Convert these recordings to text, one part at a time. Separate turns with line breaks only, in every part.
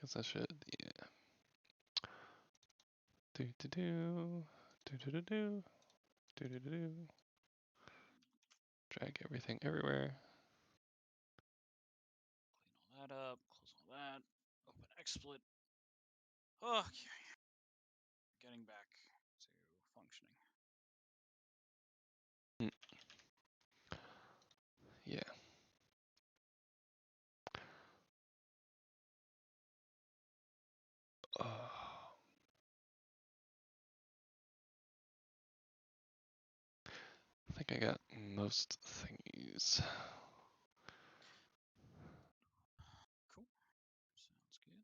guess I should, yeah. Do. Drag everything everywhere.
Clean all that up, close all that, open XSplit. Okay. Getting back to functioning.
Yeah. I think I got most thingies.
Cool. Sounds good.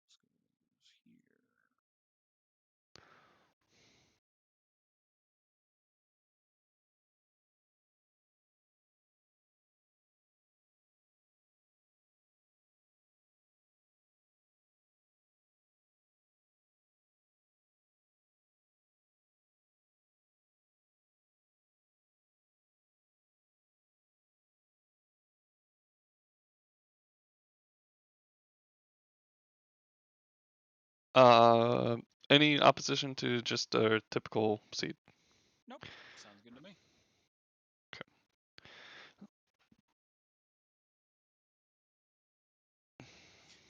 Let's go here.
Any opposition to just a typical seed?
Nope. Sounds good to me.
Okay.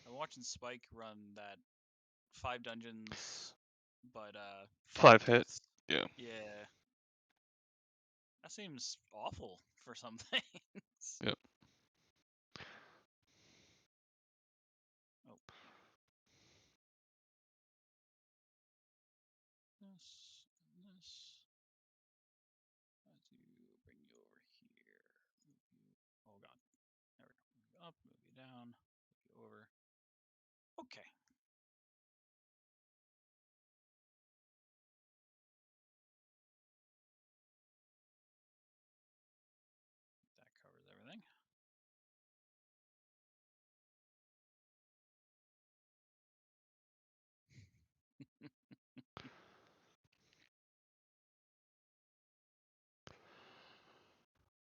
I'm watching Spike run that 5 dungeons, but 5
5 hit.
deaths.
Yeah.
Yeah. That seems awful for some things.
Yep.
Oh. This. I have to bring you over here. Move you. Oh god. There we go. Move you up, move you down, move you over. Okay. That covers everything.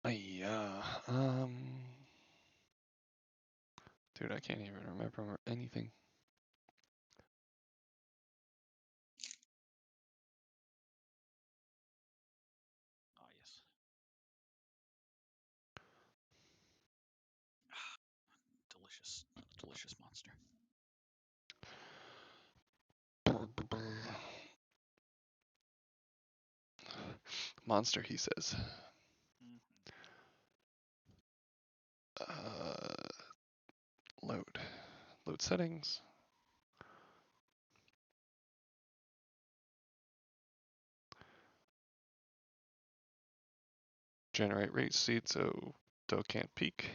Yeah. Dude, I can't even remember anything.
Ah, yes. Delicious. Delicious monster.
Monster, he says.
Mm-hmm.
Load. Load settings. Generate rate seed so Doe can't peek.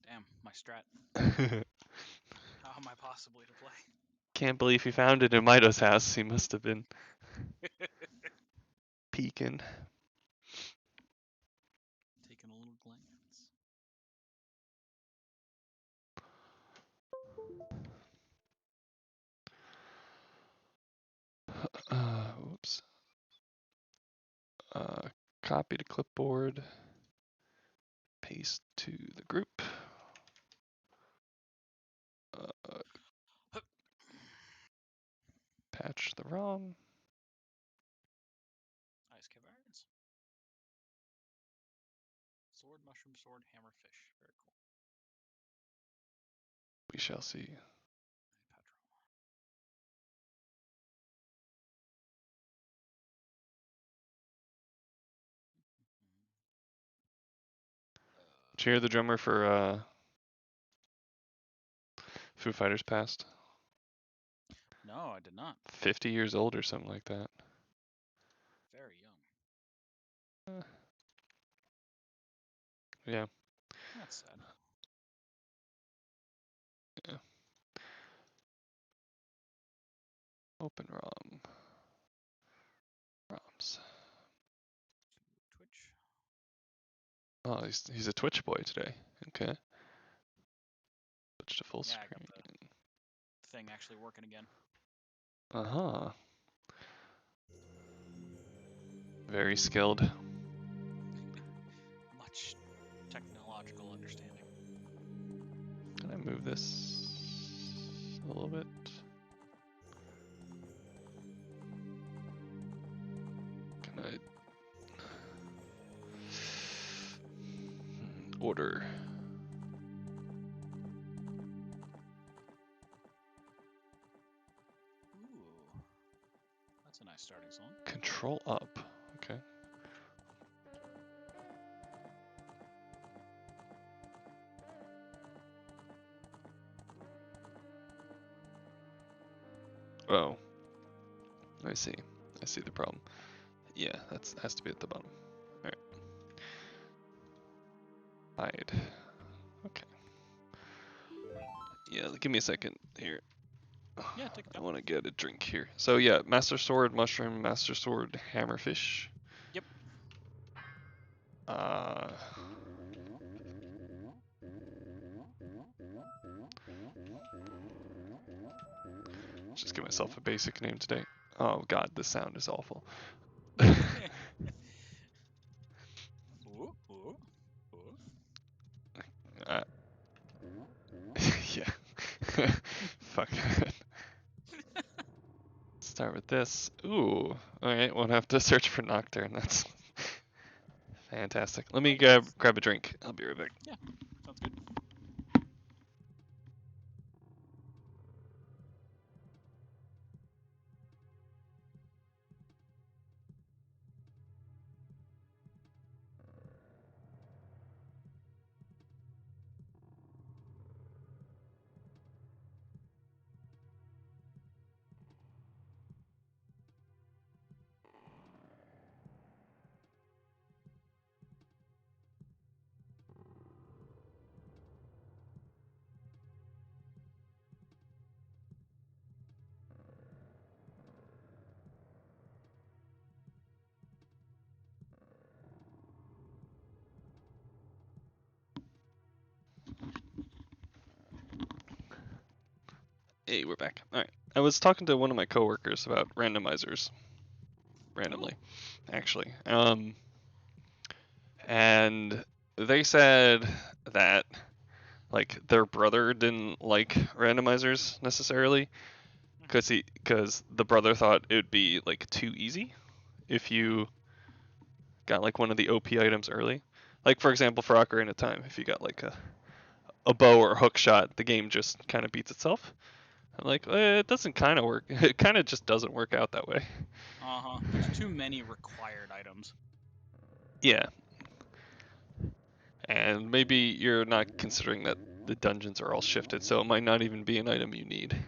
Damn, my strat. How am I possibly to play?
Can't believe he found it in Mido's house. He must have been peeking.
Taking a little glance.
Oops. Copy to clipboard. Paste to the group. Patch the ROM.
Ice Cave Irons. Sword, mushroom, sword, hammer, fish. Very cool.
We shall see.
Petrol.
Did you hear the drummer for Foo Fighters passed?
No, I did not.
50 years old or something like that.
Very young.
Yeah.
That's sad.
Yeah. Open ROM. ROMs.
Twitch.
Oh, he's a Twitch boy today. Okay. Switch to full
Yeah, I got
screen.
the thing actually working again.
Uh-huh. Very skilled.
Much technological understanding.
And I move this a little bit. Can I order?
Ooh, that's a nice starting song.
Control up. Okay. Oh. I see. I see the problem. Yeah, that has to be at the bottom. Alright. Hide. Okay. Yeah, give me a second here.
Yeah, take a
I
time.
want to get a drink here. So yeah, Master Sword, Mushroom, Master Sword, Hammerfish.
Yep.
Just give myself a basic name today. Oh god, the sound is awful.
Ooh, ooh, ooh.
Yeah. Fuck. Start with this. Ooh. Alright, won't have to search for Nocturne. That's fantastic. Let me grab a drink. I'll be right back.
Yeah, sounds good.
Hey, we're back. Alright. I was talking to one of my coworkers about randomizers. Randomly. Actually. And they said that like their brother didn't like randomizers necessarily because the brother thought it would be like too easy if you got like one of the OP items early. Like for example, for Ocarina of Time, if you got like a bow or a hook shot, the game just kind of beats itself. I'm like, it doesn't kind of work. It kind of just doesn't work out that way.
There's too many required items.
Yeah. And maybe you're not considering that the dungeons are all shifted, so it might not even be an item you need.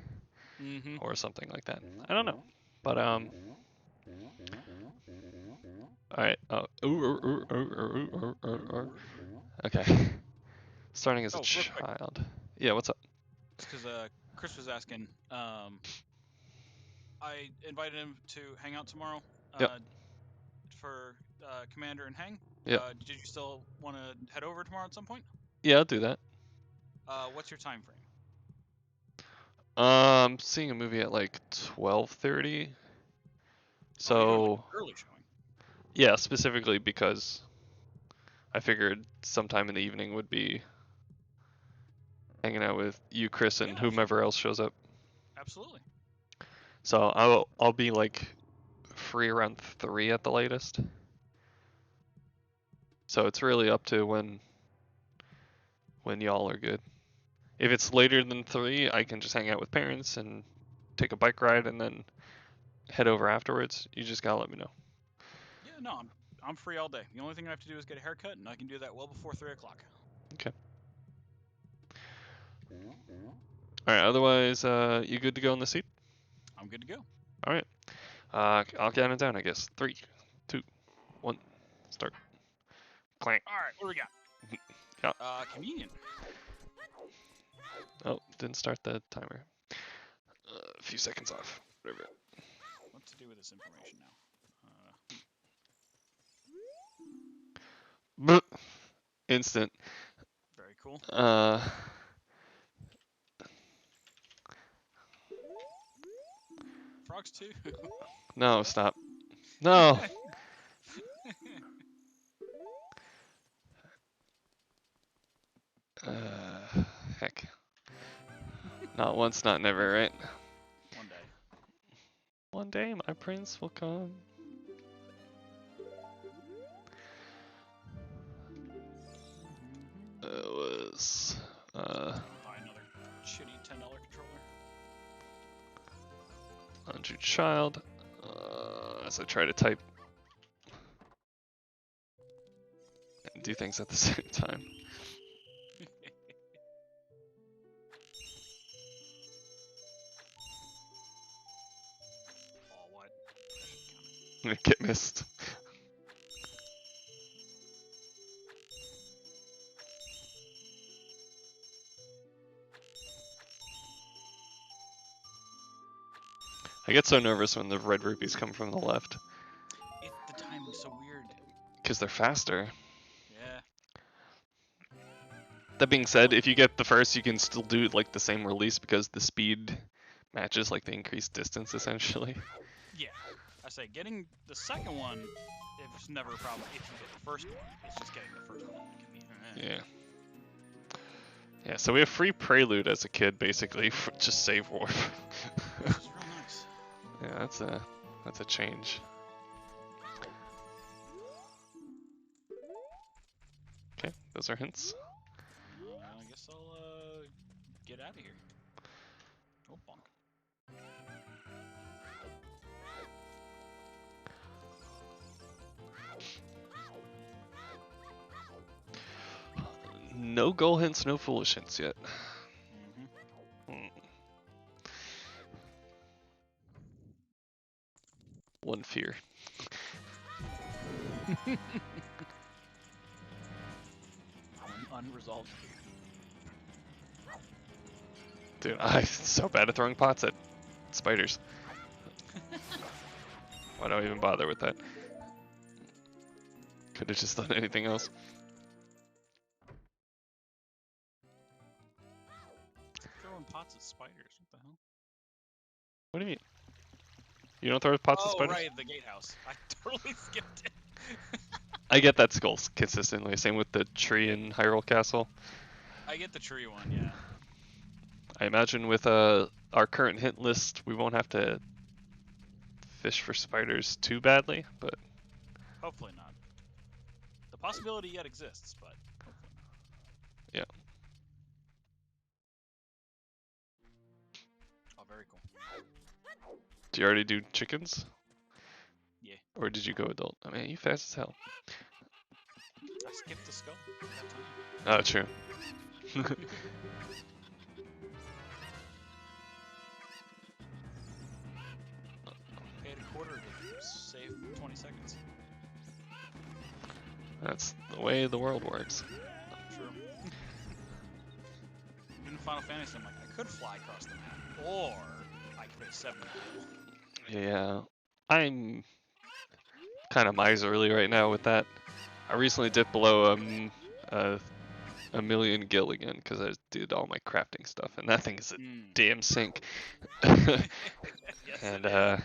Mm-hmm.
Or something like that. I don't know. But alright. Okay. Starting as a
Oh, real quick.
child. Yeah, what's up?
It's because Chris was asking. I invited him to hang out tomorrow.
Yep.
For Commander and Hang.
Yep.
Did you still want to head over tomorrow at some point?
Yeah, I'll do that.
What's your time frame?
Seeing a movie at like 12:30.
Oh, you're doing like
So
an early showing.
yeah, specifically because I figured sometime in the evening would be hanging out with you, Chris, and
Yeah,
whomever else shows up.
absolutely.
So I'll be like free around 3 at the latest. So it's really up to when y'all are good. If it's later than 3, I can just hang out with parents and take a bike ride and then head over afterwards. You just gotta let me know.
Yeah, no, I'm free all day. The only thing I have to do is get a haircut, and I can do that well before 3 o'clock.
Okay. Alright, otherwise, you good to go in the seat?
I'm good to go.
Alright. I'll count it down, I guess. 3, 2, 1, start. Clank.
All right, what do we got?
Yeah.
Communion.
Oh, didn't start the timer. A few seconds off. Whatever.
What to do with this information now?
Instant.
Very cool. Frogs too.
No, stop. No. Heck. Not once, not never, right?
One day.
One day my prince will come. It was
Buy another shitty $10 controller.
Andrew Child. As I try to type and do things at the same time.
Oh, what? That should count.
Get missed. I get so nervous when the red rupees come from the left.
The timing's so weird.
Because they're faster.
Yeah.
That being said, if you get the first, you can still do like the same release because the speed matches like the increased distance essentially.
Yeah. I say getting the second one, it's never a problem if you get the first one. It's just getting the first one that can be.
Yeah. Yeah, so we have free Prelude as a kid basically, just save warp.
Which is real nice.
Yeah, that's a change. Okay, those are hints.
I guess I'll get out of here. Oh, bonk.
No goal hints, no foolish hints yet. One fear.
Unresolved.
Dude, I'm so bad at throwing pots at spiders. Why do I even bother with that? Could have just done anything else.
Throwing pots at spiders. What the hell?
What do you mean? You don't throw pots at spiders?
Oh, right, the gatehouse. I totally skipped it.
I get that skull consistently. Same with the tree in Hyrule Castle.
I get the tree one, yeah.
I imagine with our current hint list, we won't have to fish for spiders too badly, but
Hopefully not. The possibility yet exists, but hopefully not.
yeah.
Oh, very cool.
Do you already do chickens?
Yeah.
Or did you go adult? I mean, you fast as hell.
I skipped the skull that time.
Oh, true.
Paid a quarter to save 20 seconds.
That's the way the world works.
True. In Final Fantasy, I'm like, I could fly across the map, or I could hit 7 people.
Yeah, I'm kind of miserly right now with that. I recently dipped below a million gil again because I did all my crafting stuff, and that thing is a damn sink.
Yes,
And now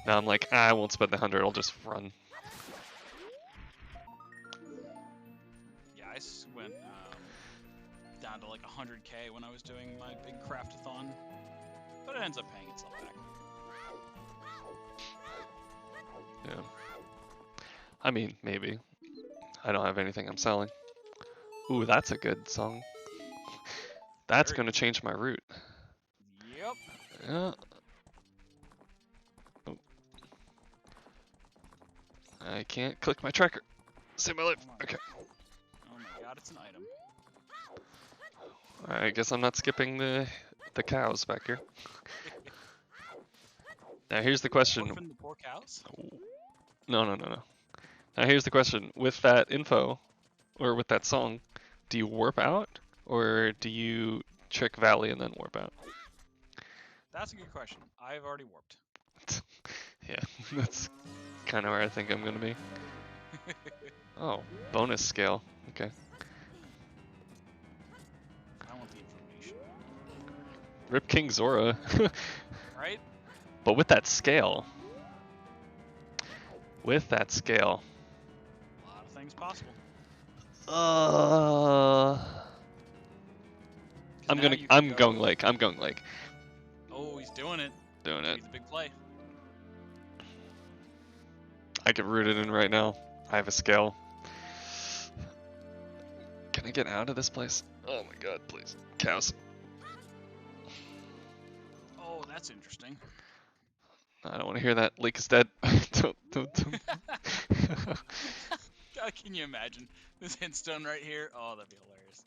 I'm like, I won't spend the 100. I'll just run.
Yeah, I went down to like 100k when I was doing my big craftathon, but it ends up paying itself back.
Yeah. I mean, maybe. I don't have anything I'm selling. Ooh, that's a good song. That's gonna change my route.
Yep.
Yeah. Oh. I can't click my tracker. Save my life. Okay.
Oh my god, it's an item.
I guess I'm not skipping the cows back here. Now here's the question.
Orphan the poor cows?
No. Now here's the question. With that info, or with that song, do you warp out, or do you trick Valley and then warp out?
That's a good question. I've already warped.
Yeah, that's kind of where I think I'm gonna be. Oh, bonus scale. Okay.
I want the information.
Rip King Zora.
Right?
But with that scale. With that scale.
A lot of things possible. Now you can
I'm
go-
going lake. I'm going lake.
Oh, he's doing it.
Doing it.
He's a big play.
I could root it in right now. I have a scale. Can I get out of this place? Oh my god, please. Cows.
Oh, that's interesting.
I don't want to hear that. Lake is dead. don't.
God, can you imagine this hintstone right here? Oh, that'd be hilarious.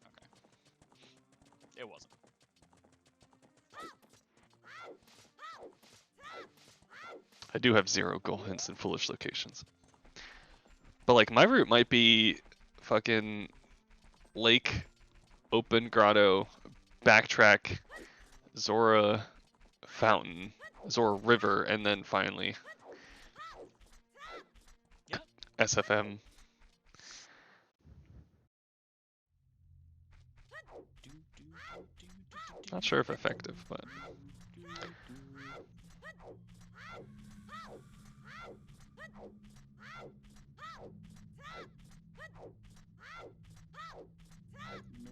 Okay. It wasn't.
I do have 0 goal hints in foolish locations. But like my route might be fucking lake, open grotto, backtrack, Zora fountain, Zora river, and then finally
Yep.
SFM. Not sure if effective, but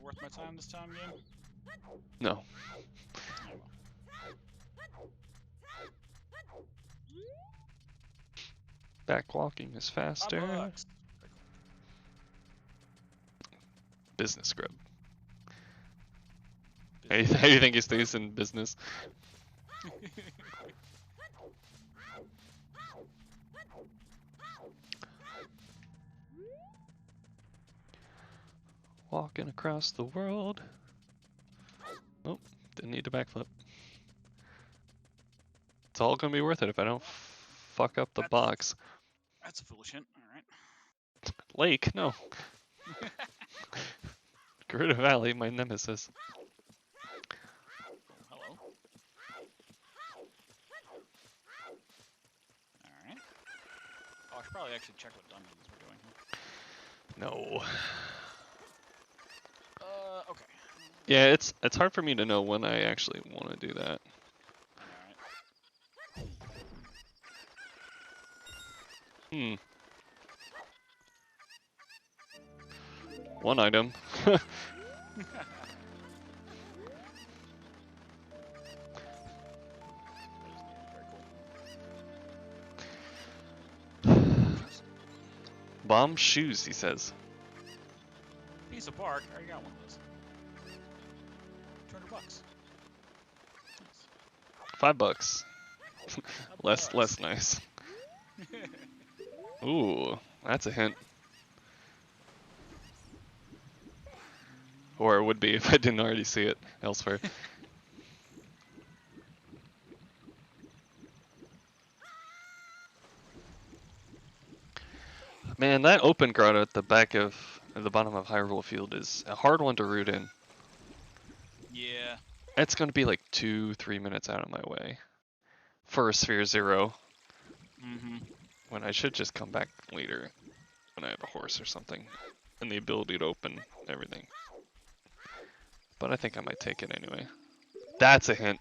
Worth my time this time, game?
no.
Oh, well.
Back walking is faster.
$5.
Business scrub. How do you think he stays in business? Walking across the world. Oh, didn't need to backflip. It's all gonna be worth it if I don't fuck up the box.
That's a foolish hint. All right.
Lake? No. Garuda Valley, my nemesis.
Hello. All right. Oh, I should probably actually check what dungeons we're doing here.
No.
Okay.
Yeah, it's hard for me to know when I actually want to do that.
All right.
One item. Bomb shoes, he says.
Piece of bark. I already got one of those. $200. Nice.
$5. less nice. Ooh, that's a hint. Or it would be if I didn't already see it elsewhere. Man, that open grotto at the back of at the bottom of Hyrule Field is a hard one to root in.
Yeah.
It's going to be like 2-3 minutes out of my way for a Sphere 0.
Mm-hmm.
When I should just come back later when I have a horse or something and the ability to open everything. But I think I might take it anyway. That's a hint.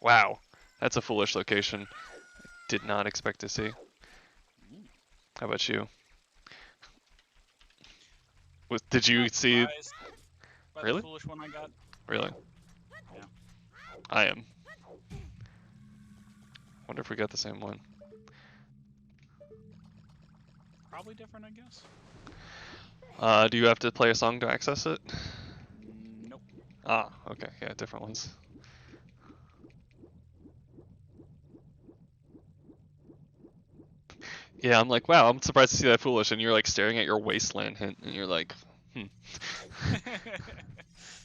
Wow, that's a foolish location. I did not expect to see. How about you? Did you see?
By
Really?
The foolish one I got.
Really?
Yeah.
I am. Wonder if we got the same one.
Probably different, I guess.
Do you have to play a song to access it?
Nope.
Ah, okay, yeah, different ones. Yeah, I'm like, wow, I'm surprised to see that foolish, and you're like staring at your wasteland hint, and you're like,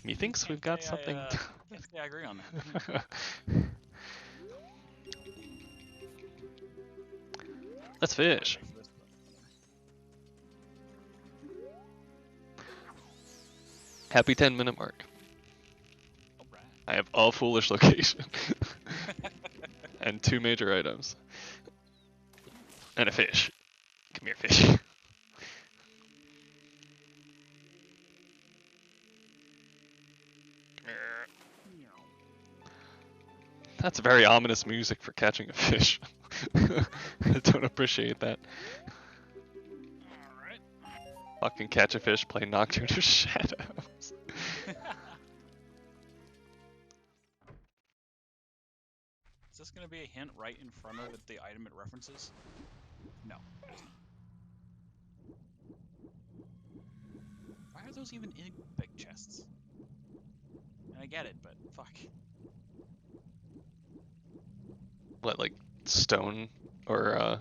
methinks we've got something.
Can't say I agree on that.
Let's fish. Happy 10-minute mark.
Alright.
I have a foolish location. And 2 major items. And a fish. Come here, fish. That's very ominous music for catching a fish. I don't appreciate that.
Alright.
Fucking catch a fish, play Nocturne of Shadows.
this going to be a hint right in front of the item it references? No, it is not. Why are those even in big chests? And I get it, but fuck.
What, like stone or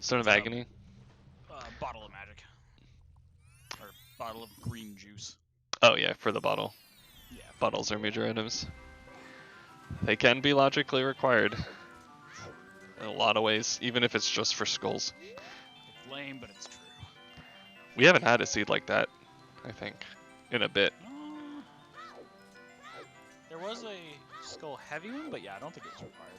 stone of agony?
Bottle of magic. Or bottle of green juice.
Oh yeah, for the bottle.
Yeah.
Bottles are major items. They can be logically required in a lot of ways, even if it's just for skulls.
It's lame, but it's true.
We haven't had a seed like that, I think, in a bit.
There was a skull heavy one, but yeah, I don't think it was required.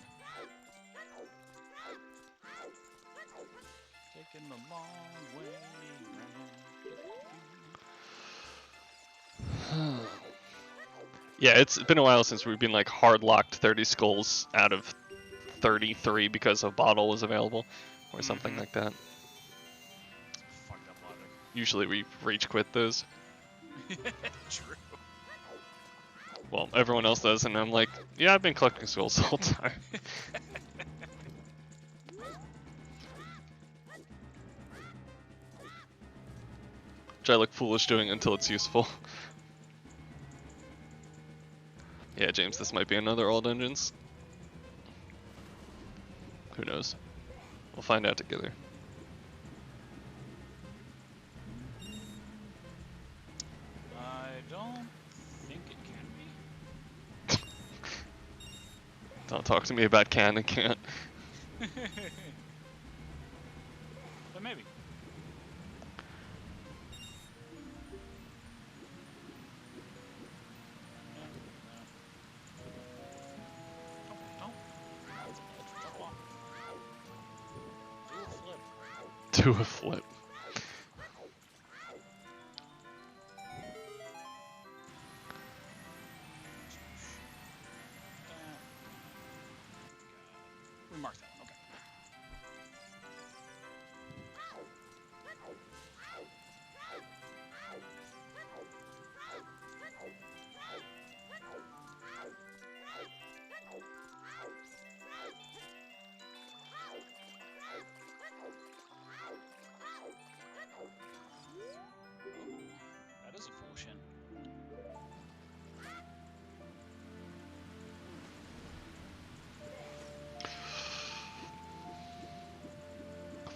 Taking the long way round.
Yeah, it's been a while since we've been like hard locked 30 skulls out of 33 because a bottle was available or something like that.
Fucked up logic.
Usually we rage quit those.
True.
Well, everyone else does, and I'm like, yeah, I've been collecting skulls the whole time. Which I look foolish doing until it's useful. Yeah, James, this might be another All Dungeons. Who knows? We'll find out together.
I don't think it can be.
Don't talk to me about can and can't.
But maybe.
Do a flip.
We marked that one, okay. That is a foolish hint.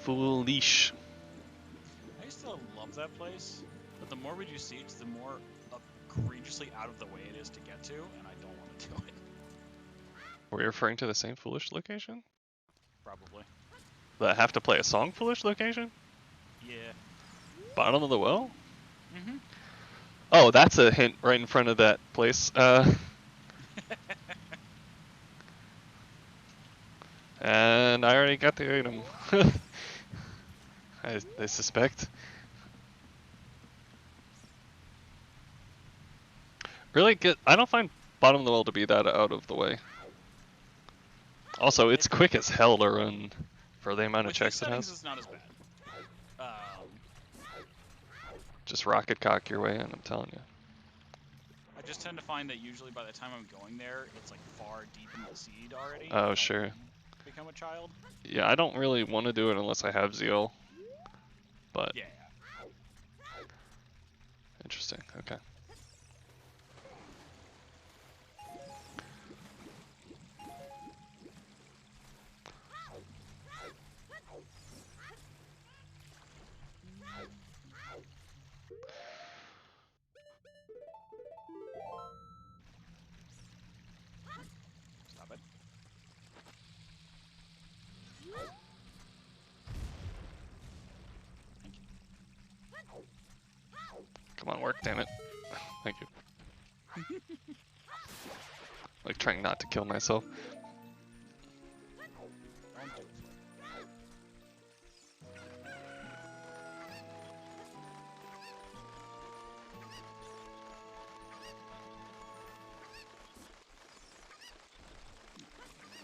Foolish.
I used to love that place, but the more we do Siege, the more egregiously out of the way it is to get to, and I don't want to do it.
Were you referring to the same Foolish location?
Probably.
The have to play a song Foolish location?
Yeah.
Bottom of the well?
Mm-hmm.
Oh, that's a hint right in front of that place. And I already got the item. I suspect. Really good. I don't find bottom of the well to be that out of the way. Also, it's quick as hell to run for the amount of checks it has.
It's not as bad.
Just rocket cock your way in, I'm telling you.
I just tend to find that usually by the time I'm going there, it's like far deep in the seed already.
Oh, sure.
Become a child.
Yeah, I don't really want to do it unless I have Zeal. But
Yeah.
interesting. Okay.
Stop it. Thank you.
Come on, work, damn it. Thank you. Like trying not to kill myself.
Don't do it.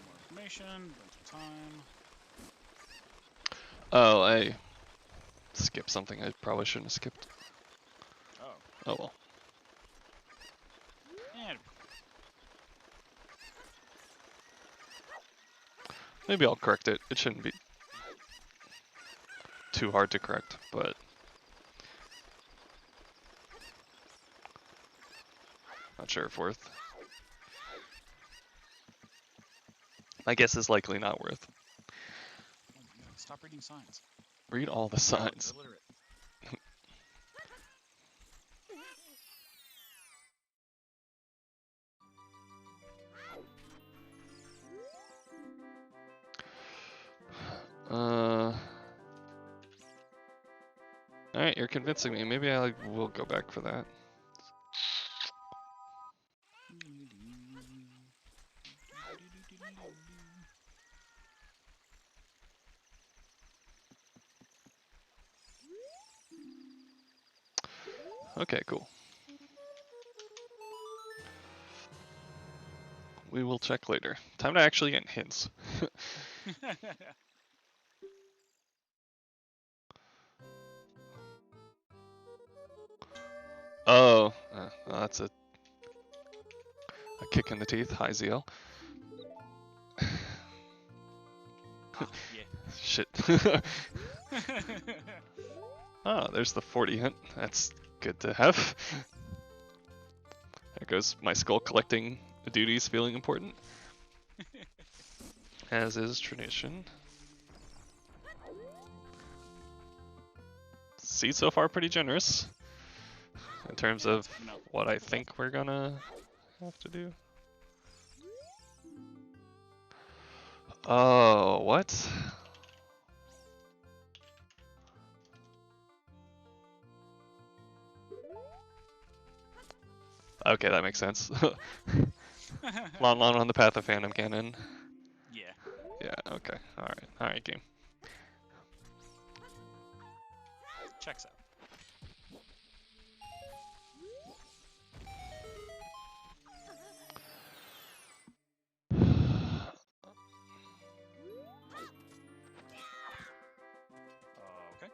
More information, burn some time.
Oh, I skipped something I probably shouldn't have skipped.
Oh.
Oh well.
And
Maybe I'll correct it. It shouldn't be too hard to correct, but not sure if worth. My guess is likely not worth.
Oh my god, stop reading signs.
Read all the
You're
signs.
illiterate.
Alright, you're convincing me. Maybe I will go back for that. Okay, cool. We will check later. Time to actually get hints. Oh, well, that's a kick in the teeth. Hi, ZL.
Ah, yeah.
Shit. Oh, there's the 40 hint. That's good to have. There goes my skull collecting duties feeling important. As is tradition. Seed so far pretty generous. In terms of what I think we're gonna have to do. Oh, what? Okay, that makes sense. Lon Lon on the path of Phantom Cannon.
Yeah.
Yeah, okay. Alright, game.
Checks out. Okay.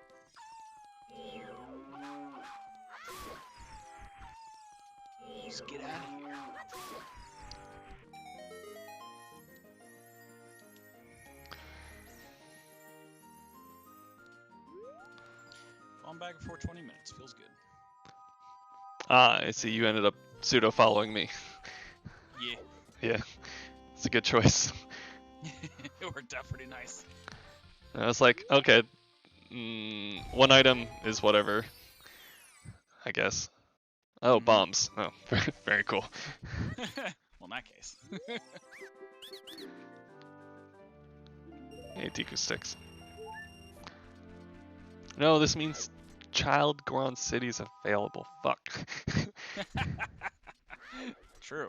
Just get out of here. Falling back before 20 minutes. Feels good.
Ah, I see you ended up pseudo following me.
Yeah.
Yeah, it's a good choice.
It worked out pretty nice.
I was like, okay, one item is whatever, I guess. Oh, bombs. Oh, very cool.
Well, in that case.
Hey, Deku sticks. No, this means Child Goron City is available. Fuck.
True.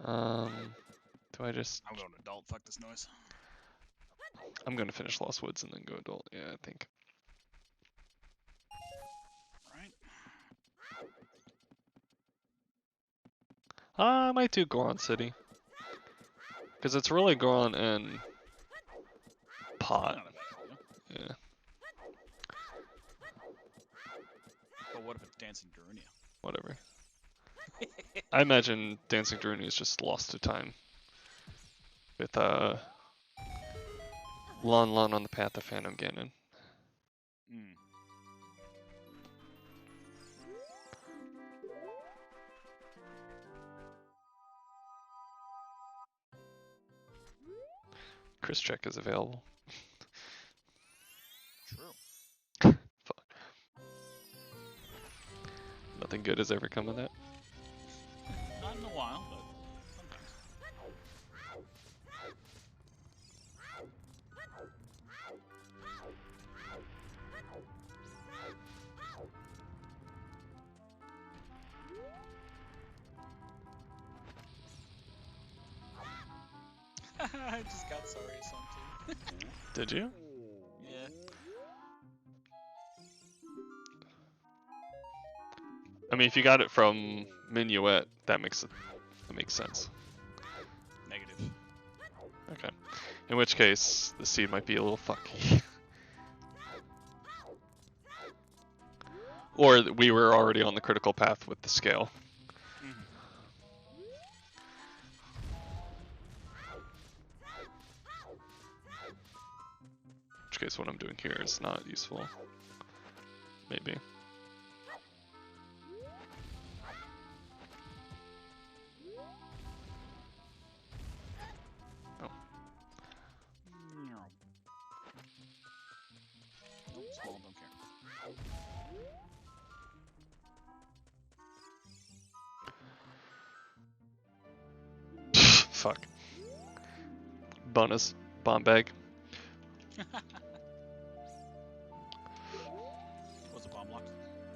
Do I just...
I'm going adult. Fuck this noise.
I'm gonna finish Lost Woods and then go adult. Yeah, I think.
Right.
I might do Goron City. Because it's really Goron and Pot.
Not a bad idea.
Yeah,
But what if it's Dancing Darunia?
whatever. I imagine Dancing Darunia is just lost to time. With Lon Lon on the path of Phantom Ganon.
Mm.
Chris Check is available.
True.
Fuck. Nothing good has ever come of that.
Not in a while, but sometimes. I just got sorry song too.
Did you?
Yeah.
I mean, if you got it from Minuet, that makes sense.
Negative.
Okay. In which case, the seed might be a little fucky. Or we were already on the critical path with the scale. case what I'm doing here is not useful. Maybe. Oh.
Nope, small, don't care.
Fuck. Bonus bomb bag.
Was the bomb locked?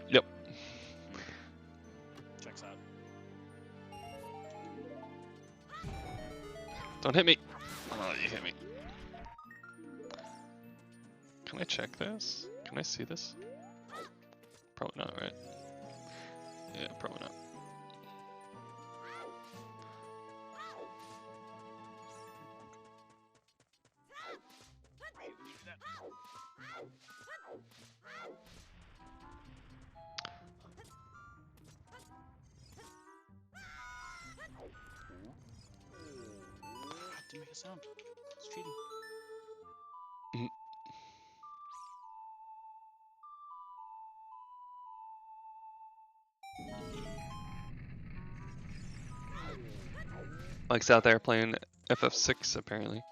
Yep.
Checks out.
Don't hit me. Oh, you hit me. Can I check this? Can I see this? Probably not, right? Yeah, probably not.
Didn't make a sound. It's cheating.
Mhm. Mike's out there playing FF6 apparently.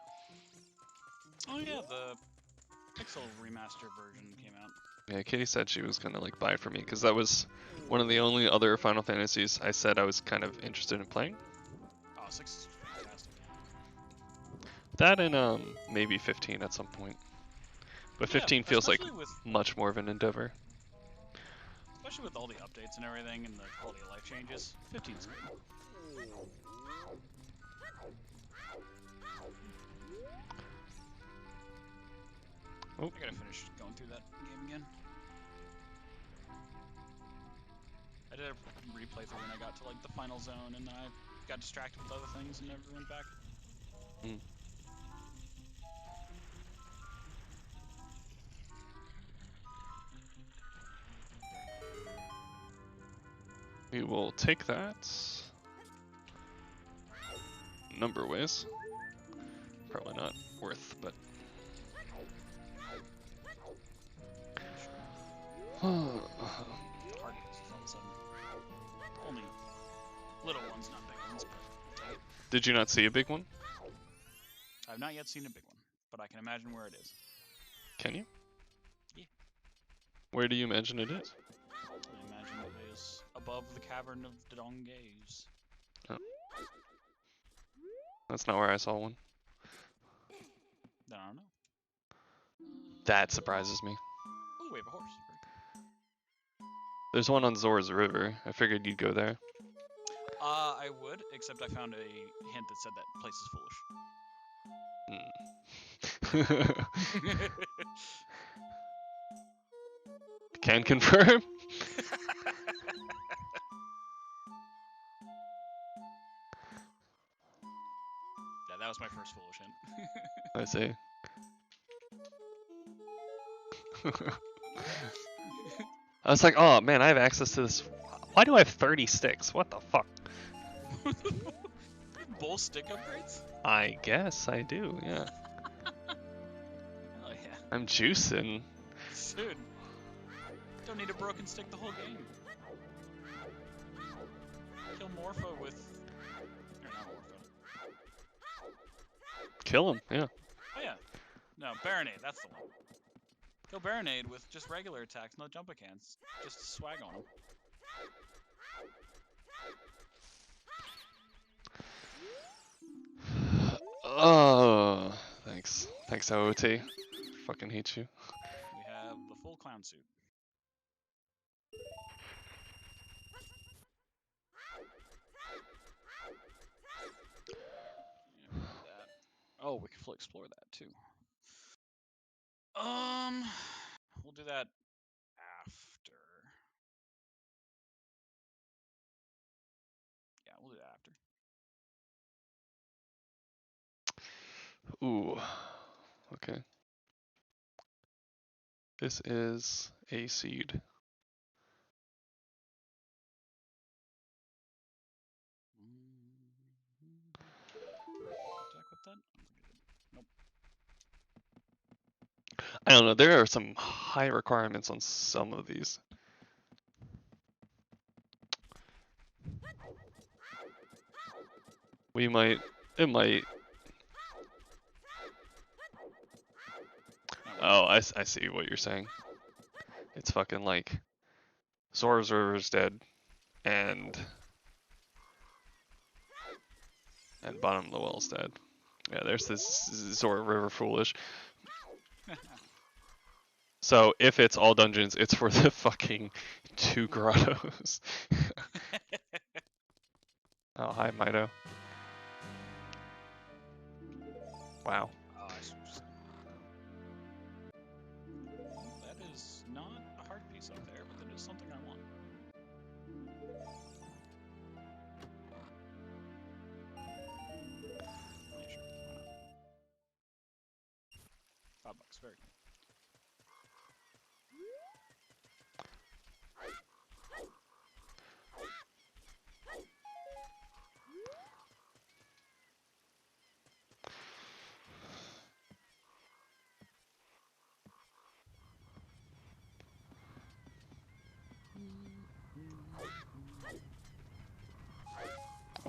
Oh yeah, the Pixel remaster version came out.
Yeah, Katie said she was gonna like buy it for me because that was one of the only other Final Fantasies I said I was kind of interested in playing.
Oh, 6 is fantastic.
That and maybe 15 at some point. But 15 feels like
especially with
much more of an endeavor.
especially with all the updates and everything and the quality of life changes. 15's good.
Oh.
I gotta finish going through that game again. I did a replay through when I got to like the final zone and then I got distracted with other things and never went back.
Mm. We will take that. Number of ways. Probably not worth, but.
Targets all of a sudden. Only little ones, not big ones, but take it.
Did you not see a big one?
I've not yet seen a big one, but I can imagine where it is.
Can you?
Yeah.
Where do you imagine it is?
I imagine it is above the cavern of Dodongaze.
Oh. That's not where I saw one.
Then I don't know.
That surprises me.
Oh, we have a horse.
There's one on Zora's River. I figured you'd go there.
I would, except I found a hint that said that place is foolish.
Can confirm.
Yeah, that was my first foolish hint.
I see. I was like, oh man, I have access to this. Why do I have 30 sticks? What the fuck?
Bull stick upgrades?
I guess I do, yeah.
Oh yeah.
I'm juicing.
Dude. Don't need a broken stick the whole game. Kill Morpho with... Or not Morpho.
Kill him, yeah.
Oh yeah. No, Baronade, that's the one. Kill Baronade with just regular attacks, no jump cans. Just swag on him.
Oh, thanks. Thanks, OOT. Fucking hate you.
We have the full clown suit. Yeah, that. Oh, we can fully explore that too. We'll do that after. Yeah, we'll do that after.
Ooh. Okay. This is a seed.
Attack with that? Nope.
I don't know. There are some high requirements on some of these. We might. It might. Oh, I see what you're saying. It's fucking like Zora's River's dead, and Bottom of the Well's dead. Yeah, there's this Zora River foolish. So if it's all dungeons, it's for the fucking 2 grottos. Oh, hi, Mido. Wow.
Oh, I see what you're saying. That is not a hard piece up there, but that is something I want. Yeah, sure. Why not? $5, very good.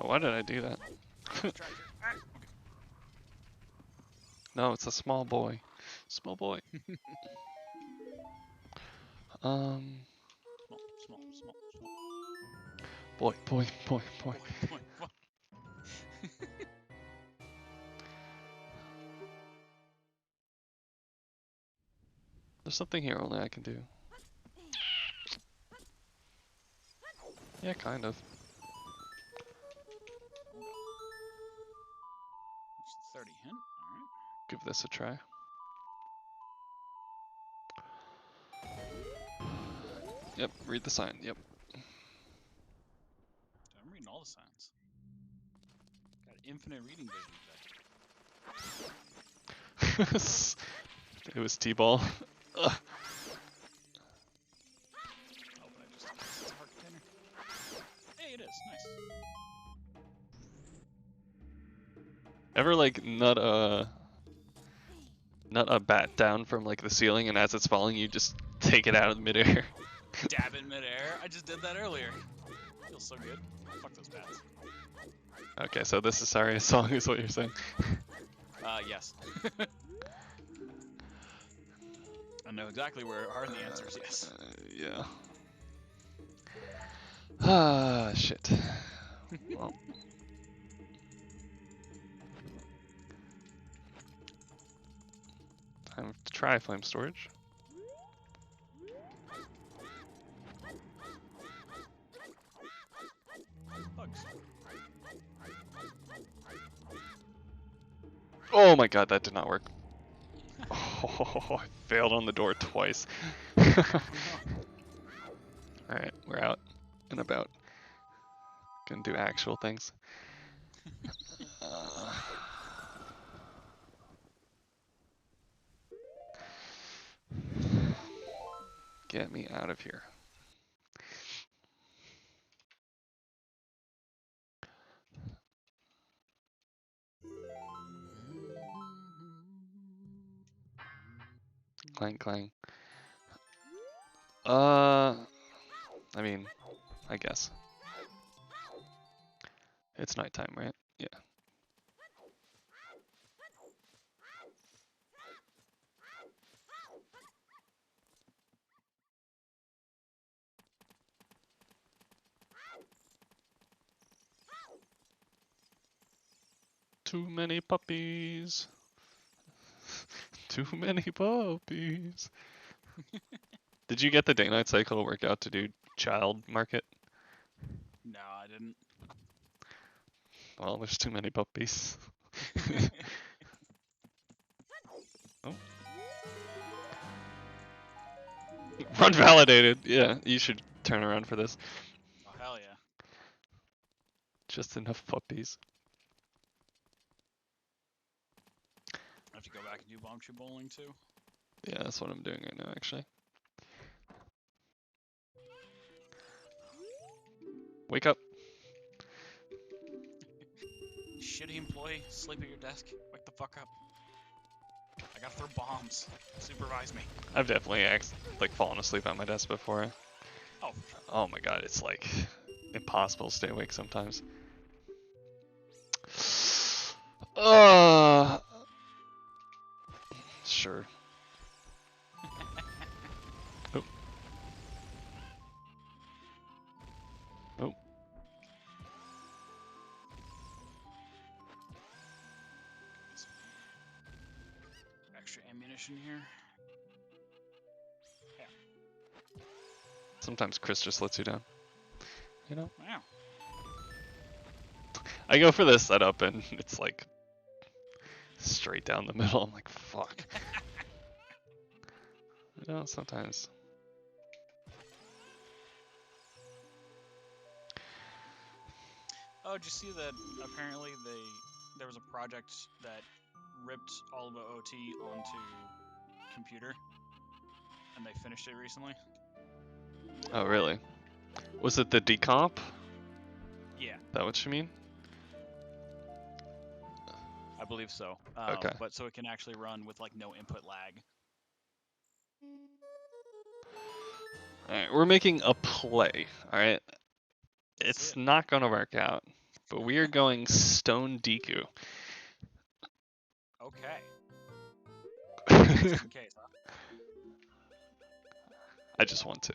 Oh, why did I do that?
Tractor. Ah, okay.
No, it's a small boy. Small boy.
Small.
Boy.
Boy, boy, boy.
There's something here only I can do. Yeah, kind of.
That's 30 hint. Alright.
Give this a try. Yep, read the sign. Yep.
I'm reading all the signs. Got infinite reading vision today.
It was T-ball.
Oh, but I just it's a heart container. Hey, it is. Nice.
Ever like nut a bat down from like the ceiling, and as it's falling, you just take it out of midair?
Dab in midair. I just did that earlier. Feels so good. Fuck those bats.
Okay, so this is Saria's song, is what you're saying.
Yes. I know exactly where are the answers. Yes.
Yeah. Ah, shit. Well. Time to try flame storage.
Bugs.
Oh my god, that did not work. Oh, I failed on the door twice. Alright, we're out and about. Gonna do actual things. Get me out of here. Clang, clang. I mean, I guess. It's nighttime, right? Yeah. Too many puppies. Too many puppies. Did you get the day-night cycle to work out to do child market?
No, I didn't.
Well, there's too many puppies. Oh. Run validated. Yeah, you should turn around for this.
Oh, hell yeah.
Just enough puppies.
I have to go back and do bomb shoe bowling too.
Yeah, that's what I'm doing right now, actually. Wake up.
Shitty employee, sleep at your desk. Wake the fuck up. I gotta throw bombs. Supervise me.
I've definitely like fallen asleep at my desk before.
Oh, for sure.
Oh my god, it's like impossible to stay awake sometimes. Uh, sure. Oh. Oh.
Extra ammunition here.
Sometimes Chris just lets you down. You know?
Wow.
I go for this setup and it's like straight down the middle. I'm like, fuck. You know, sometimes.
Oh, did you see that? Apparently, there was a project that ripped all of the OT onto computer, and they finished it recently.
Oh, really? Was it the decomp?
Yeah,
That what you mean?
I believe so.
Okay.
But so it can actually run with like no input lag.
Alright, we're making a play, alright?
Let's
It's
see
not gonna work out, but we are going Stone Deku.
it. Okay. Just in case, huh?
I just want to.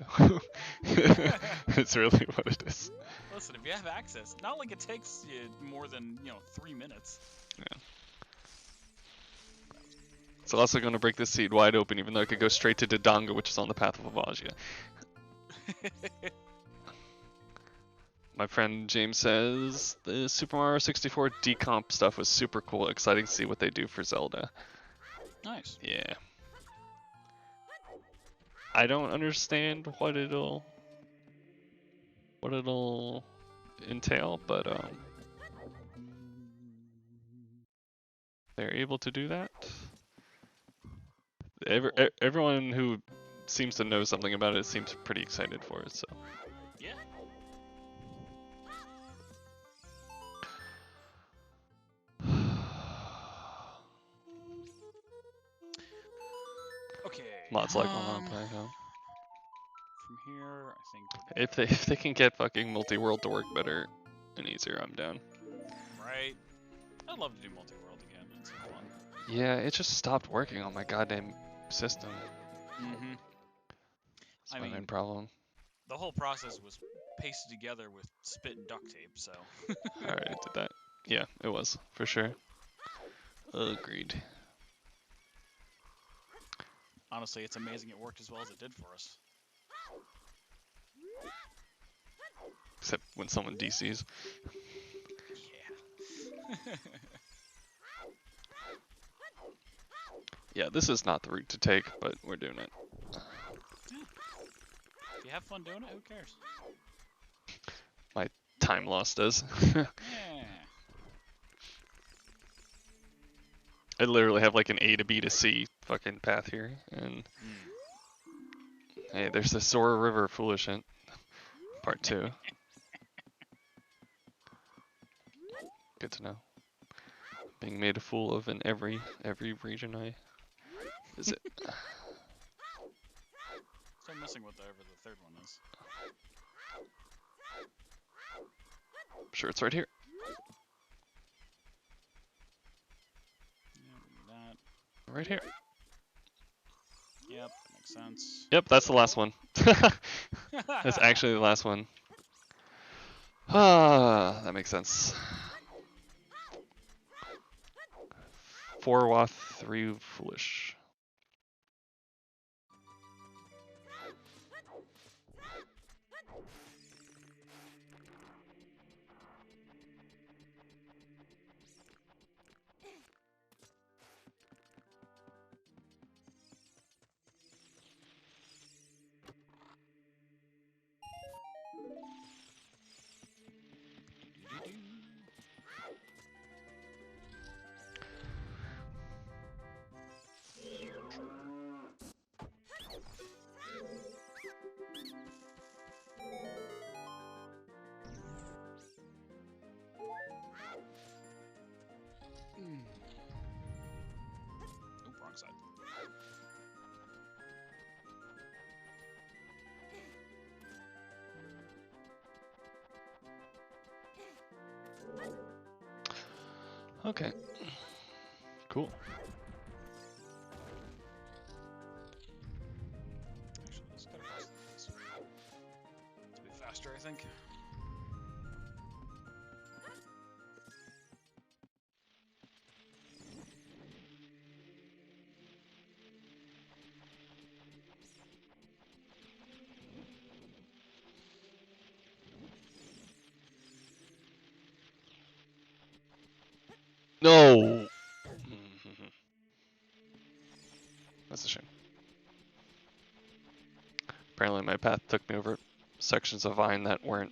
It's really what it is.
Listen, if you have access, not like it takes you more than 3 minutes.
Yeah. It's also going to break this seed wide open, even though it could go straight to Dodongo, which is on the path of Avagia. My friend James says the Super Mario 64 decomp stuff was super cool. Exciting to see what they do for Zelda.
Nice.
Yeah. I don't understand what it'll entail, but they're able to do that. Everyone who seems to know something about it seems pretty excited for it. So.
Yeah. Okay.
Mods like online play, huh?
From here, I think.
If they can get fucking multi-world to work better and easier, I'm down.
Right. I'd love to do multi-world again. It's so fun.
Yeah, it just stopped working on my goddamn system.
Mm-hmm.
That's my main problem.
The whole process was pasted together with spit and duct tape, so.
I already did that. Yeah, it was, for sure. Agreed.
Honestly, it's amazing it worked as well as it did for us.
Except when someone DCs.
Yeah.
Yeah, this is not the route to take, but we're doing it.
If you have fun doing it, who cares?
My time loss does.
Yeah.
I literally have like an A to B to C fucking path here, and hey, there's the Sora River Foolish Hint, part 2. Good to know. Being made a fool of in every region I visit.
Still missing whatever the third one is.
I'm sure it's right here.
That.
Right here.
Yep, that makes sense.
Yep, that's the last one. That's actually the last one. Ah, that makes sense. 4 Wath, 3 Foolish. Okay. Cool.
Actually, let's cut across this way. It's a bit faster, I think.
No! That's a shame. Apparently my path took me over sections of vine that were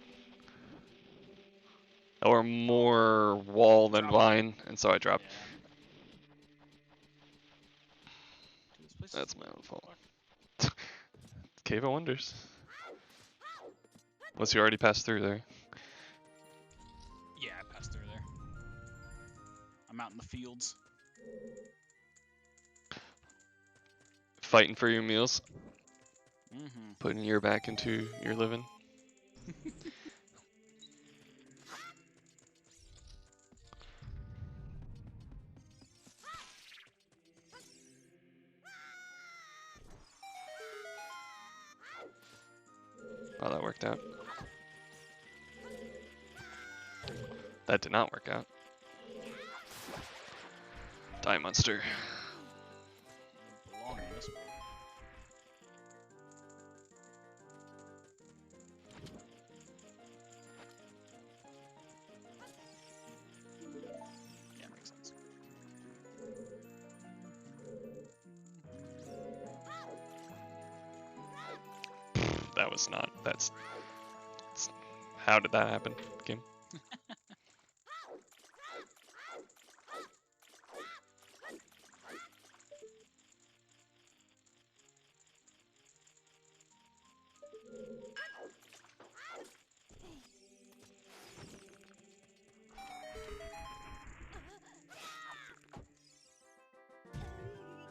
more wall than
Drop.
vine, and so I dropped.
Yeah. Dude, this place
That's
is
my own fault.
fuck.
Cave of Wonders. Unless you already passed through there.
Yeah, I passed through there. I'm out in the fields.
Fighting for your meals.
Mm-hmm.
Putting your back into your living. Oh, that worked out. That did not work out. Die monster.
Belong in this one. Yeah, makes sense.
That was not. That's. How did that happen, game?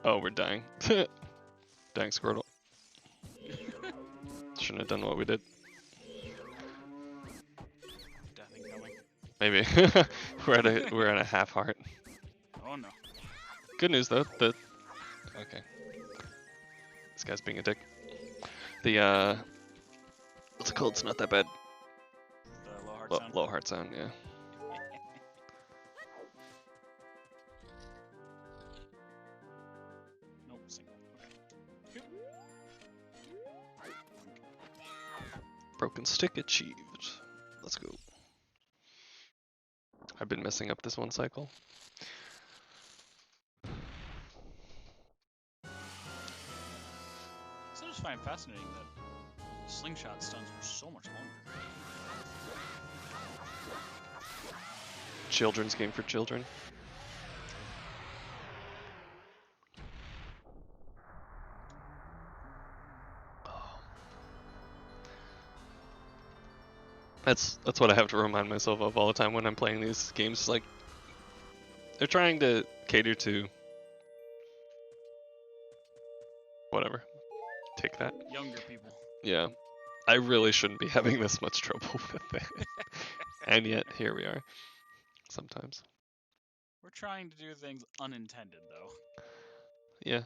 Oh, we're dying. Dying Squirtle. Shouldn't have done what we did.
Death incoming.
Maybe. we're at a half heart.
Oh no.
Good news though, okay. This guy's being a dick. The what's it called? It's not that bad.
The low heart sound.
Low heart sound, yeah.
Nope, single. Okay.
Broken stick achieved. Let's go. I've been messing up this one cycle.
So I just find it fascinating that slingshot stuns for so much longer.
Children's game for children. That's what I have to remind myself of all the time when I'm playing these games. Like, they're trying to cater to whatever. Take that.
Younger people.
Yeah. I really shouldn't be having this much trouble with it. And yet, here we are. Sometimes.
We're trying to do things unintended, though.
Yeah.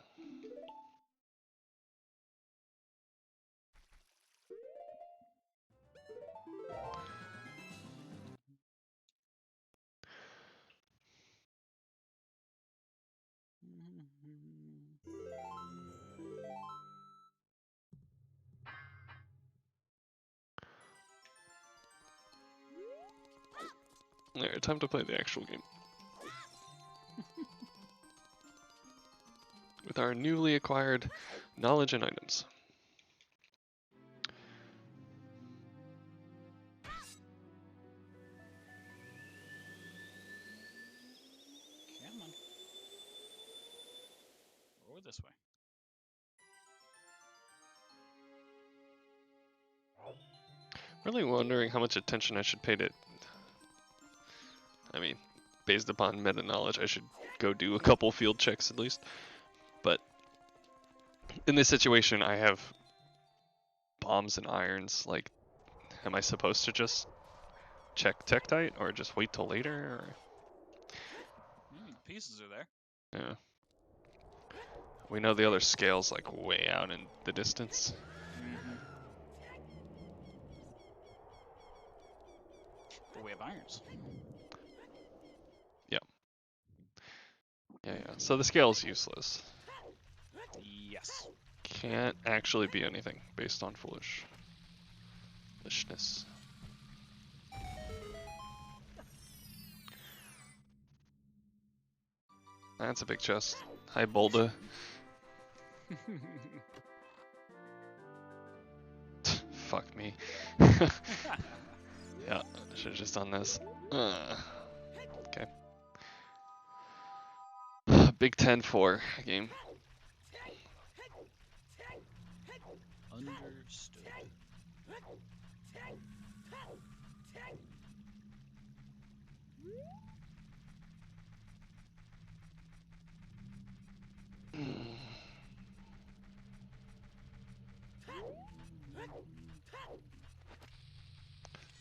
Alright, time to play the actual game. With our newly acquired knowledge and items.
Come on. Or this way.
Really wondering how much attention I should pay to. I mean, based upon meta knowledge, I should go do a couple field checks at least. But in this situation, I have bombs and irons. Like, am I supposed to just check Tektite or just wait till later? Or...
pieces are there.
Yeah. We know the other scale's like way out in the distance.
But we have irons.
Yeah. So the scale's useless.
Yes.
Can't actually be anything based on foolishness. That's a big chest. Hi, Bolda. Fuck me. Yeah, I should have just done this. Okay. Big 10-4 game.
Understood.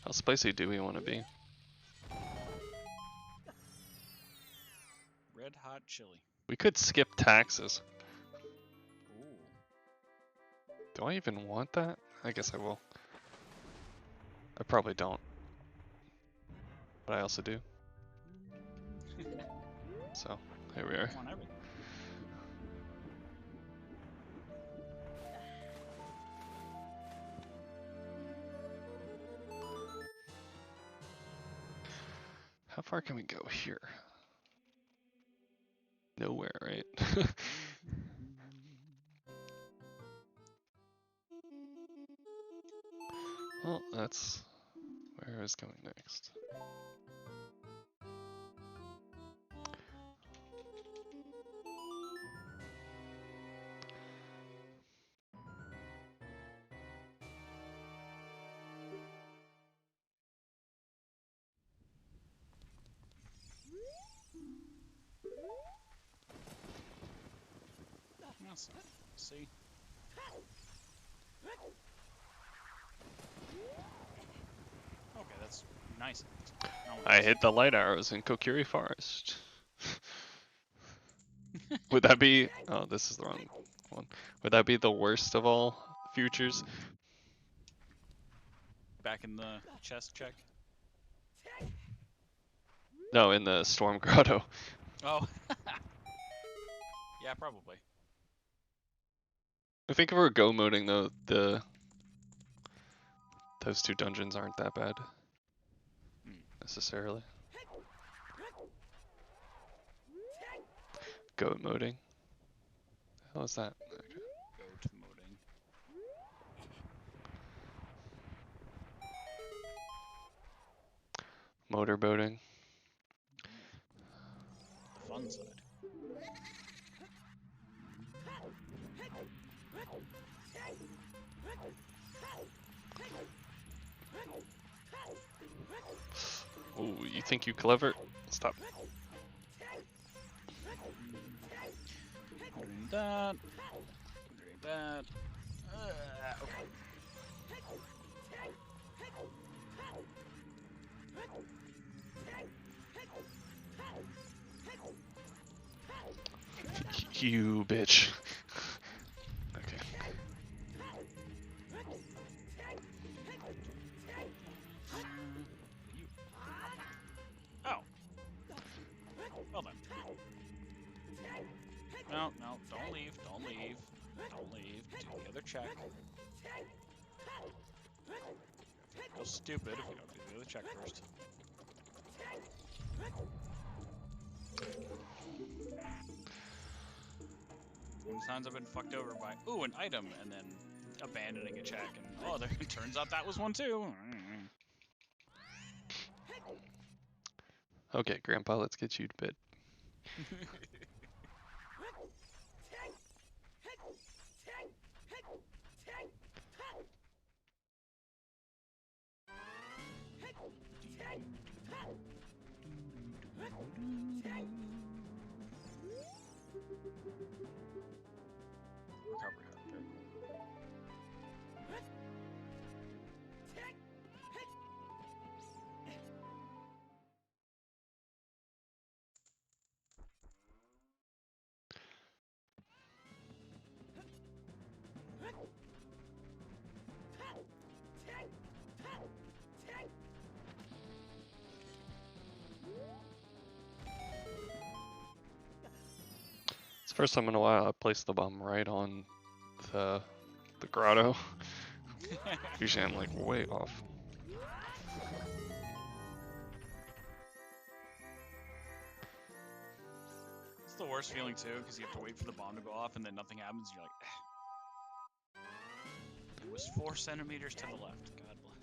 How spicy do we want to be?
Red hot chili.
We could skip taxes.
Ooh.
Do I even want that? I guess I will. I probably don't. But I also do. So, here we are.
On everything.
How far can we go here? Nowhere, right? Well, that's where I was going next.
Yes. See? Okay, that's nice.
I hit the light arrows in Kokiri Forest. Would that be... Oh, this is the wrong one. Would that be the worst of all futures?
Back in the chest check.
No, in the Storm Grotto.
Oh. Yeah, probably.
I think if we're go moding though, those two dungeons aren't that bad necessarily. Go moding. How is that? Okay.
Goat moding.
Motor boating.
The fun side.
Oh, you think you clever? Stop.
Doing that. Doing that. Okay.
You bitch. Okay.
Oh. Well then. No, no, don't leave, don't leave, don't leave. Do the other check. You feel stupid if you don't do the other check first. Many times I've been fucked over by, ooh, an item, and then abandoning a check, and oh, there, it turns out that was one too.
Okay, Grandpa, let's get you to bed.
Recovery hub, very cool.
First time in a while I placed the bomb right on the grotto. Usually I'm like way off.
It's the worst feeling too, because you have to wait for the bomb to go off and then nothing happens. And you're like, it was 4 centimeters to the left. God bless.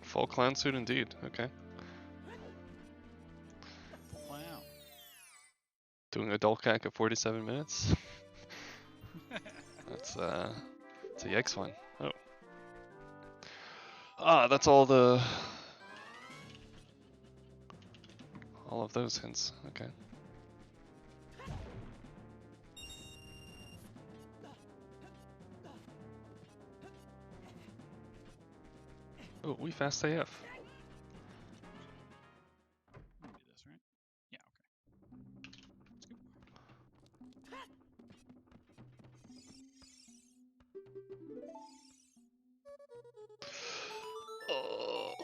Full clown suit indeed. Okay.
Wow.
Doing a Dolk hack at 47 minutes. That's it's a Yikes one. Oh. Ah, that's all of those hints. Okay. Oh, we fast AF.
Let me do this, right? Yeah, okay. Let's go.
Oh.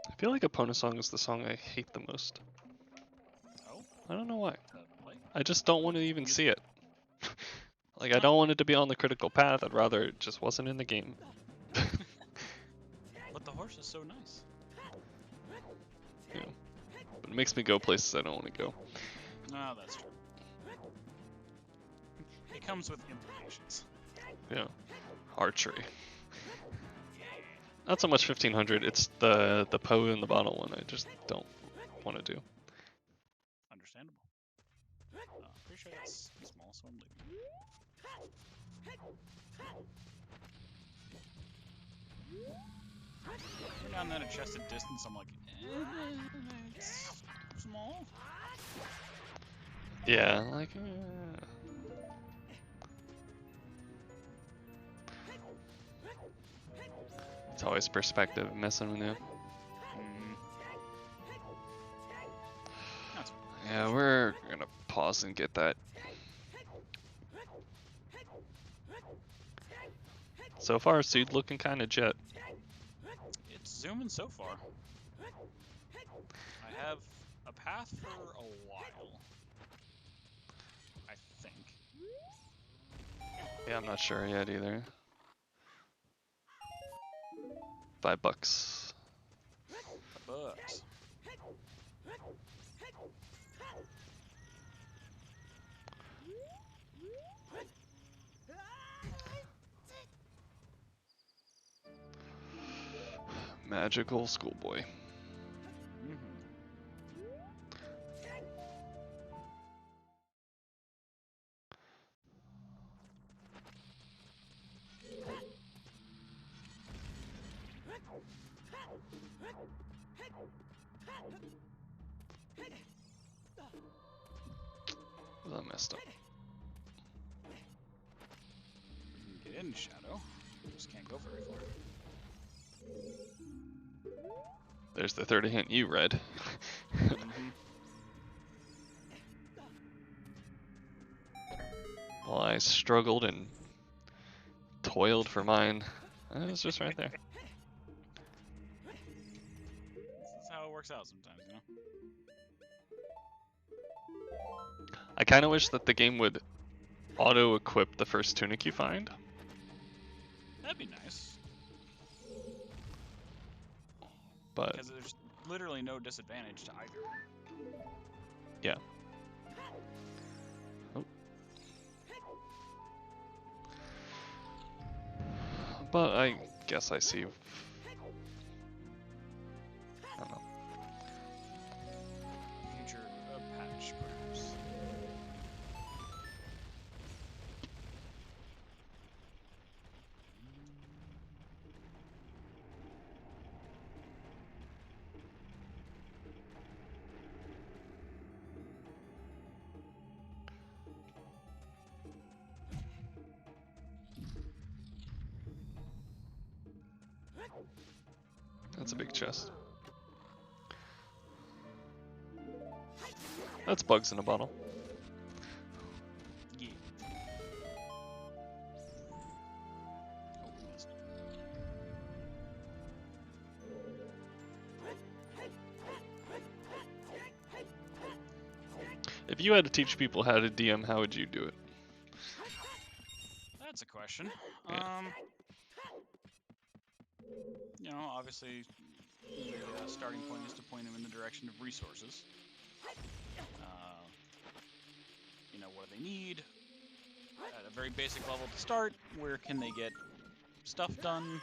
I feel like Epona song is the song I hate the most.
Oh,
I don't know why.
play.
I just don't want to even see it. Like, I don't want it to be on the critical path. I'd rather it just wasn't in the game.
But the horse is so nice.
Yeah. But it makes me go places I don't want to go.
No, that's true. It comes with implications.
Yeah. Archery. Not so much 1500, it's the Poe in the bottle one I just don't want to do.
Understandable. Pretty sure that's small, so I'm leaving. Every now and then, adjusted distance, I'm like, it's small.
Yeah, like... It's always perspective messing with you.
That's
Yeah, we're gonna pause and get that. So far, Seed looking kind of jet.
It's zooming so far. I have a path for a while. I think.
Yeah, I'm not sure yet either. $5.
But
Magical schoolboy. That messed up.
get in, Shadow. Just can't go very far.
There's the third hint you read. While I struggled and toiled for mine, it was just right there.
This is how it works out sometimes, you know?
I kind of wish that the game would auto-equip the first tunic you find.
That'd be nice.
But
Because there's literally no disadvantage to either.
yeah. Oh. But I guess I see. I don't know.
Future patch, perhaps.
That's a big chest. That's bugs in a bottle.
Yeah. Oh, missed.
If you had to teach people how to DM, how would you do it?
That's a question.
Yeah.
You know, obviously, the starting point is to point them in the direction of resources. You know, what do they need? At a very basic level to start, where can they get stuff done?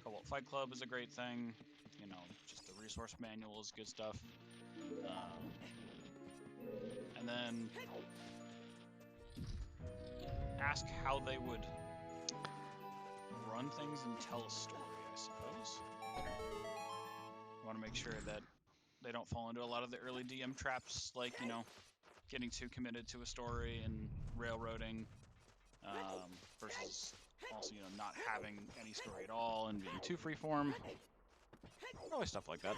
Cobalt Fight Club is a great thing. You know, just the resource manual is good stuff. And then ask how they would run things and tell a story, I suppose. You want to make sure that they don't fall into a lot of the early DM traps, like, you know, getting too committed to a story and railroading, versus also, you know, not having any story at all and being too freeform. Probably stuff like that.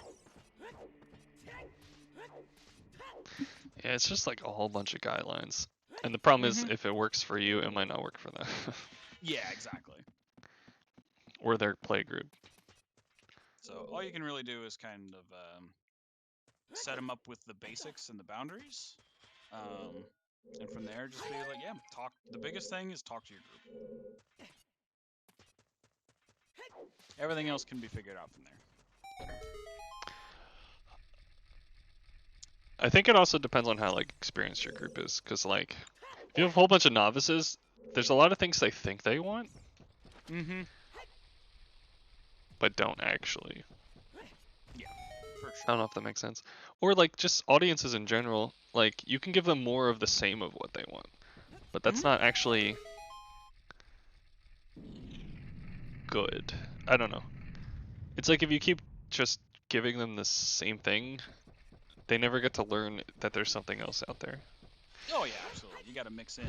Yeah, it's just like a whole bunch of guidelines. And the problem is, if it works for you, it might not work for them.
Yeah, exactly.
Or their play group.
So all you can really do is kind of set them up with the basics and the boundaries. And from there, just be like, yeah, talk. The biggest thing is talk to your group. Everything else can be figured out from there.
I think it also depends on how like experienced your group is, because like if you have a whole bunch of novices, there's a lot of things they think they want, but don't actually.
Yeah, for sure.
I don't know if that makes sense. Or like just audiences in general, like you can give them more of the same of what they want, but that's not actually good. I don't know. It's like if you keep just giving them the same thing, they never get to learn that there's something else out there.
Oh yeah, absolutely. You got to mix in,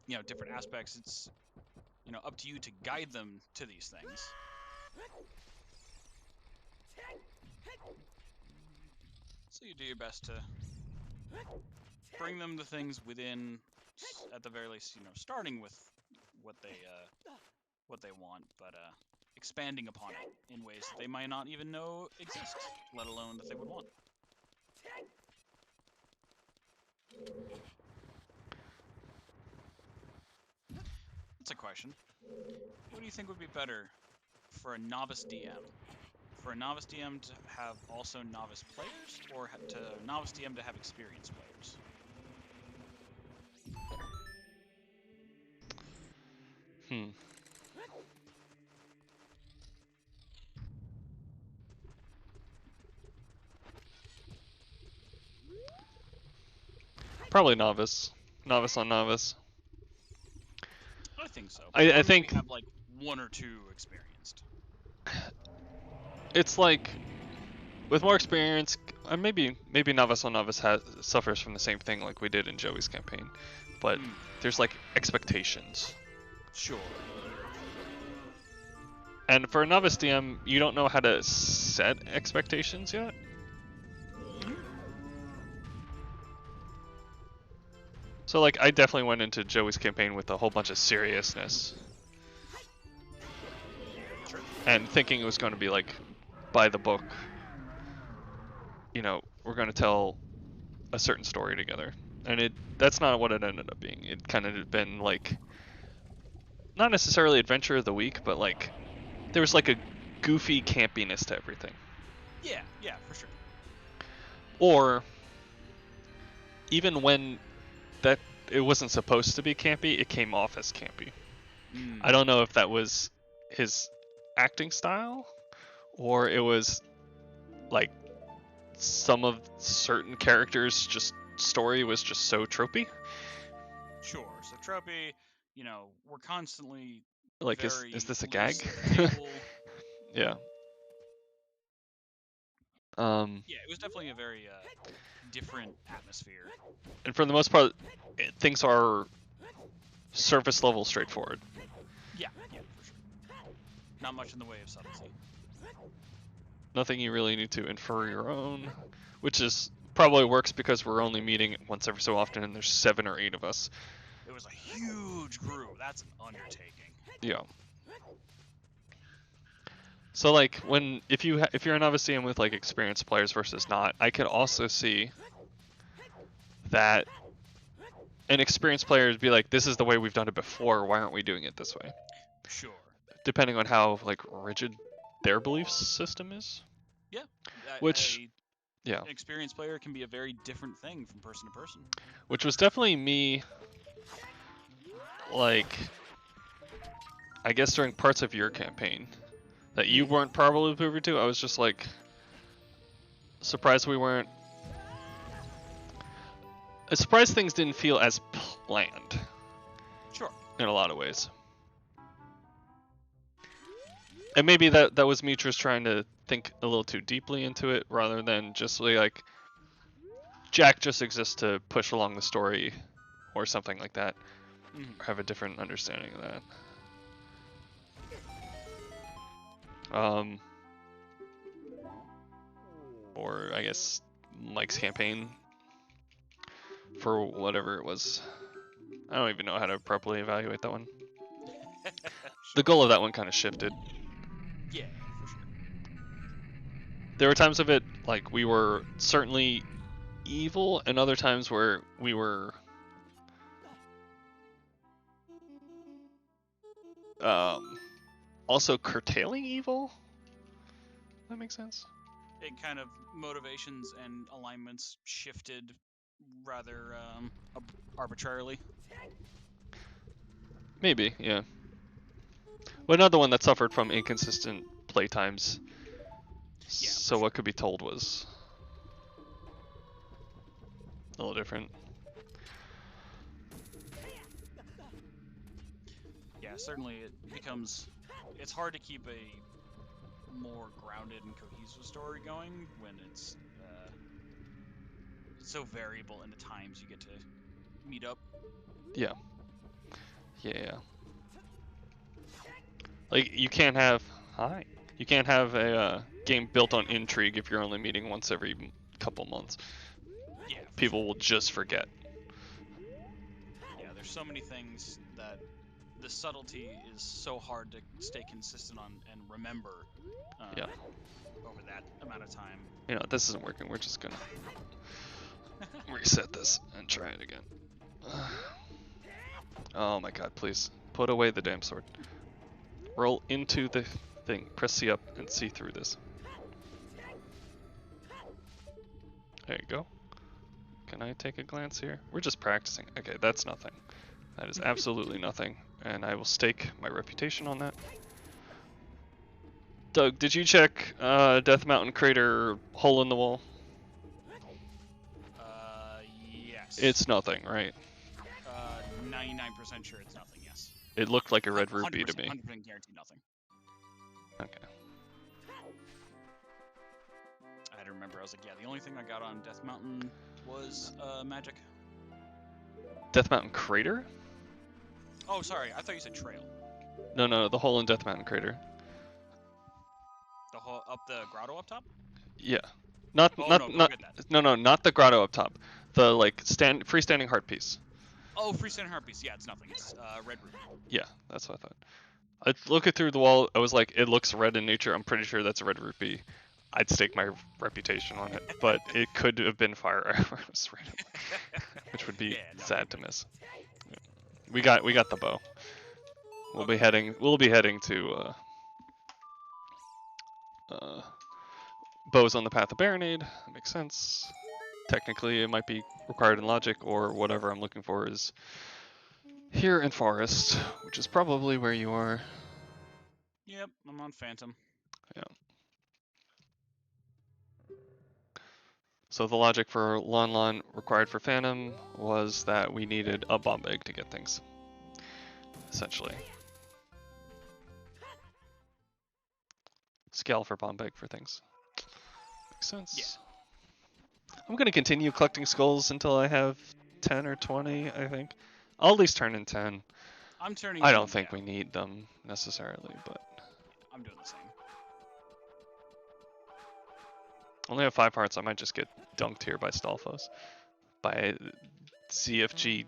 you know, different aspects. It's, you know, up to you to guide them to these things. So you do your best to bring them to things within, at the very least, you know, starting with what they want, but expanding upon it in ways that they might not even know exist, let alone that they would want. That's a question. What do you think would be better for a novice DM? For a novice DM to have also novice players, or to novice DM to have experienced players?
Probably novice. Novice on novice.
I think so.
I think
have like one or two experienced.
It's like with more experience, and maybe novice on novice suffers from the same thing like we did in Joey's campaign, but there's like expectations.
Sure.
And for a novice DM, you don't know how to set expectations yet. So like I definitely went into Joey's campaign with a whole bunch of seriousness.
Sure.
And thinking it was going to be like by the book. You know, we're going to tell a certain story together. And that's not what it ended up being. It kind of had been like not necessarily adventure of the week, but like there was like a goofy campiness to everything.
Yeah, for sure.
Or even when that it wasn't supposed to be campy, it came off as campy. I don't know if that was his acting style or it was like some of certain characters just story was just so tropey.
Sure. So tropey, you know, we're constantly
like is this a gag?
Yeah.
Yeah,
it was definitely a very different atmosphere.
And for the most part, things are surface level straightforward.
Yeah, for sure. Not much in the way of subtlety.
Nothing you really need to infer your own, which is probably works because we're only meeting once every so often, and there's 7 or 8 of us.
It was a huge group. That's an undertaking.
Yeah. So like if you're an Noviceum with like experienced players versus not, I could also see that an experienced player would be like, this is the way we've done it before, why aren't we doing it this way?
Sure.
Depending on how like rigid their belief system is.
Yeah.
Which yeah.
An experienced player can be a very different thing from person to person.
Which was definitely me, like, I guess during parts of your campaign that you weren't probably privy to. I was just like surprised we weren't. Surprised things didn't feel as planned.
Sure.
In a lot of ways. And maybe that was me just trying to think a little too deeply into it rather than just like Jack just exists to push along the story or something like that. Or have a different understanding of that. Or I guess Mike's campaign for whatever it was. I don't even know how to properly evaluate that one. The goal of that one kind of shifted.
Yeah, for sure.
There were times of it like we were certainly evil, and other times where we were also curtailing evil. That makes sense.
It kind of motivations and alignments shifted rather arbitrarily.
Maybe, yeah. But another one that suffered from inconsistent playtimes. Yeah, so what could be told was a little different.
Yeah, certainly it becomes. It's hard to keep a more grounded and cohesive story going when it's so variable in the times you get to meet up.
Yeah. Yeah. Like you can't have You can't have a game built on intrigue if you're only meeting once every couple months.
Yeah.
People will just forget.
Yeah, there's so many things that the subtlety is so hard to stay consistent on and remember.
Yeah.
Over that amount of time.
You know, this isn't working. We're just gonna reset this and try it again. Oh my god, please. Put away the damn sword. Roll into the thing. Press C up and see through this. There you go. Can I take a glance here? We're just practicing. Okay, that's nothing. That is absolutely nothing. And I will stake my reputation on that. Doug, did you check Death Mountain Crater hole in the wall?
Yes.
It's nothing, right?
99% sure it's nothing, yes.
It looked like a red rupee to me.
100% guaranteed nothing.
Okay.
I had to remember, I was like, yeah, the only thing I got on Death Mountain was magic.
Death Mountain Crater?
Oh, sorry, I thought you said trail.
No, the hole in Death Mountain Crater.
The hole up the grotto up top?
Yeah. Not the grotto up top. The like freestanding heart piece.
Oh, freestanding heart piece. Yeah, it's nothing. It's red ruby.
Yeah, that's what I thought. I looking through the wall, I was like, it looks red in nature. I'm pretty sure that's a red rupee. I'd stake my reputation on it, but it could have been fire arrows, which would be sad to miss. Yeah. We got the bow. We'll be heading to bows on the path of Baronade. That makes sense. Technically, it might be required in logic, or whatever I'm looking for is here in Forest, which is probably where you are.
Yep, I'm on Phantom.
Yeah. So the logic for Lon Lon required for Phantom was that we needed a bomb egg to get things. Essentially. Scale for bomb egg for things. Makes sense.
Yeah.
I'm going to continue collecting skulls until I have 10 or 20, I think. I'll at least turn in 10.
I'm turning
I don't think we need them necessarily, but...
I'm doing the same.
Only have 5 hearts. I might just get dunked here by Stalfos. By CFG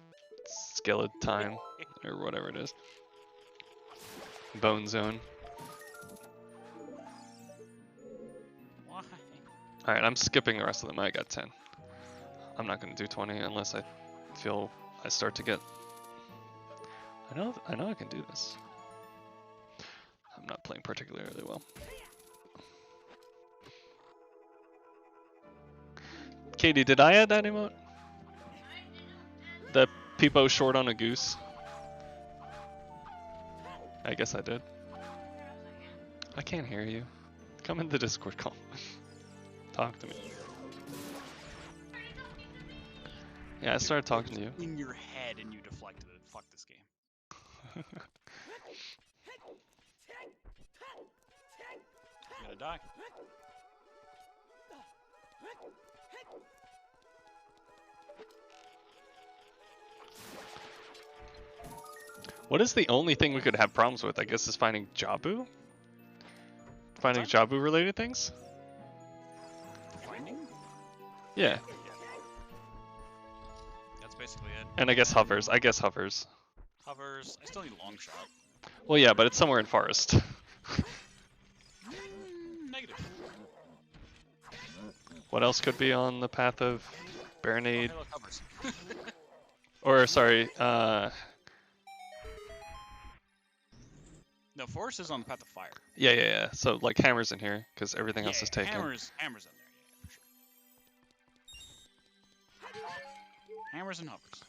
Skeleton or whatever it is. Bone Zone.
Why?
Alright, I'm skipping the rest of them. I got 10. I'm not gonna do 20 unless I feel I start to get. I know I can do this. I'm not playing particularly well. Katie, did I add that emote? The Peepo short on a goose? I guess I did. I can't hear you. Come in the Discord call. Talk to me. Yeah, I started talking to you.
In your head and you deflected it. Fuck this game. You're gonna die.
What is the only thing we could have problems with? I guess is finding Jabu? Finding Jabu related things?
Finding?
Yeah.
That's basically it.
And I guess hovers. Hovers.
Hovers. I still need long shot.
Well, yeah, but it's somewhere in forest.
Negative.
What else could be on the path of Baronade?
Oh, hey, look, hovers.
Or, sorry,
No, forest is on the path of fire.
yeah. So, like, Hammer's in here, because everything else is taken.
Hammers in there, yeah, for sure. Hammers and hovers.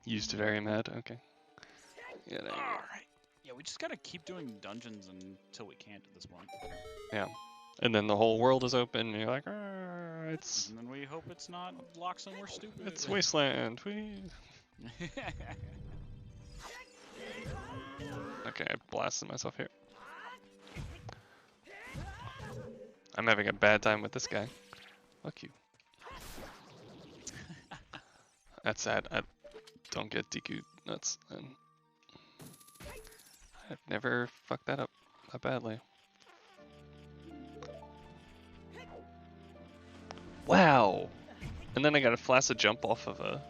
Used to very mad, okay. Yeah, there you go.
Alright. Yeah, we just gotta keep doing dungeons until we can't at this point.
Yeah. And then the whole world is open, and you're like, it's...
And then we hope it's not locked somewhere stupid.
It's Wasteland, we... Okay, I blasted myself here. I'm having a bad time with this guy. Fuck you. That's sad. I don't get DQ nuts. And I've never fucked that up that badly. Wow! And then I got a flaccid jump off of a...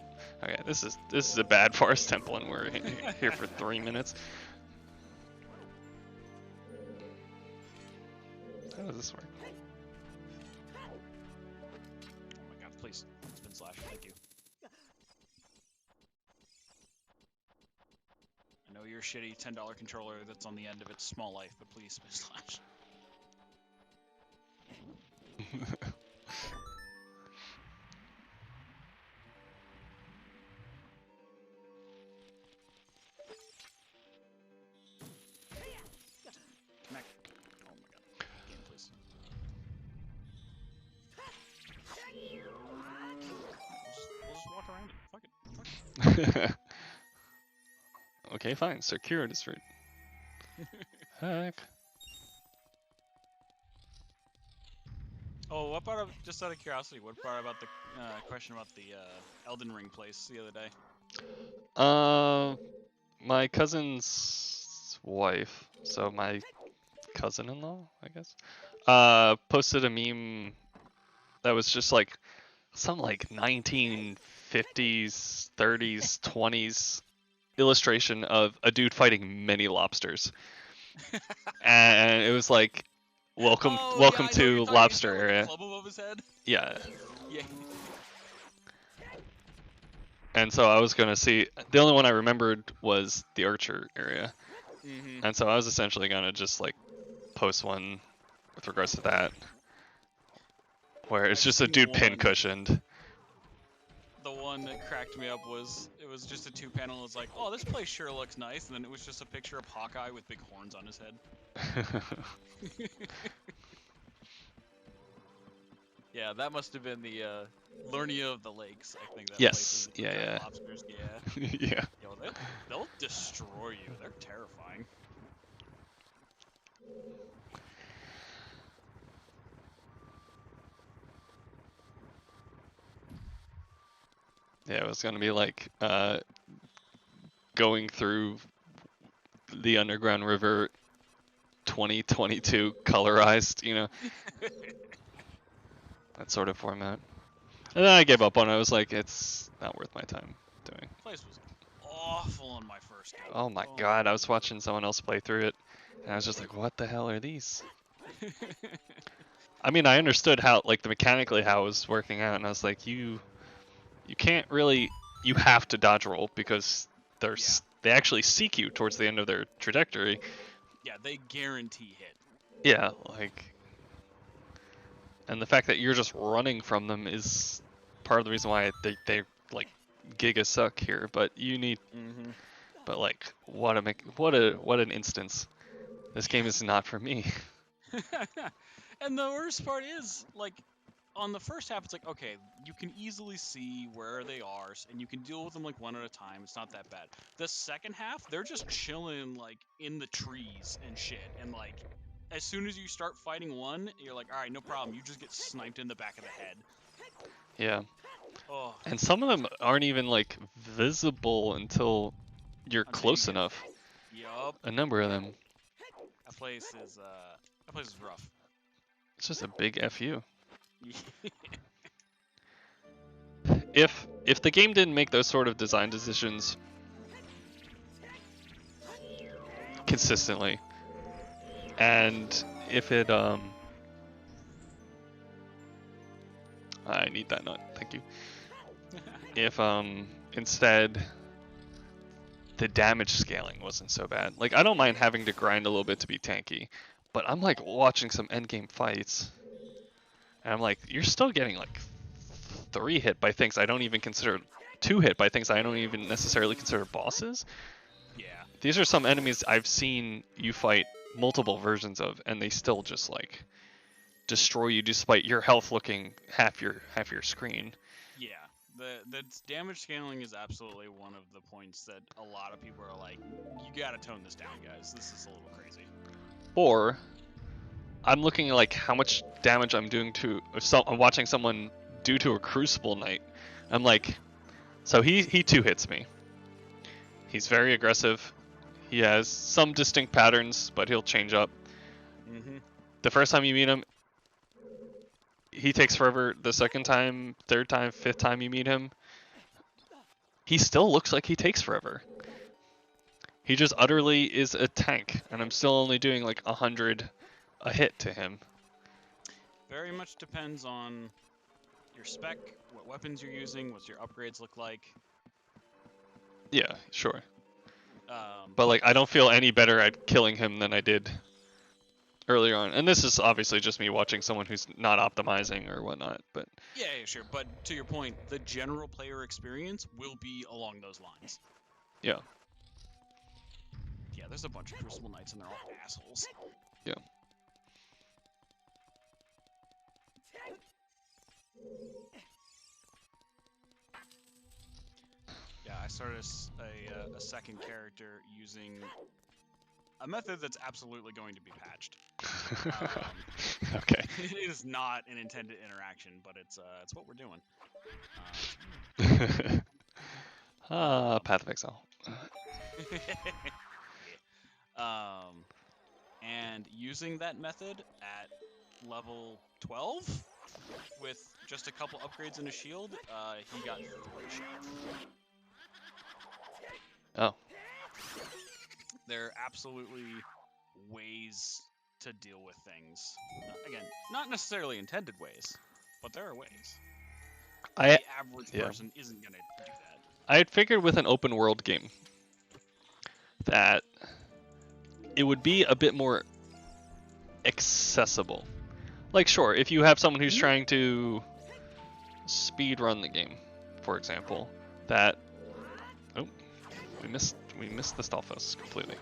Okay, this is a bad forest temple and we're here for 3 minutes. How does this work?
Oh my god, please. Spin slash, thank you. I know your shitty $10 controller that's on the end of its small life, but please spin slash. Connect. Oh my god. Game, please. We'll just walk around it. Fuck it.
Okay, fine. Circuitous route. Heck.
Oh, what part of, just out of curiosity, what part about the question about the Elden Ring place the other day?
My cousin's wife, so my cousin-in-law, I guess, posted a meme that was just like some like 1950s, 30s, 20s illustration of a dude fighting many lobsters. And it was like, welcome to lobster area.
Club above his head?
Yeah.
Yeah.
And so I was gonna see, the only one I remembered was the Archer area.
Mm-hmm.
And so I was essentially gonna just like post one with regards to that, where it's just a dude pin cushioned.
The one that cracked me up was, it was just a 2-panel. It's like, oh, this place sure looks nice, and then it was just a picture of Hawkeye with big horns on his head. Yeah, that must have been the Lernia of the Lakes. I think that
Yes.
place is
Yeah.
lobsters. Yeah.
Yeah.
Yo, they'll destroy you. They're terrifying.
Yeah, it was gonna be like going through the Underground River 2022 colorized, you know, that sort of format. And then I gave up on it. I was like, it's not worth my time doing.
Place was awful on my first go.
Oh my god, I was watching someone else play through it, and I was just like, what the hell are these? I mean, I understood how, like, the mechanically how it was working out, and I was like, you can't really, you have to dodge roll because they actually seek you towards the end of their trajectory.
Yeah, they guarantee hit.
Yeah, like, and the fact that you're just running from them is part of the reason why they like giga suck here. But you need, but like, what an instance. This game is not for me.
And the worst part is, like, on the first half, it's like, okay, you can easily see where they are, and you can deal with them, like, one at a time. It's not that bad. The second half, they're just chilling, like, in the trees and shit. And, like, as soon as you start fighting one, you're like, all right, no problem. You just get sniped in the back of the head.
Yeah.
Oh.
And some of them aren't even, like, visible until you're close enough.
Yup.
A number of them.
That place is rough.
It's just a big FU. If the game didn't make those sort of design decisions consistently, and if it I need that nut, thank you. If instead the damage scaling wasn't so bad. Like, I don't mind having to grind a little bit to be tanky, but I'm like watching some endgame fights, and I'm like, you're still getting like 3 hit by things I don't even consider, 2 hit by things I don't even necessarily consider bosses.
Yeah.
These are some enemies I've seen you fight multiple versions of, and they still just like destroy you despite your health looking half your screen.
Yeah. The damage scaling is absolutely one of the points that a lot of people are like, you gotta tone this down, guys. This is a little crazy.
Or I'm looking at like how much damage I'm doing to, I'm watching someone do to a Crucible Knight. I'm like, so he 2 hits me. He's very aggressive. He has some distinct patterns, but he'll change up. The first time you meet him, he takes forever. The second time, third time, fifth time you meet him, he still looks like he takes forever. He just utterly is a tank, and I'm still only doing like 100 a hit to him.
Very much depends on your spec, what weapons you're using, what your upgrades look like.
Yeah, sure. But like, I don't feel any better at killing him than I did earlier on. And this is obviously just me watching someone who's not optimizing or whatnot, but...
Yeah, sure. But to your point, the general player experience will be along those lines.
Yeah.
Yeah, there's a bunch of Crucible Knights and they're all assholes.
Yeah.
Yeah, I started a second character using a method that's absolutely going to be patched.
Okay.
It is not an intended interaction, but it's what we're doing.
Path of Exile.
And using that method at level 12 with just a couple upgrades and a shield, he got 3 shot.
Oh.
There are absolutely ways to deal with things. Again, not necessarily intended ways, but there are ways. The average person isn't going to do that.
I had figured with an open world game that it would be a bit more accessible. Like, sure, if you have someone who's trying to speed run the game, for example, that... Oh, we missed the Stalfos completely.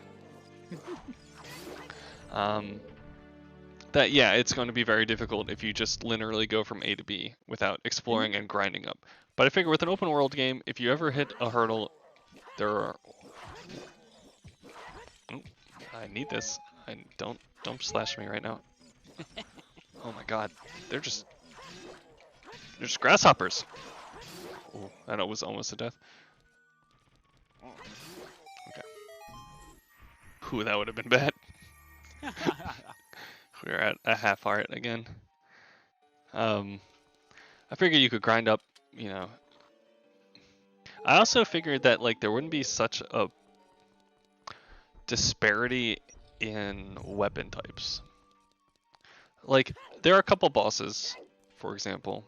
That, yeah, it's going to be very difficult if you just linearly go from A to B without exploring and grinding up. But I figure with an open world game, if you ever hit a hurdle, there are... Oh, I need this. Don't slash me right now. Oh my god, they're just grasshoppers. Oh, that was almost a death. Ooh, that would have been bad. We're at a half heart again. I figured you could grind up, you know. I also figured that like there wouldn't be such a disparity in weapon types. Like there are a couple bosses, for example,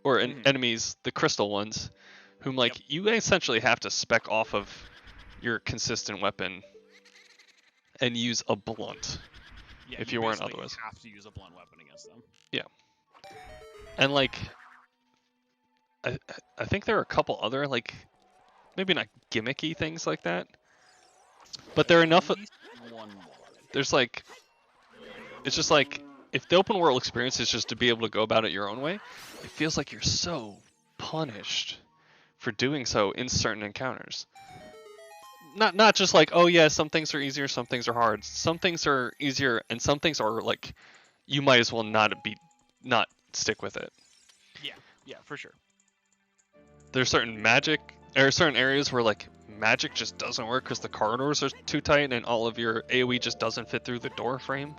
or enemies, the crystal ones, whom like you essentially have to spec off of your consistent weapon and use a blunt.
Yeah,
if you weren't
basically
otherwise.
have to use a blunt weapon against them.
Yeah. And like I think there are a couple other like maybe not gimmicky things like that. But there are enough
At least one more.
there's like it's just like if the open world experience is just to be able to go about it your own way, it feels like you're so punished for doing so in certain encounters. Not just like, oh yeah, some things are easier, some things are hard. Some things are easier and some things are like you might as well not stick with it.
Yeah, for sure.
There's certain magic or certain areas where like magic just doesn't work because the corridors are too tight and all of your AoE just doesn't fit through the door frame.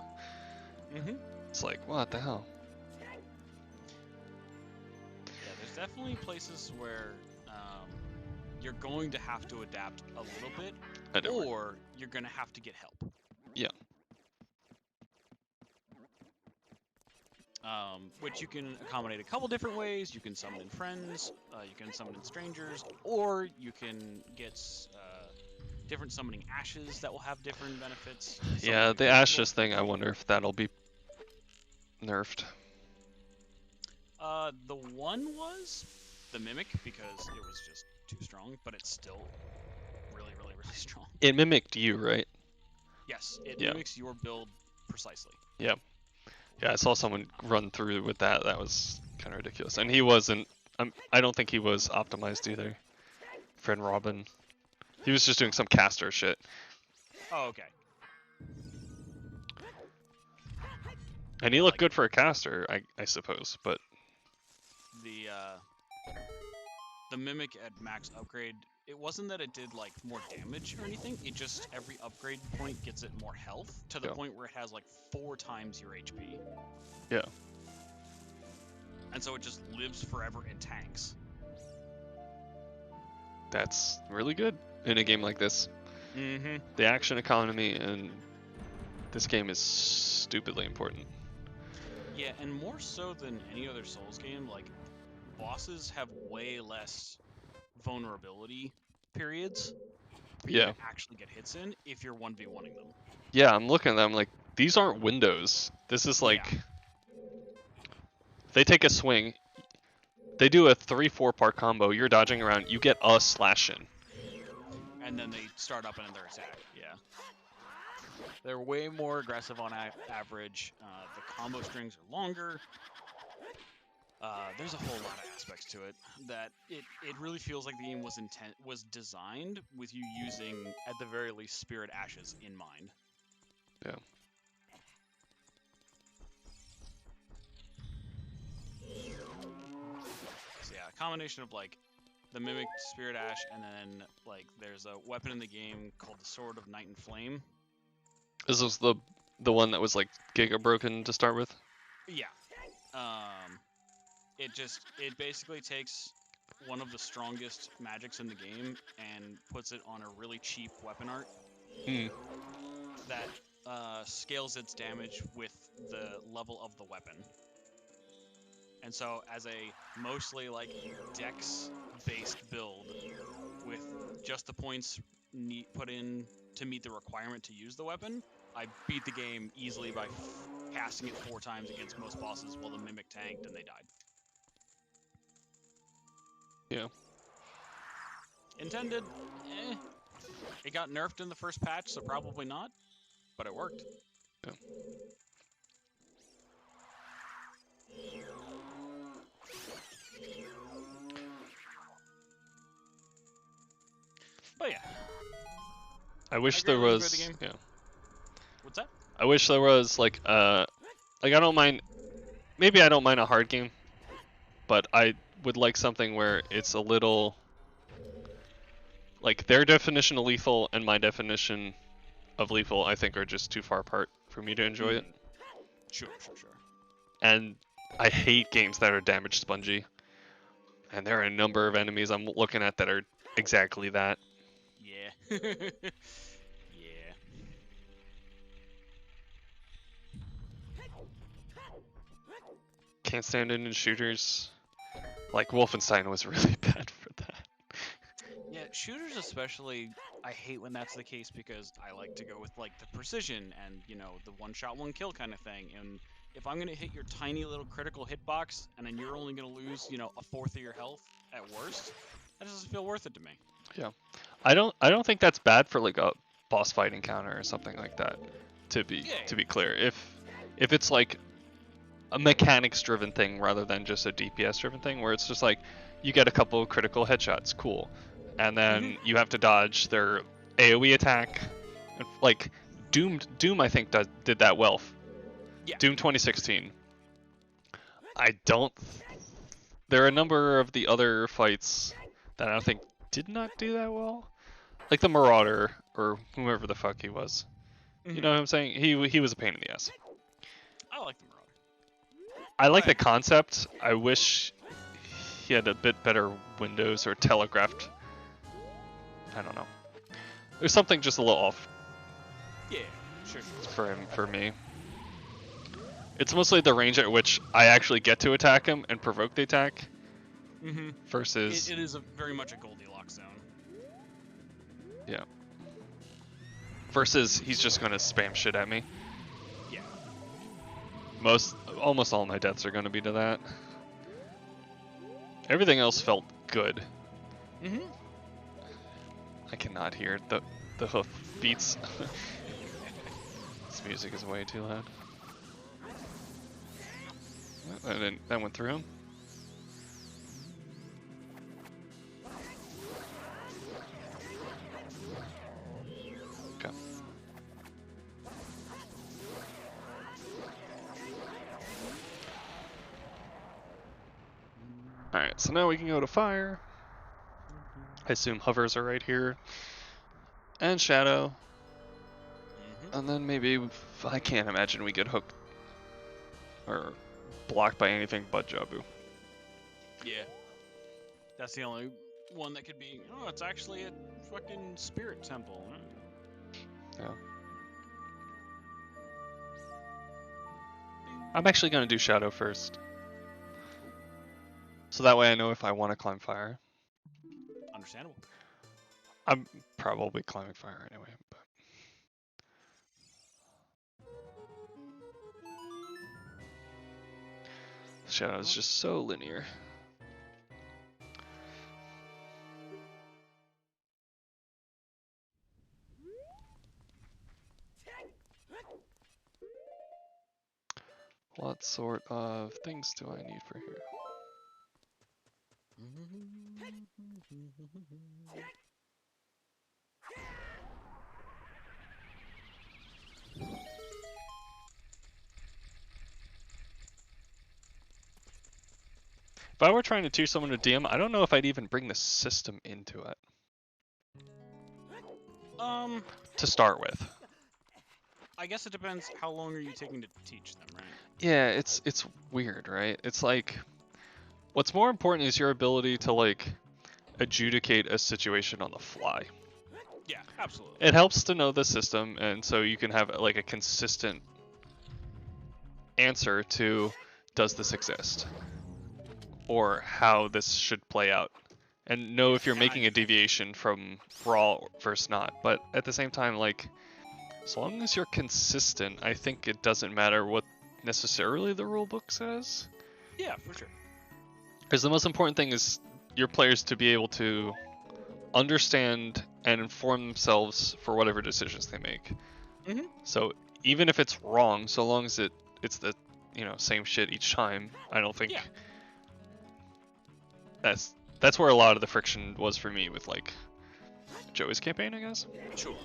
It's like, what the hell?
Yeah, there's definitely places where you're going to have to adapt a little bit, or you're going to have to get help.
Yeah.
Which you can accommodate a couple different ways. You can summon in friends, you can summon in strangers, or you can get different summoning ashes that will have different benefits.
Yeah, the ashes thing, I wonder if that'll be nerfed.
The one was the Mimic, because it was just too strong, but it's still really, really, really strong.
It mimicked you, right?
Yes, it mimics your build precisely.
Yeah. Yeah, I saw someone run through with that. That was kind of ridiculous. And he wasn't... I don't think he was optimized either. Friend Robin. He was just doing some caster shit.
Oh, okay.
And he looked good for a caster, I suppose, but...
The Mimic at max upgrade, it wasn't that it did like more damage or anything, it just every upgrade point gets it more health, to the point where it has like 4 times your HP.
Yeah.
And so it just lives forever in tanks.
That's really good in a game like this.
Mm-hmm.
The action economy in this game is stupidly important.
Yeah, and more so than any other Souls game, like, bosses have way less vulnerability periods for you to actually get hits in if you're 1v1ing them.
Yeah, I'm looking at them like, these aren't windows. This is like... They take a swing, they do a 3-4 part combo, you're dodging around, you get a slash in.
And then they start up another attack, yeah. They're way more aggressive on average, the combo strings are longer. There's a whole lot of aspects to it that it really feels like the game was designed with you using, at the very least, Spirit Ashes in mind.
Yeah.
So yeah, a combination of like the Mimic, Spirit Ash, and then like there's a weapon in the game called the Sword of Night and Flame.
This was the one that was like Giga broken to start with?
Yeah. It basically takes one of the strongest magics in the game and puts it on a really cheap weapon art that scales its damage with the level of the weapon. And so as a mostly like dex-based build with just the points put in to meet the requirement to use the weapon, I beat the game easily by casting it 4 times against most bosses while the Mimic tanked and they died.
Yeah.
Intended, It got nerfed in the first patch, so probably not, but it worked.
Yeah.
But yeah.
I wish there was...
The game.
Yeah.
What's that?
I wish there was like I don't mind, maybe I don't mind a hard game, but I would like something where it's a little like their definition of lethal and my definition of Lethal, I think, are just too far apart for me to enjoy it.
Sure.
And I hate games that are damage spongy. And there are a number of enemies I'm looking at that are exactly that.
Yeah. Yeah.
Can't stand it in shooters. Like Wolfenstein was really bad for that.
Yeah, shooters especially, I hate when that's the case because I like to go with like the precision and the one shot one kill kind of thing. And if I'm gonna hit your tiny little critical hitbox and then you're only gonna lose a fourth of your health at worst, that doesn't feel worth it to me.
Yeah. I don't think that's bad for like a boss fight encounter or something like that. To be clear, if it's like a mechanics driven thing rather than just a DPS driven thing where it's just like you get a couple of critical headshots, cool. And then you have to dodge their AoE attack. And like Doom I think did that well.
Yeah.
Doom 2016. There are a number of the other fights that I don't think did not do that well. Like the Marauder or whoever the fuck he was. You know what I'm saying? He was a pain in the ass.
I like the Marauder.
I like the concept. I wish he had a bit better windows or telegraphed. I don't know. There's something just a little off.
Yeah, sure.
For me. It's mostly the range at which I actually get to attack him and provoke the attack. Versus.
It is very much a Goldilocks zone.
Yeah. Versus he's just gonna spam shit at me.
Yeah.
Almost all my deaths are gonna be to that. Everything else felt good. I cannot hear the hoof beats. This music is way too loud. That went through him. Okay. Alright, so now we can go to fire. I assume hovers are right here. And shadow. And then maybe, I can't imagine we get hooked or blocked by anything but Jabu.
Yeah. That's the only one that could be, oh, it's actually a fucking spirit temple.
Yeah. I'm actually going to do shadow first. So that way I know if I want to climb fire.
Understandable.
I'm probably climbing fire anyway, but. Shadow is just so linear. What sort of things do I need for here? If I were trying to teach someone to DM, I don't know if I'd even bring the system into it. To start with.
I guess it depends how long are you taking to teach them, right?
Yeah, it's weird, right? It's like what's more important is your ability to like adjudicate a situation on the fly.
Yeah, absolutely.
It helps to know the system and so you can have like a consistent answer to does this exist? Or how this should play out. And know if you're making a deviation from raw versus not. But at the same time, like, as long as you're consistent, I think it doesn't matter what necessarily the rulebook says.
Yeah, for sure.
Because the most important thing is your players to be able to understand and inform themselves for whatever decisions they make. So even if it's wrong, so long as it's the same shit each time, I don't think that's where a lot of the friction was for me with like Joey's campaign, I guess.
Sure.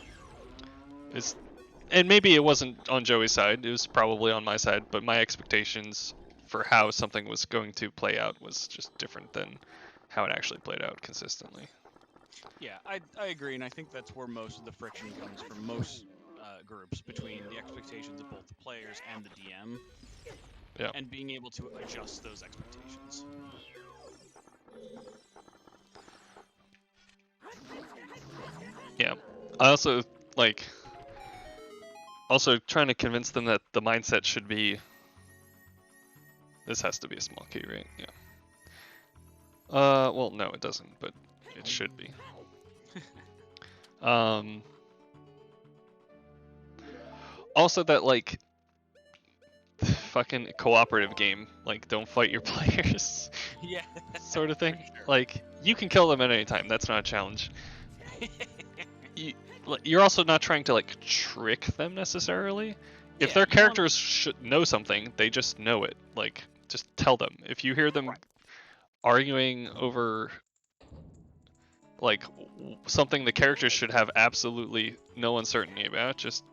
And maybe it wasn't on Joey's side, it was probably on my side, but my expectations for how something was going to play out was just different than how it actually played out consistently.
Yeah, I agree, and I think that's where most of the friction comes from most groups between the expectations of both the players and the DM,
Yeah.
and being able to adjust those expectations.
Yeah. I also like trying to convince them that the mindset should be this has to be a small key, right? Yeah. Well, no, it doesn't, but it should be. Also that like fucking cooperative game, like don't fight your players,
Yeah.
sort of thing.
For sure.
Like you can kill them at any time. That's not a challenge. You're also not trying to like trick them necessarily. If
Yeah,
their
you want-
characters should know something, they just know it. Like just tell them. If you hear them
Right.
arguing over like something the characters should have absolutely no uncertainty about, just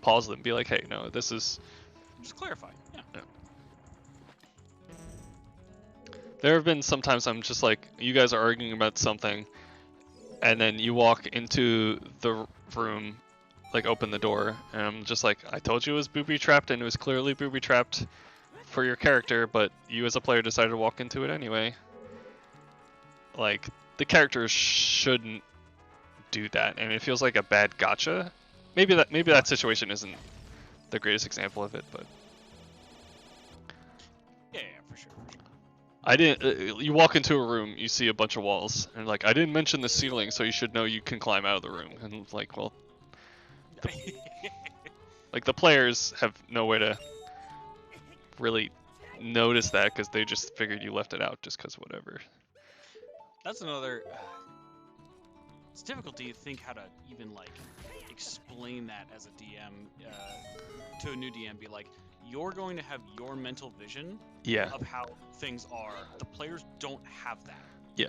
pause them. Be like, hey, no, this is.
Just clarify. Yeah.
There have been sometimes I'm just like, you guys are arguing about something, and then you walk into the room, like open the door, and I'm just like, I told you it was booby trapped, and it was clearly booby trapped for your character, but you as a player decided to walk into it anyway. Like, the characters shouldn't do that, and it feels like a bad gotcha. Maybe that situation isn't the greatest example of it, but
Yeah, for sure.
I didn't. You walk into a room, you see a bunch of walls, and like I didn't mention the ceiling, so you should know you can climb out of the room. And it's like, well, like the players have no way to really notice that because they just figured you left it out just because whatever.
That's another. It's difficult to think how to even like explain that as a DM to a new DM. Be like, you're going to have your mental vision
Yeah.
of how things are. The players don't have that.
Yeah.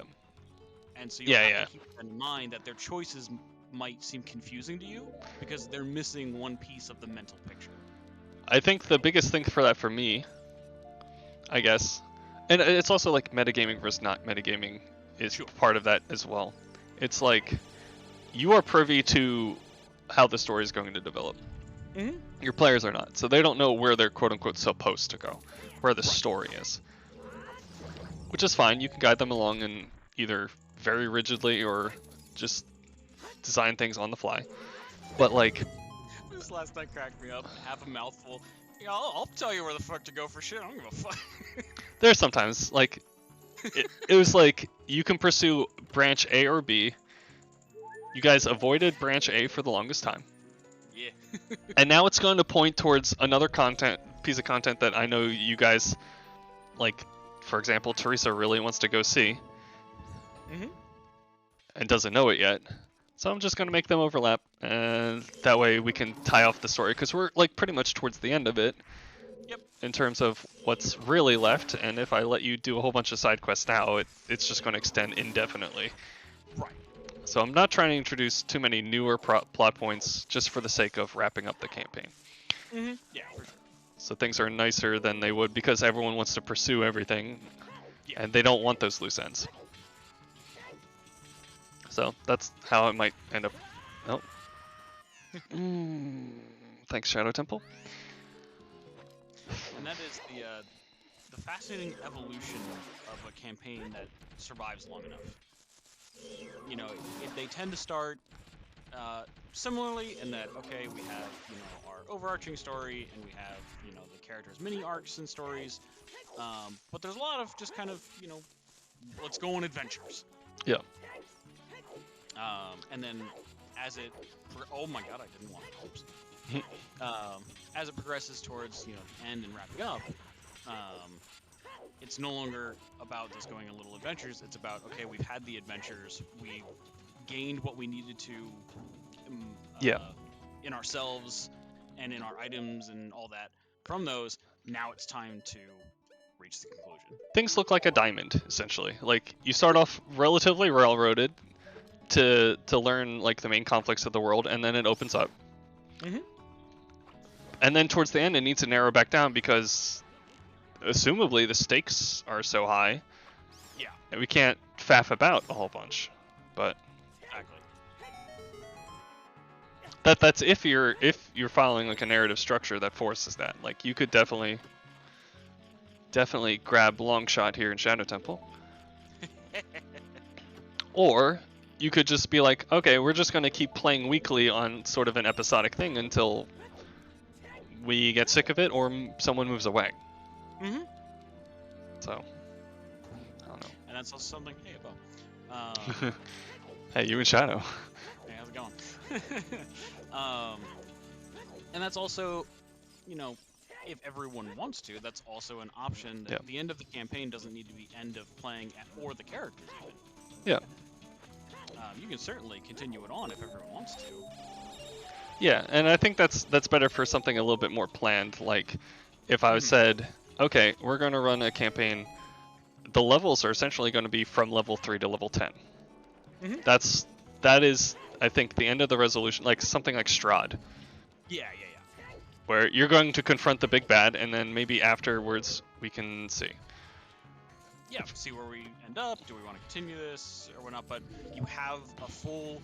And so you have to keep in mind that their choices might seem confusing to you because they're missing one piece of the mental picture.
I think the biggest thing for that for me, I guess, and it's also like metagaming versus not metagaming is part of that as well. It's like you are privy to how the story is going to develop.
Mm-hmm.
Your players are not, so they don't know where they're quote unquote supposed to go, where the story is. Which is fine, you can guide them along and either very rigidly or just design things on the fly. But like,
This last night cracked me up. Half a mouthful. Yeah, I'll tell you where the fuck to go for shit. I don't give a fuck.
there's sometimes like it was like you can pursue branch A or B. You guys avoided branch A for the longest time.
Yeah.
And now it's going to point towards another piece of content that I know you guys like. For example, Teresa really wants to go see and doesn't know it yet. So I'm just going to make them overlap, and that way we can tie off the story, because we're like pretty much towards the end of it.
Yep.
In terms of what's really left, and if I let you do a whole bunch of side quests now, it's just going to extend indefinitely.
Right.
So I'm not trying to introduce too many newer plot points just for the sake of wrapping up the campaign.
Yeah, for sure.
So things are nicer than they would because everyone wants to pursue everything,
Yeah.
and they don't want those loose ends. So that's how it might end up. Oh. Thanks, Shadow Temple.
And that is the fascinating evolution of a campaign that survives long enough. You know, they tend to start similarly in that, okay, we have, you know, our overarching story, and we have, you know, the characters' mini arcs and stories, but there's a lot of just kind of, you know, let's go on adventures.
Yeah.
And then as it, oh my god, I didn't want to. As it progresses towards, you know, the end and wrapping up, it's no longer about just going on little adventures. It's about, okay, we've had the adventures, we gained what we needed to in ourselves and in our items and all that. From those, now it's time to reach the conclusion.
Things look like a diamond, essentially. Like, you start off relatively railroaded to learn, like, the main conflicts of the world, and then it opens up. And then towards the end, it needs to narrow back down because, assumably, the stakes are so high.
Yeah.
And we can't faff about a whole bunch. But
Exactly.
that's if you're following like a narrative structure that forces that. Like you could definitely grab Longshot here in Shadow Temple. Or you could just be like, okay, we're just going to keep playing weekly on sort of an episodic thing until we get sick of it or someone moves away.
Mm-hmm.
So, I don't know.
And that's also something. Hey, Bo.
Hey, you and Shadow.
Hey, how's it going? And that's also, you know, if everyone wants to, that's also an option. That the end of the campaign doesn't need to be end of playing or the characters even.
Yeah.
You can certainly continue it on if everyone wants to.
Yeah, and I think that's better for something a little bit more planned. Like, if I said, okay, we're going to run a campaign, the levels are essentially going to be from level 3 to level 10. That is, I think, the end of the resolution, like something like Strahd.
Yeah.
Where you're going to confront the big bad, and then maybe afterwards we can see.
Yeah, see where we end up. Do we want to continue this or whatnot? But you have a full,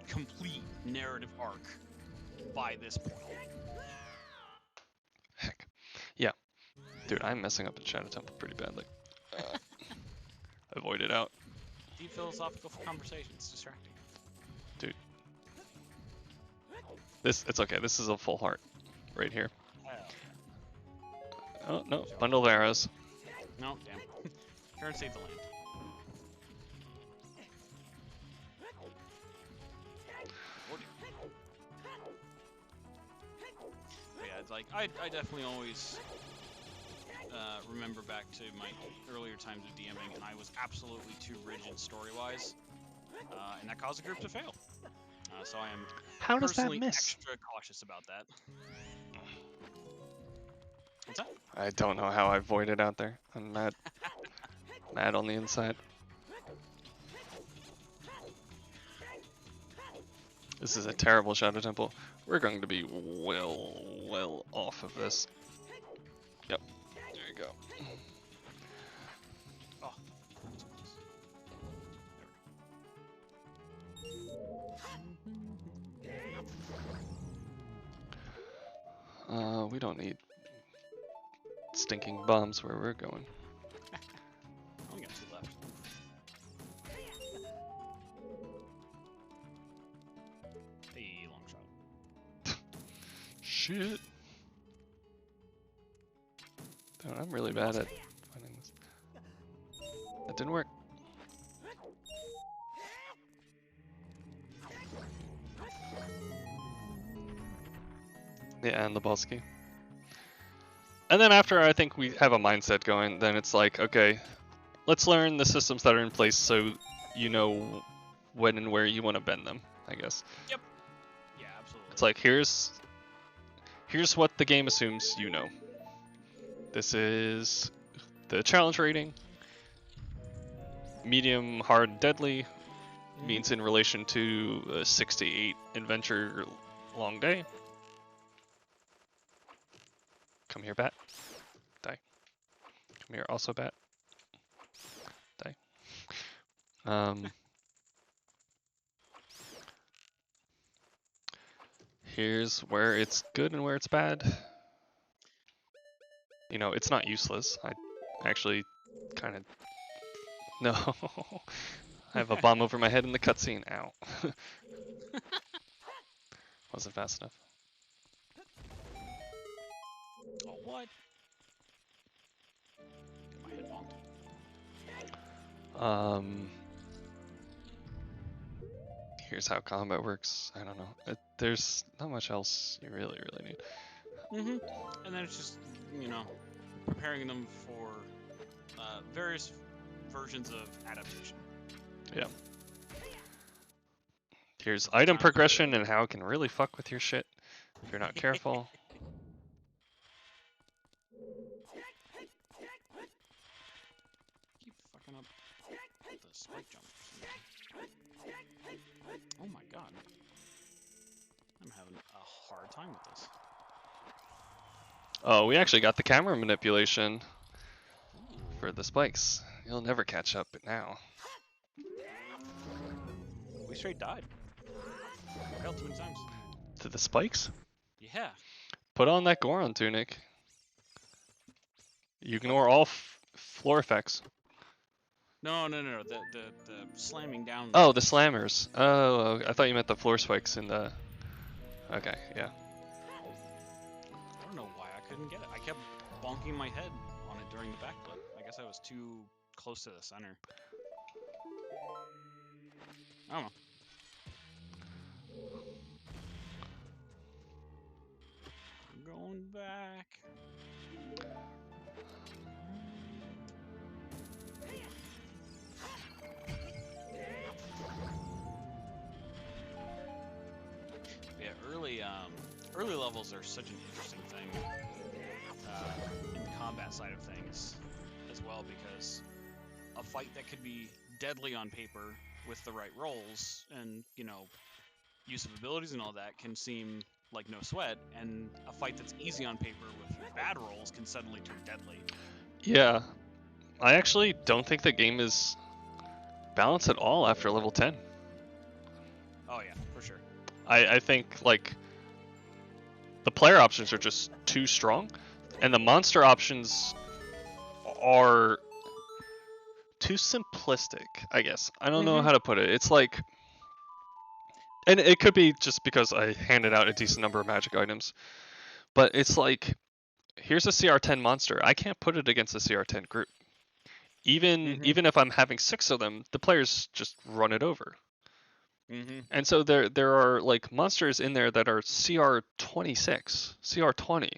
complete narrative arc by this point.
Heck. Yeah. Dude, I'm messing up in Shadow Temple pretty badly. Avoid it out.
Deep philosophical conversations, distracting.
Dude. It's okay. This is a full heart. Right here. Oh, no. Bundle of arrows.
No, damn. Turn save the land. But yeah, it's like, I definitely always remember back to my earlier times of DMing, and I was absolutely too rigid story-wise, and that caused the group to fail. So I am personally extra cautious about that. What's that?
I don't know how I avoided out there. I'm mad. Mad on the inside. This is a terrible Shadow Temple. We're going to be well off of this. Yep. There you go.
Oh.
We don't need stinking bombs where we're going.
I only got 2 left. Hey, long shot.
Shit. Dude, I'm really bad at finding this. That didn't work. Yeah, and the Lebowski. And then after I think we have a mindset going, then it's like, okay, let's learn the systems that are in place so you know when and where you want to bend them, I guess.
Yep. Yeah, absolutely.
It's like, here's what the game assumes you know. This is the challenge rating. Medium, hard, deadly means in relation to a 6 to 8 adventure long day. Come here, bat. Die. Come here, also bat. Die. Here's where it's good and where it's bad. You know, it's not useless. I actually kind of... No. I have a bomb over my head in the cutscene. Ow. Wasn't fast enough.
Oh, what? Get my head bombed.
Here's how combat works. I don't know. There's not much else you really need.
And then it's just, you know, preparing them for various versions of adaptation.
Yeah. Here's item progression and how it can really fuck with your shit if you're not careful.
Keep fucking up the spike jump. Oh my god. I'm having a hard time with this.
Oh, we actually got the camera manipulation for the spikes. You'll never catch up now.
We straight died. Failed too many times.
to the spikes?
Yeah.
Put on that Goron tunic. You ignore all floor effects.
No. The slamming down.
Oh, the slammers. Oh, I thought you meant the floor spikes in the... Okay, yeah.
I don't know why I couldn't get it. I kept bonking my head on it during the backflip. I guess I was too close to the center. I don't know. I'm going back. Yeah, early levels are such an interesting thing in the combat side of things as well, because a fight that could be deadly on paper with the right rolls and, you know, use of abilities and all that can seem like no sweat, and a fight that's easy on paper with bad rolls can suddenly turn deadly.
Yeah. I actually don't think the game is balanced at all after level 10.
Oh yeah, for sure.
I think, like, the player options are just too strong, and the monster options are too simplistic, I guess. I don't know how to put it. It's like... And it could be just because I handed out a decent number of magic items, but it's like, here's a CR10 monster. I can't put it against a CR10 group. Even if I'm having 6 of them, the players just run it over. And so there are like monsters in there that are CR26, CR20,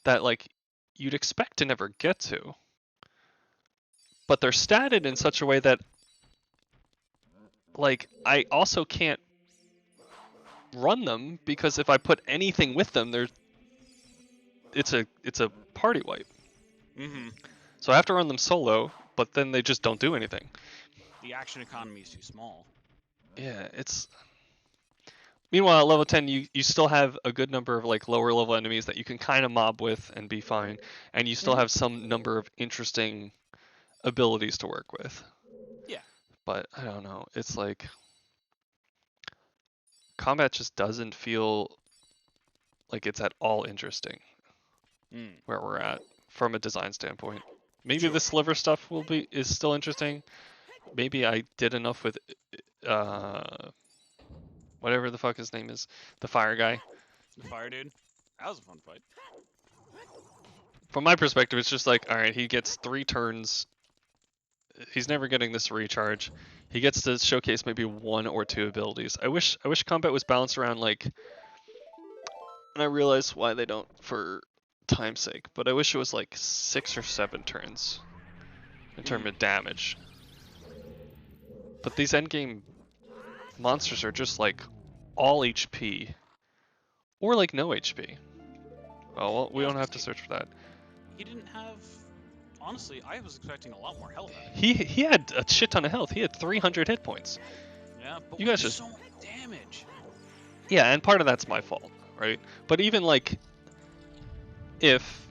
that like you'd expect to never get to, but they're statted in such a way that like I also can't run them, because if I put anything with them, it's a party wipe. So I have to run them solo, but then they just don't do anything.
The action economy is too small.
Yeah, it's... Meanwhile, at level 10, you still have a good number of like lower level enemies that you can kind of mob with and be fine, and you still have some number of interesting abilities to work with.
Yeah.
But I don't know, it's like... Combat just doesn't feel like it's at all interesting where we're at from a design standpoint. Maybe the sliver stuff is still interesting. Maybe I did enough with whatever the fuck his name is, the fire guy.
The fire dude. That was a fun fight.
From my perspective, it's just like, all right, he gets 3 turns. He's never getting this recharge. He gets to showcase maybe 1 or 2 abilities. I wish combat was balanced around like, and I realize why they don't for time's sake, but I wish it was like 6 or 7 turns in terms of damage. But these endgame monsters are just like all HP or like no HP. Oh, well, we don't have to search for that.
He didn't have... Honestly, I was expecting a lot more health out of him.
He had a shit ton of health. He had 300 hit points.
Yeah, but
you guys just...
so much damage.
Yeah, and part of that's my fault, right? But even like... If...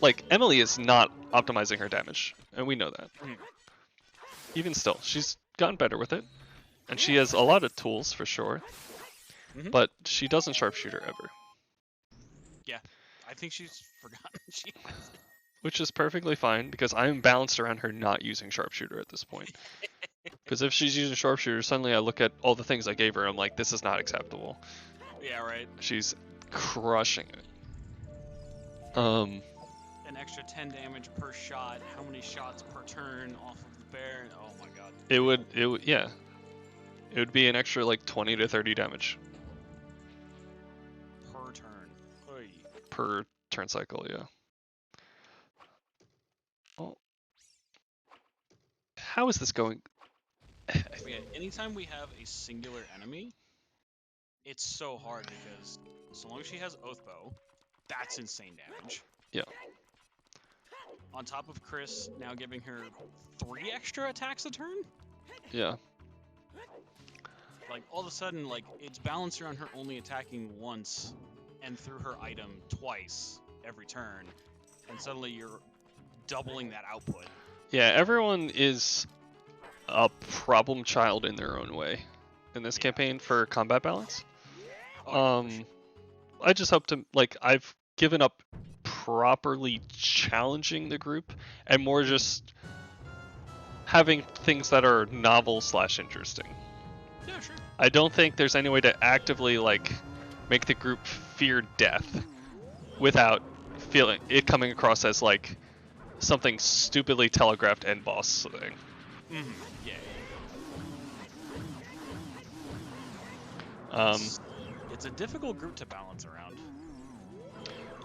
Like, Emily is not optimizing her damage, and we know that. Even still, she's gotten better with it. And she has a lot of tools, for sure. But she doesn't sharpshooter ever.
Yeah, I think she's forgotten she has it.
Which is perfectly fine, because I'm balanced around her not using sharpshooter at this point. Because if she's using sharpshooter, suddenly I look at all the things I gave her, I'm like, this is not acceptable.
Yeah, right.
She's crushing it.
An extra 10 damage per shot, how many shots per turn off of the bear? Oh my god.
It would, yeah. It would be an extra like 20 to 30 damage.
Per turn. Oy.
Per turn cycle, yeah. Well, how is this going?
Yeah, anytime we have a singular enemy, it's so hard, because so long as she has Oathbow, that's insane damage.
Yeah.
On top of Chris now giving her 3 extra attacks a turn?
Yeah.
Like, all of a sudden, like, it's balanced around her only attacking once and through her item twice every turn, and suddenly you're doubling that output.
Yeah, everyone is a problem child in their own way in this campaign for combat balance.
Oh, yeah, for sure.
I just hope to like I've given up properly challenging the group and more just having things that are novel / interesting.
Yeah, sure.
I don't think there's any way to actively like make the group fear death without feeling it coming across as like something stupidly telegraphed end boss thing.
Mm-hmm. Yeah.
Um,
It's a difficult group to balance around.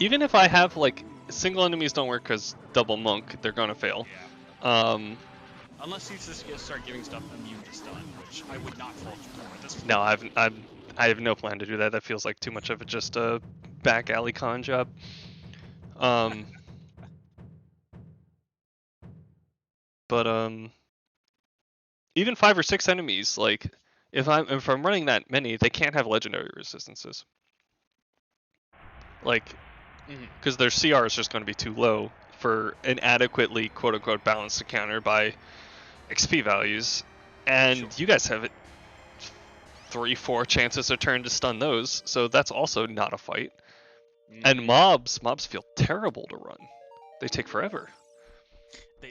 even if I have like single enemies don't work because double monk, they're gonna fail.
Yeah.
Um,
Unless you just start giving stuff immune to stun, which I would not fault you for at this point.
no, I have no plan to do that. That feels like too much of just a back alley con job. But even 5 or 6 enemies, like if I'm running that many, they can't have legendary resistances. Like, because their CR is just going to be too low for an adequately quote unquote balanced encounter by XP values, and
Sure.
you guys have 3-4 chances a turn to stun those, so that's also not a fight. And mobs feel terrible to run. They take forever.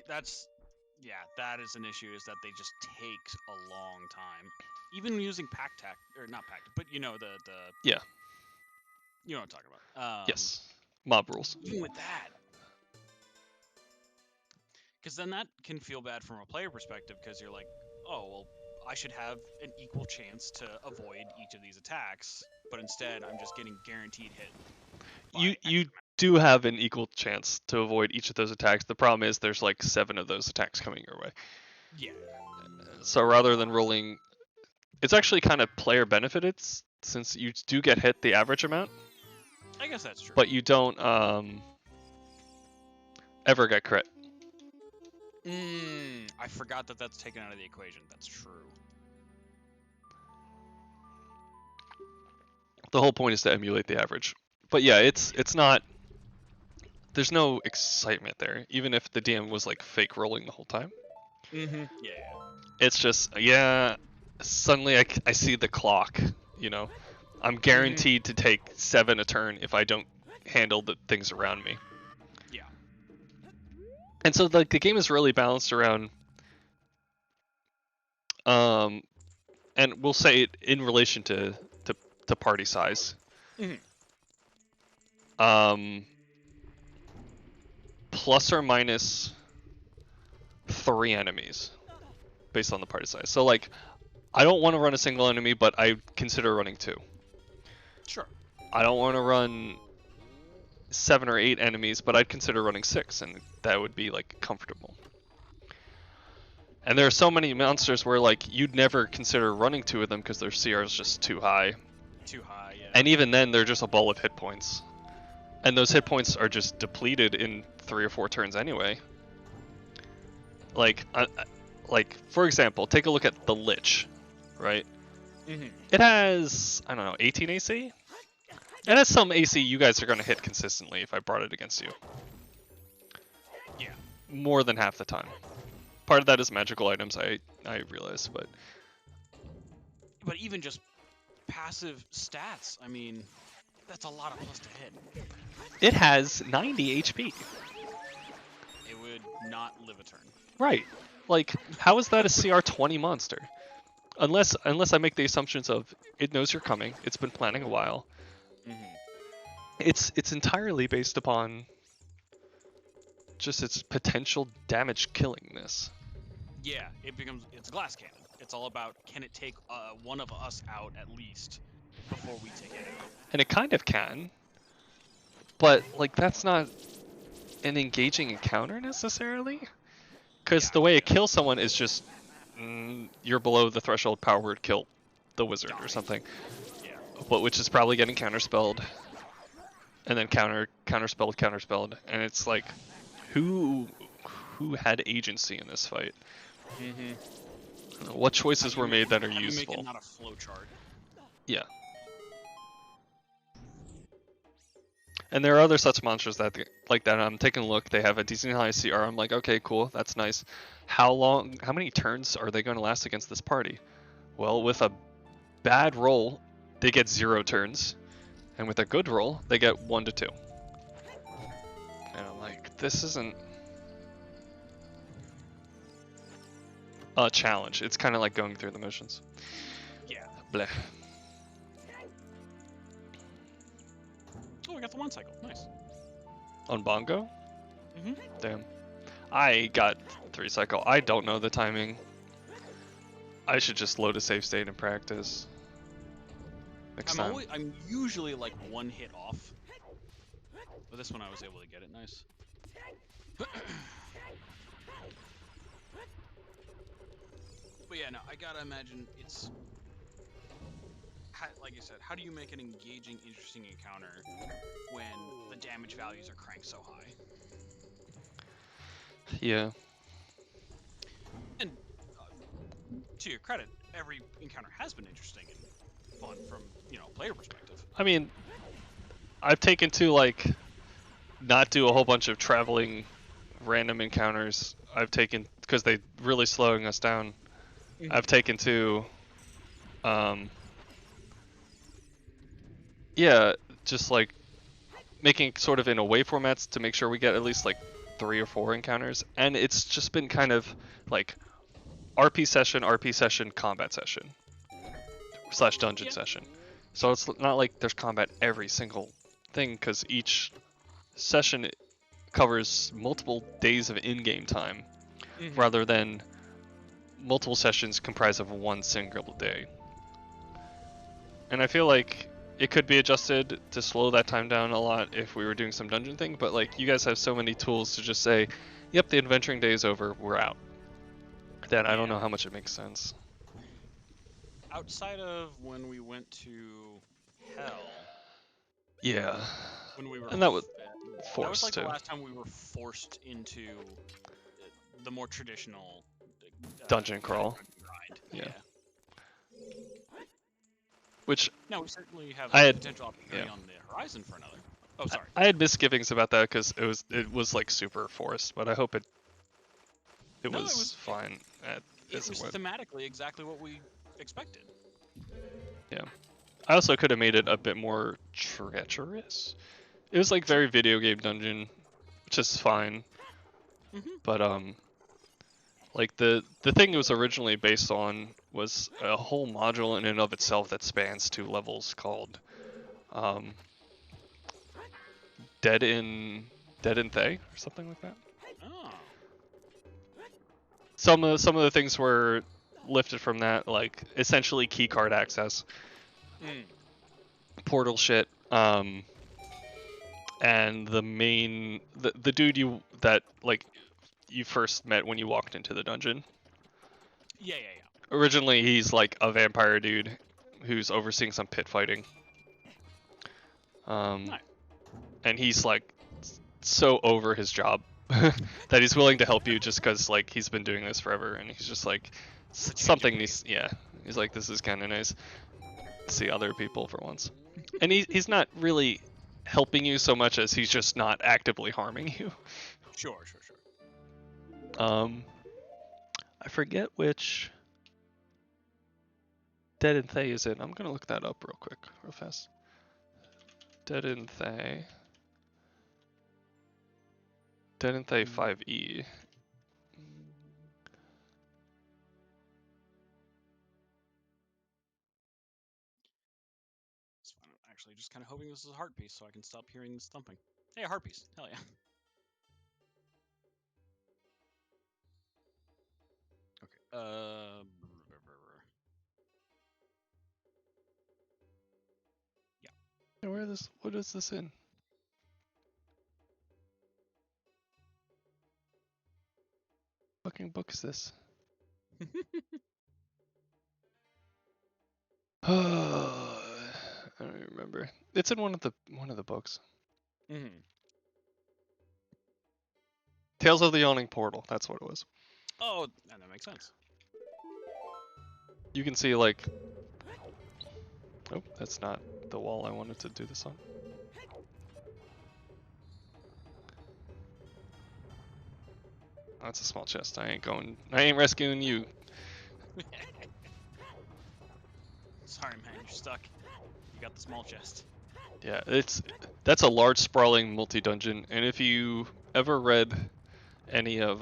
That is an issue. Is that they just take a long time. Even using pack tac or not pack, but you know the
Yeah.
you know what I'm talking about.
Yes. Mob rules.
Even with that, because then that can feel bad from a player perspective, because you're like, oh well, I should have an equal chance to avoid each of these attacks, but instead I'm just getting guaranteed hit.
You do have an equal chance to avoid each of those attacks. The problem is there's like 7 of those attacks coming your way.
Yeah.
So rather than rolling, it's actually kind of player benefited since you do get hit the average amount.
I guess that's true.
But you don't ever get crit.
I forgot that that's taken out of the equation. That's true.
The whole point is to emulate the average. But yeah, it's not. There's no excitement there, even if the DM was like fake rolling the whole time.
Yeah.
It's just suddenly I see the clock. You know, I'm guaranteed to take 7 a turn if I don't handle the things around me.
Yeah.
And so the game is really balanced around and we'll say it in relation to party size. Plus or minus 3 enemies based on the party size. So like I don't want to run a single enemy, but I consider running 2.
Sure.
I don't want to run 7 or 8 enemies, but I'd consider running 6, and that would be like comfortable. And there are so many monsters where like you'd never consider running 2 of them because their CR is just too high.
Too high, yeah.
And even then, they're just a ball of hit points, and those hit points are just depleted in 3 or 4 turns anyway. Like for example, take a look at the Lich, right? It has, I don't know, 18 AC? It has some AC you guys are going to hit consistently if I brought it against you.
Yeah.
More than half the time. Part of that is magical items, I realize, but
even just passive stats, I mean, that's a lot of plus to hit.
it has 90 HP.
It would not live a turn.
Right. Like, how is that a CR 20 monster? Unless I make the assumptions of it knows you're coming, it's been planning a while. It's entirely based upon just its potential damage killingness.
Yeah, it's glass cannon. It's all about, can it take one of us out at least before we take it out?
And it kind of can, but like that's not an engaging encounter necessarily, because the way it kills someone is just you're below the threshold power word, kill the wizard or something.
Yeah.
But which is probably getting counterspelled, and then counterspelled, and it's like, who had agency in this fight? What choices were made that are useful?
Make it not a flowchart.
Yeah. And there are other such monsters that like that. I'm taking a look. They have a decent high CR. I'm like, okay, cool, that's nice. How many turns are they going to last against this party? Well, with a bad roll, they get 0 turns, and with a good roll, they get 1 to 2. And I'm like, this isn't a challenge. It's kind of like going through the motions.
Yeah.
Bleh.
Oh, we got the 1 cycle. Nice.
On bongo?
Mhm.
Damn. I got 3 cycle. I don't know the timing. I should just load a save state and practice. Next time.
I'm usually like 1 hit off. But this one I was able to get it nice. But yeah, no, I gotta imagine it's... like I said, how do you make an engaging, interesting encounter when the damage values are cranked so high?
Yeah.
And to your credit, every encounter has been interesting and fun from, a player perspective.
I mean, I've taken to like not do a whole bunch of traveling random encounters. I've taken, because they really slowing us down.
Mm-hmm.
I've taken to yeah, just like making sort of in away formats to make sure we get at least like 3 or 4 encounters, and it's just been kind of like RP session, combat session / dungeon session. So it's not like there's combat every single thing, because each session covers multiple days of in-game time, rather than multiple sessions comprised of 1 single day. And I feel like it could be adjusted to slow that time down a lot if we were doing some dungeon thing, but like you guys have so many tools to just say, yep, the adventuring day is over, we're out. That I don't know how much it makes sense.
Outside of when we went to Hell.
Yeah.
When we were
and that was forced
that was like
to.
the last time we were forced into the more traditional
dungeon crawl.
Grind.
Yeah. Which
now we certainly have
I had,
potential opportunity on the horizon for another. Oh, sorry.
I had misgivings about that because it was like super forced, but I hope it was fine.
It was thematically exactly what we expected.
Yeah. I also could have made it a bit more treacherous. It was like very video game dungeon, which is fine. But like the thing it was originally based on was a whole module in and of itself that spans 2 levels called Dead in Thay or something like that.
Oh.
Some of the things were lifted from that, like essentially keycard access, portal shit, and the main the dude that like you first met when you walked into the dungeon.
Yeah.
Originally, he's like a vampire dude who's overseeing some pit fighting.
Nice.
And he's like so over his job that he's willing to help you just because like he's been doing this forever, and he's just like something needs. Yeah, he's like, this is kind of nice to see other people for once. And he's not really helping you so much as he's just not actively harming you.
Sure.
I forget which Dead in Thay is in. I'm gonna look that up real fast. Dead in Thay. Dead in Thay 5e.
I'm actually just kind of hoping this is a heart piece so I can stop hearing this thumping. Hey, a heart piece. Hell yeah. Okay.
Yeah. What is this in? What fucking book is this? I don't even remember. It's in one of the books. Tales of the Yawning Portal. That's what it was.
Oh, that makes sense.
You can see like. Oh, that's not the wall I wanted to do this on. Oh, that's a small chest. I ain't rescuing you.
Sorry, man, you're stuck. You got the small chest.
Yeah, that's a large sprawling multi-dungeon, and if you ever read any of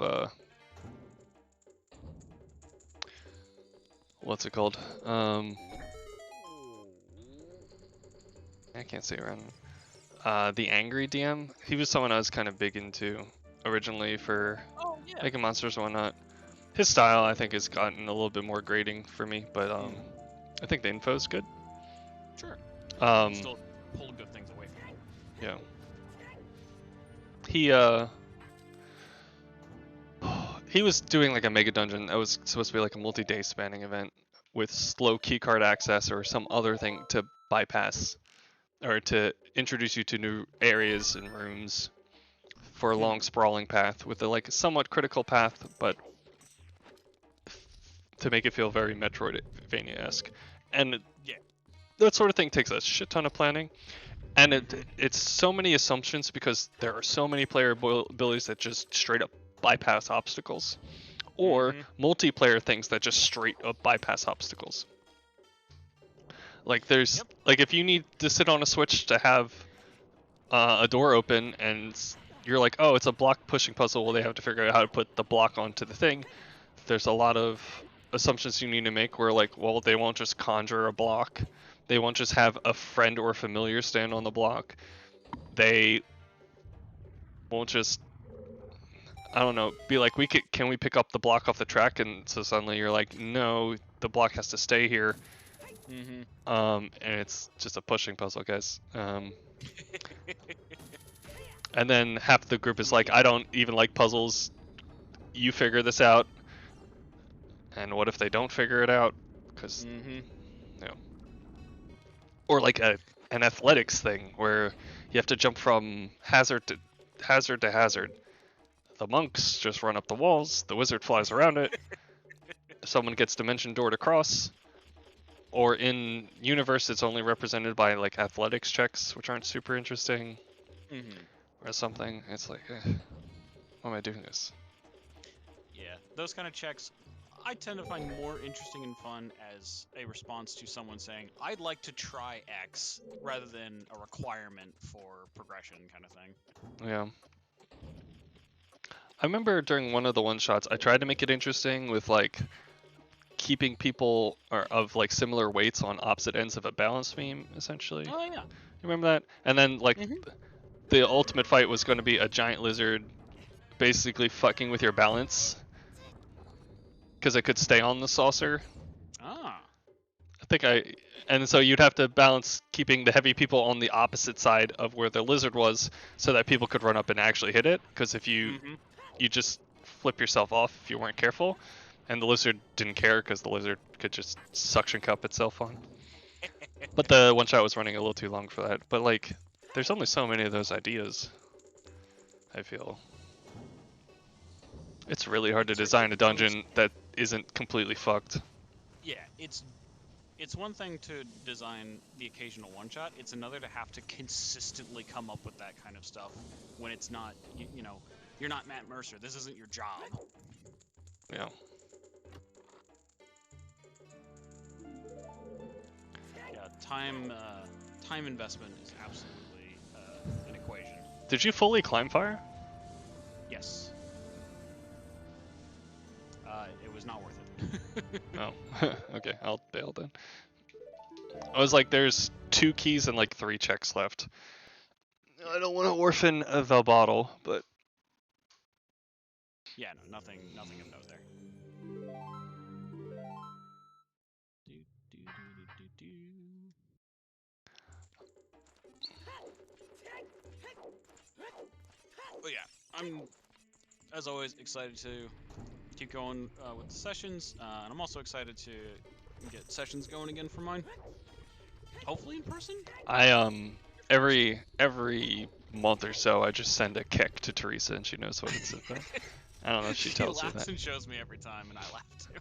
what's it called? I can't say around. The Angry DM. He was someone I was kind of big into originally for
Oh yeah.
making monsters and whatnot. His style, I think, has gotten a little bit more grating for me, but I think the info is good.
Sure.
Um,
Still pull good things away from it.
yeah. He was doing like a mega dungeon that was supposed to be like a multi-day spanning event with slow keycard access or some other thing to bypass or to introduce you to new areas and rooms for a long sprawling path with a like somewhat critical path, but to make it feel very Metroidvania-esque. And
Yeah.
that sort of thing takes a shit ton of planning. And it's so many assumptions because there are so many player abilities that just straight up bypass obstacles, or multiplayer things that just straight up bypass obstacles. Like there's like if you need to sit on a switch to have a door open and you're like, oh, it's a block pushing puzzle, well they have to figure out how to put the block onto the thing. There's a lot of assumptions you need to make where like, well, they won't just conjure a block. They won't just have a friend or familiar stand on the block. They won't just, I don't know, be like, can we pick up the block off the track? And so suddenly you're like, no, the block has to stay here. And it's just a pushing puzzle, guys. And then half the group is like, I don't even like puzzles. You figure this out. And what if they don't figure it out? Because, you know. Or like an athletics thing where you have to jump from hazard to hazard. The monks just run up the walls, the wizard flies around it, someone gets dimension door to cross, or in universe it's only represented by like athletics checks, which aren't super interesting, or something. It's like, why am I doing this?
Yeah, those kind of checks I tend to find more interesting and fun as a response to someone saying, I'd like to try X, rather than a requirement for progression kind of thing.
Yeah. I remember during one of the one-shots, I tried to make it interesting with like keeping people of like similar weights on opposite ends of a balance beam, essentially.
Oh yeah.
You remember that? And then like the ultimate fight was going to be a giant lizard basically fucking with your balance because it could stay on the saucer.
Ah.
And so you'd have to balance keeping the heavy people on the opposite side of where the lizard was so that people could run up and actually hit it, because if you just flip yourself off if you weren't careful, and the lizard didn't care because the lizard could just suction cup itself on. But the one shot was running a little too long for that. But like, there's only so many of those ideas, I feel. It's really hard to design a dungeon that isn't completely fucked.
Yeah, it's one thing to design the occasional one-shot. It's another to have to consistently come up with that kind of stuff when it's not, you know, you're not Matt Mercer. This isn't your job.
Yeah.
Yeah, time investment is absolutely an equation.
Did you fully climb fire?
Yes. It was not worth it.
Oh, okay, I'll bail then. I was like, there's 2 keys and like 3 checks left. I don't want to orphan the bottle, but
yeah, no, nothing of note there. But yeah, I'm, as always, excited to keep going with the sessions, and I'm also excited to get sessions going again for mine. Hopefully in person.
I every month or so I just send a kick to Teresa and she knows what it's about. I don't know if she tells you that.
She laughs and shows me every time, and I laugh too.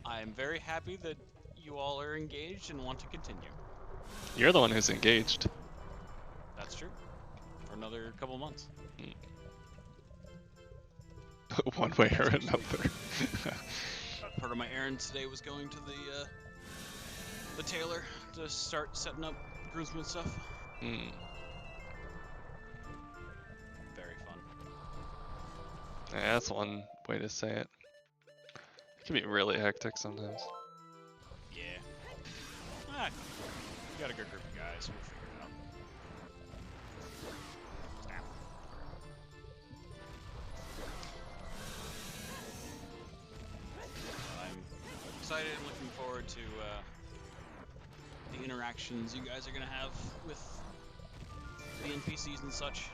I'm very happy that you all are engaged and want to continue.
You're the one who's engaged.
That's true. For another couple months.
One way or another.
Per of my errands today was going to the tailor to start setting up groomsmen stuff.
Hmm.
Very fun.
Yeah, that's one way to say it. It can be really hectic sometimes.
Yeah. Ah, we got a good group of guys. We'll figure it out. Snap. I'm excited and looking forward to the interactions you guys are gonna have with the NPCs and such.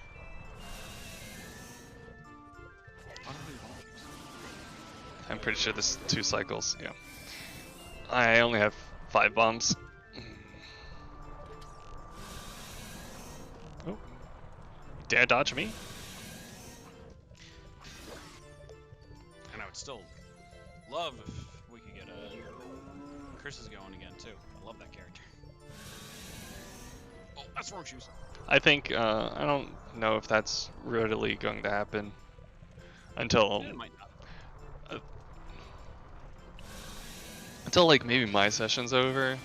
I'm pretty sure there's 2 cycles, yeah. I only have 5 bombs. Oh. You dare dodge me?
And I would still love if we could get Chris's going again too. I love that character. Oh, that's wrong shoes.
I think, I don't know if that's really going to happen until,
It might not.
until like maybe my session's over.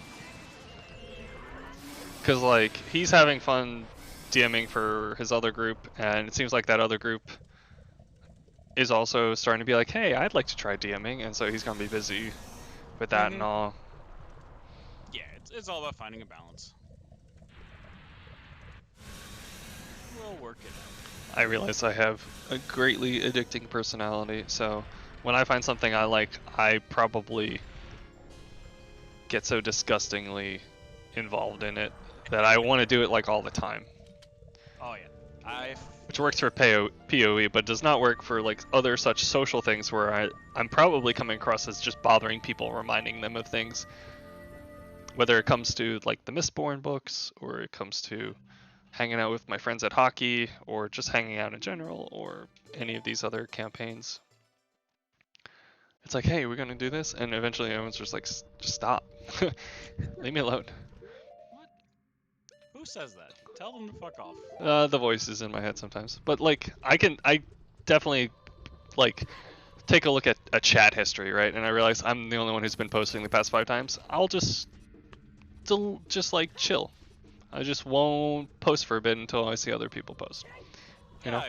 Cause like, he's having fun DMing for his other group, and it seems like that other group is also starting to be like, hey, I'd like to try DMing, and so he's gonna be busy with that and all.
Yeah, it's all about finding a balance. We'll work it out.
I realize I have a greatly addicting personality, so when I find something I like, I probably get so disgustingly involved in it that I want to do it like all the time.
Oh yeah,
Which works for PoE, but does not work for like other such social things where I'm probably coming across as just bothering people, reminding them of things. Whether it comes to like the Mistborn books, or it comes to hanging out with my friends at hockey, or just hanging out in general, or any of these other campaigns. It's like, hey, we're gonna do this, and eventually everyone's just like, just stop. Leave me alone.
What? Who says that? Tell them to fuck off.
The voice is in my head sometimes, but like I definitely like take a look at a chat history, right? And I realize I'm the only one who's been posting the past 5 times. I'll just like chill. I just won't post for a bit until I see other people post. You know?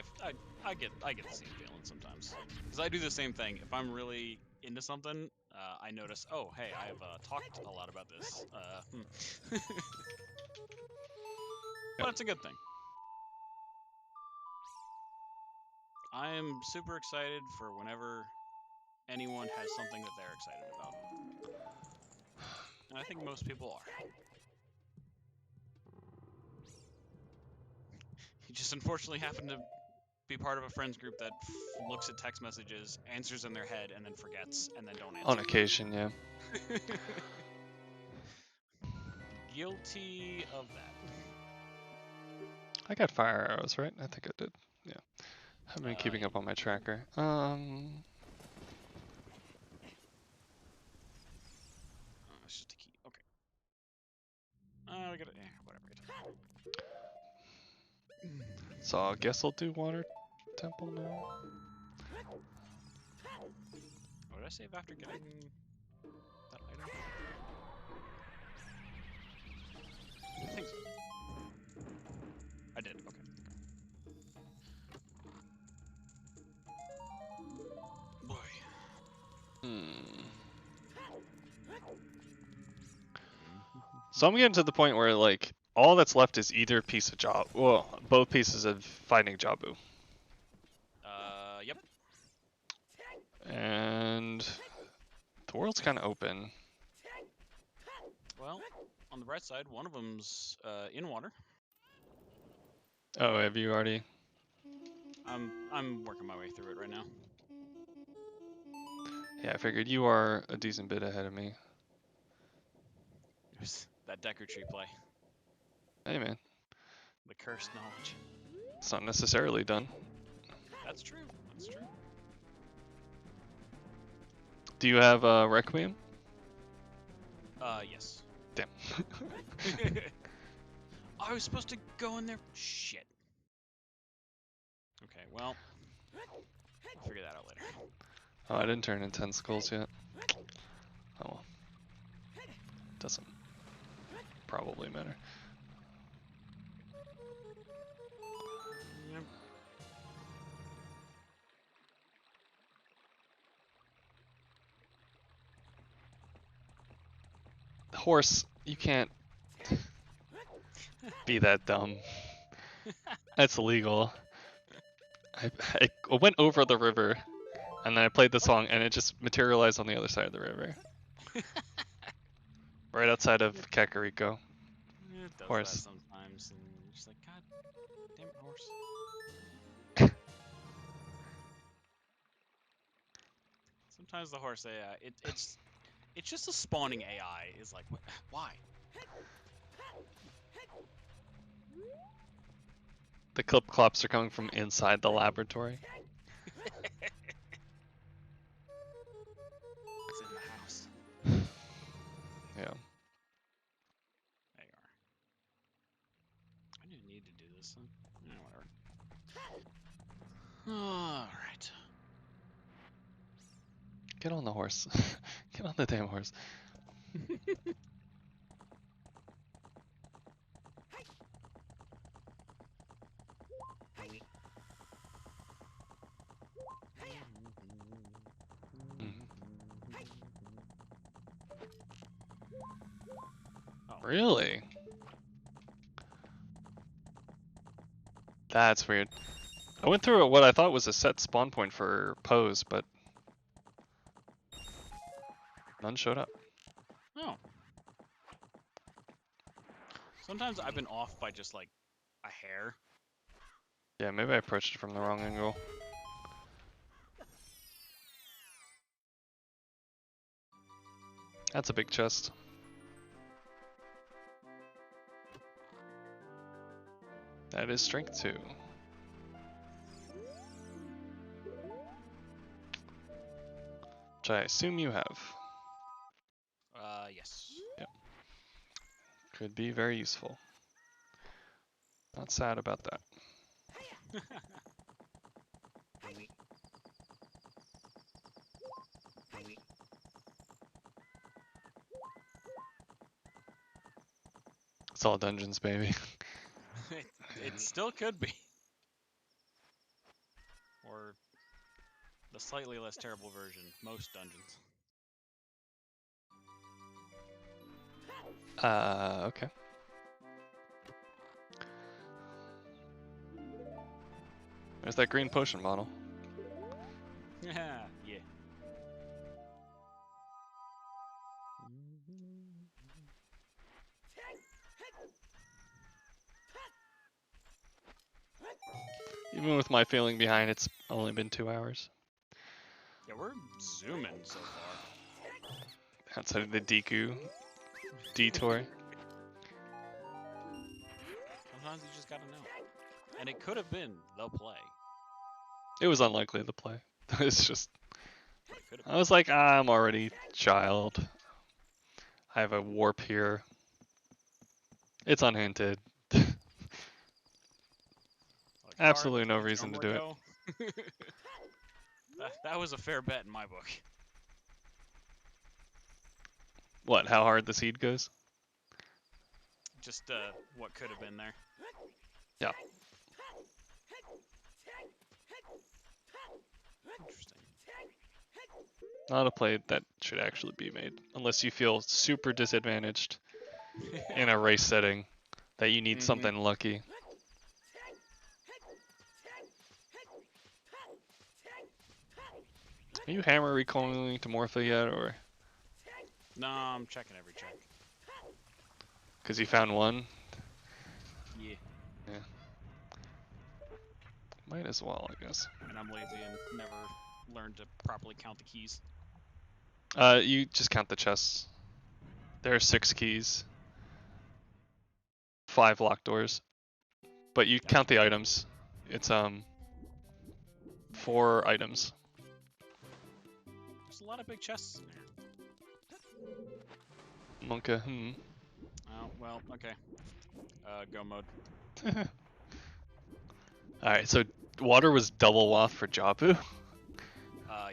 I get the same feeling sometimes. Because I do the same thing. If I'm really into something, I notice, oh, hey, I've talked a lot about this. But it's a good thing. I am super excited for whenever anyone has something that they're excited about. And I think most people are. You just unfortunately happen to be part of a friends group that looks at text messages, answers in their head, and then forgets, and then don't answer.
On occasion, yeah.
Guilty of that.
I got fire arrows, right? I think I did. Yeah. I've been keeping up on my tracker.
It's just a key. Okay. We gotta. Whatever.
So I guess I'll do water temple now.
What did I save after getting that item? I think so. I did. Okay. Boy.
So I'm getting to the point where like all that's left is either a piece of job, well, both pieces of finding Jabu.
Yep.
And the world's kind of open.
Well, on the bright side, one of them's in water.
Oh, have you already?
I'm working my way through it right now.
Yeah, I figured you are a decent bit ahead of me.
It was that Decker tree play.
Hey man.
The cursed knowledge.
It's not necessarily done.
That's true. That's true.
Do you have Requiem?
Yes.
Damn.
I was supposed to go in there. Shit. Okay, well, I'll figure that out later.
Oh, I didn't turn in 10 skulls yet. doesn't probably matter.
Yep.
Horse, you can't be that dumb. That's illegal. I went over the river, and then I played the song, and it just materialized on the other side of the river. Right outside of Kakariko.
It does
Horse.
that sometimes, and you're just like, God damn it, horse. Sometimes the horse AI, it's just a spawning AI. Is like, what, why?
The clip clops are coming from inside the laboratory.
It's in the house.
Yeah.
There you are. I didn't need to do this. Whatever. All right.
Get on the horse. Get on the damn horse.
Oh.
Really? That's weird. I went through what I thought was a set spawn point for Pose, but none showed up.
Oh. Sometimes I've been off by just like a hair.
Yeah, maybe I approached it from the wrong angle. That's a big chest. That is strength 2. Which I assume you have.
Yes.
Could be very useful. Not sad about that. It's all dungeons, baby.
It still could be. Or the slightly less terrible version, most dungeons.
Okay. There's that green potion bottle.
Yeah.
Even with my feeling behind, it's only been 2 hours.
Yeah, we're zooming so far.
Outside of the Deku detour.
Sometimes you just gotta know. And it could have been the play.
It was unlikely to play. It's just,
It could have
I was like, I'm already child. I have a warp here. It's unhinted.
Like,
Absolutely no
hard,
reason to do it.
it. That was a fair bet in my book.
What, how hard the seed goes?
Just what could have been there.
Yeah.
Interesting.
Not a play that should actually be made. Unless you feel super disadvantaged in a race setting that you need something lucky. Are you hammer recoiling to Morpha yet, or?
No, I'm checking every check.
Because you found one?
Yeah.
Might as well, I guess.
And I'm lazy and never learned to properly count the keys.
You just count the chests. There are 6 keys. 5 locked doors. But you count the items. It's 4 items.
There's a lot of big chests in there.
Monka,
Oh, well, okay. Go mode.
Alright, so water was double waft for Japu?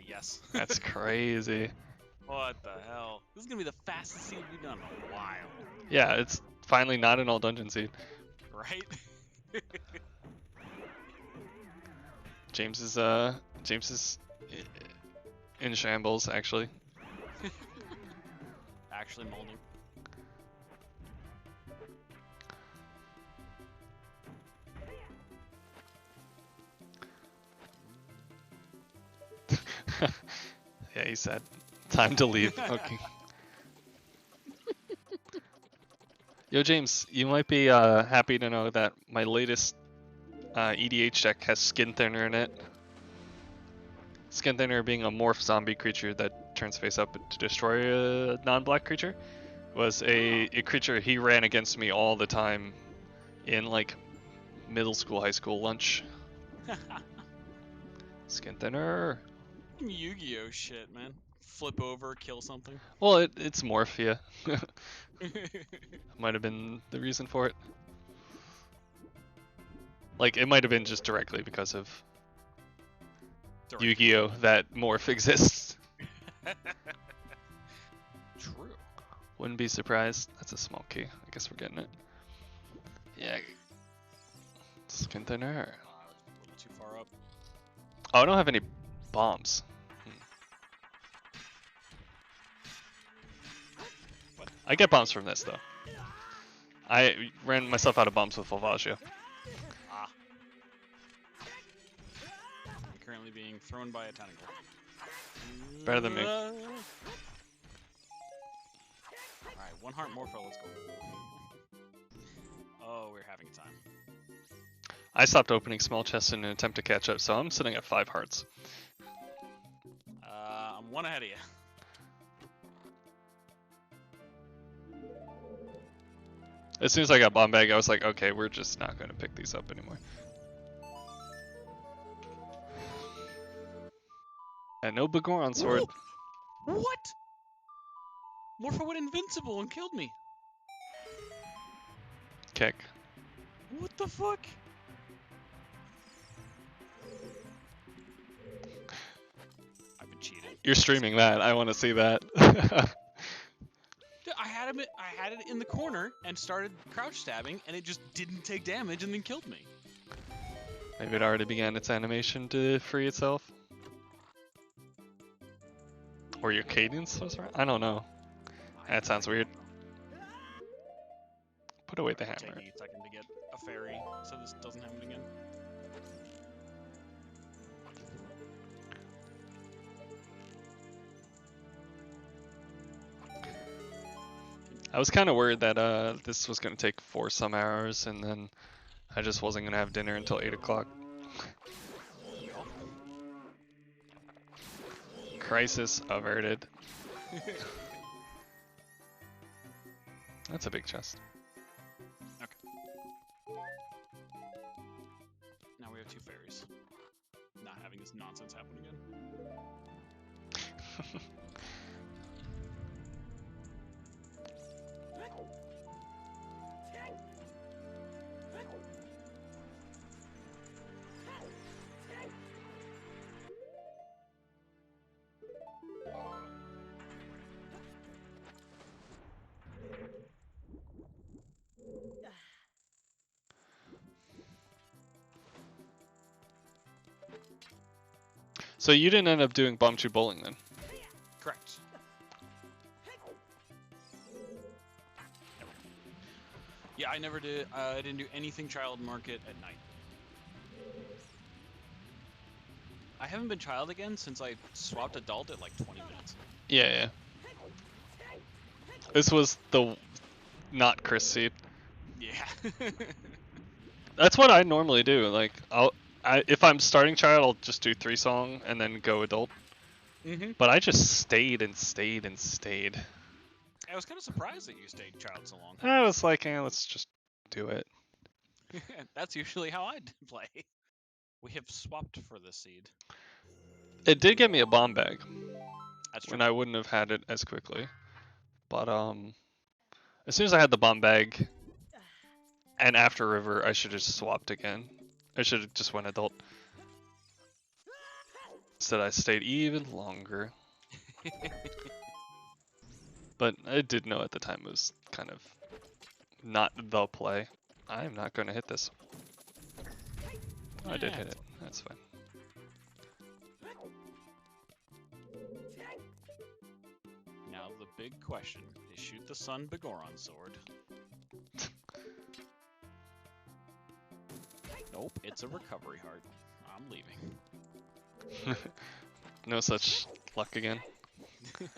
Yes.
That's crazy.
What the hell? This is gonna be the fastest seed we've done in a while,
Yeah, it's finally not an all dungeon seed.
right?
James is in shambles actually.
Actually molding.
Yeah, he said, time to leave. Okay. Yo, James, you might be happy to know that my latest EDH deck has Skin Thinner in it. Skin Thinner being a morph zombie creature that turns face up to destroy a non-black creature, was a creature he ran against me all the time in like middle school, high school lunch. Skin Thinner.
Yu-Gi-Oh shit, man. Flip over, kill something.
Well, it's Morphia. Might have been the reason for it. Like, it might have been just directly because of Yu-Gi-Oh! That morph exists.
True.
Wouldn't be surprised. That's a small key. I guess we're getting it. Yeah. Skin Thinner.
A little too far up.
Oh, I don't have any bombs. I get bombs from this, though. I ran myself out of bombs with Volvagia.
Ah. I'm currently being thrown by a tentacle.
Better than me.
Alright, 1 heart Morpho, let's go. Oh, we're having a time.
I stopped opening small chests in an attempt to catch up, so I'm sitting at 5 hearts.
I'm 1 ahead of you.
As soon as I got bomb bag, I was like, okay, we're just not going to pick these up anymore. And no Bagoron sword.
What? Morpho went invincible and killed me.
Kick.
What the fuck? I've been cheated.
You're streaming that. I want to see that.
Dude, I had it in the corner and started crouch stabbing, and it just didn't take damage and then killed me.
Maybe it already began its animation to free itself. Or your cadence was right? I don't know. That sounds weird. Put away the hammer.
Take me a second to get a fairy, so this doesn't happen again.
I was kind of worried that this was going to take 4 some hours, and then I just wasn't going to have dinner until 8 o'clock. Crisis averted. That's a big chest.
Okay. Now we have 2 fairies. Not having this nonsense happen again.
So you didn't end up doing Bombchu Bowling then?
Correct. Yeah, I never did. I didn't do anything child market at night. I haven't been child again since I swapped adult at like 20 minutes.
Yeah, yeah. This was the not Chris seed.
Yeah.
That's what I normally do. Like, if I'm starting child, I'll just do 3 song and then go adult. But I just stayed and stayed and stayed.
I was kind of surprised that you stayed child so long.
I was like, let's just do it.
That's usually how I play. We have swapped for this seed.
It did get me a bomb bag.
That's true.
When I wouldn't have had it as quickly. But as soon as I had the bomb bag and after river, I should have just swapped again. I should have just went adult. Instead I stayed even longer. But I did know at the time it was kind of not the play. I'm not going to hit this. Oh, I did hit it. That's fine.
Now the big question is: shoot the Sun Begoron sword? Nope, it's a recovery heart. I'm leaving.
No such luck again.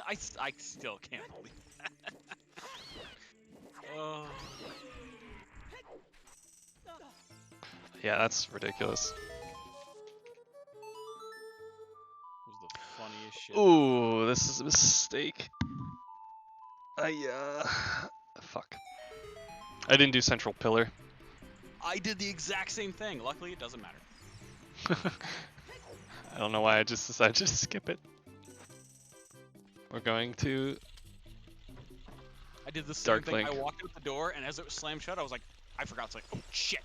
I still can't believe that. Oh.
Yeah, that's ridiculous.
Was the funniest shit.
Ooh, this is a mistake. Fuck. I didn't do central pillar.
I did the exact same thing. Luckily, it doesn't matter.
I don't know why I just decided to skip it. We're going to
I did the same
Dark
thing.
Link.
I walked out the door, and as it was slammed shut, I was like, I forgot to like, oh shit.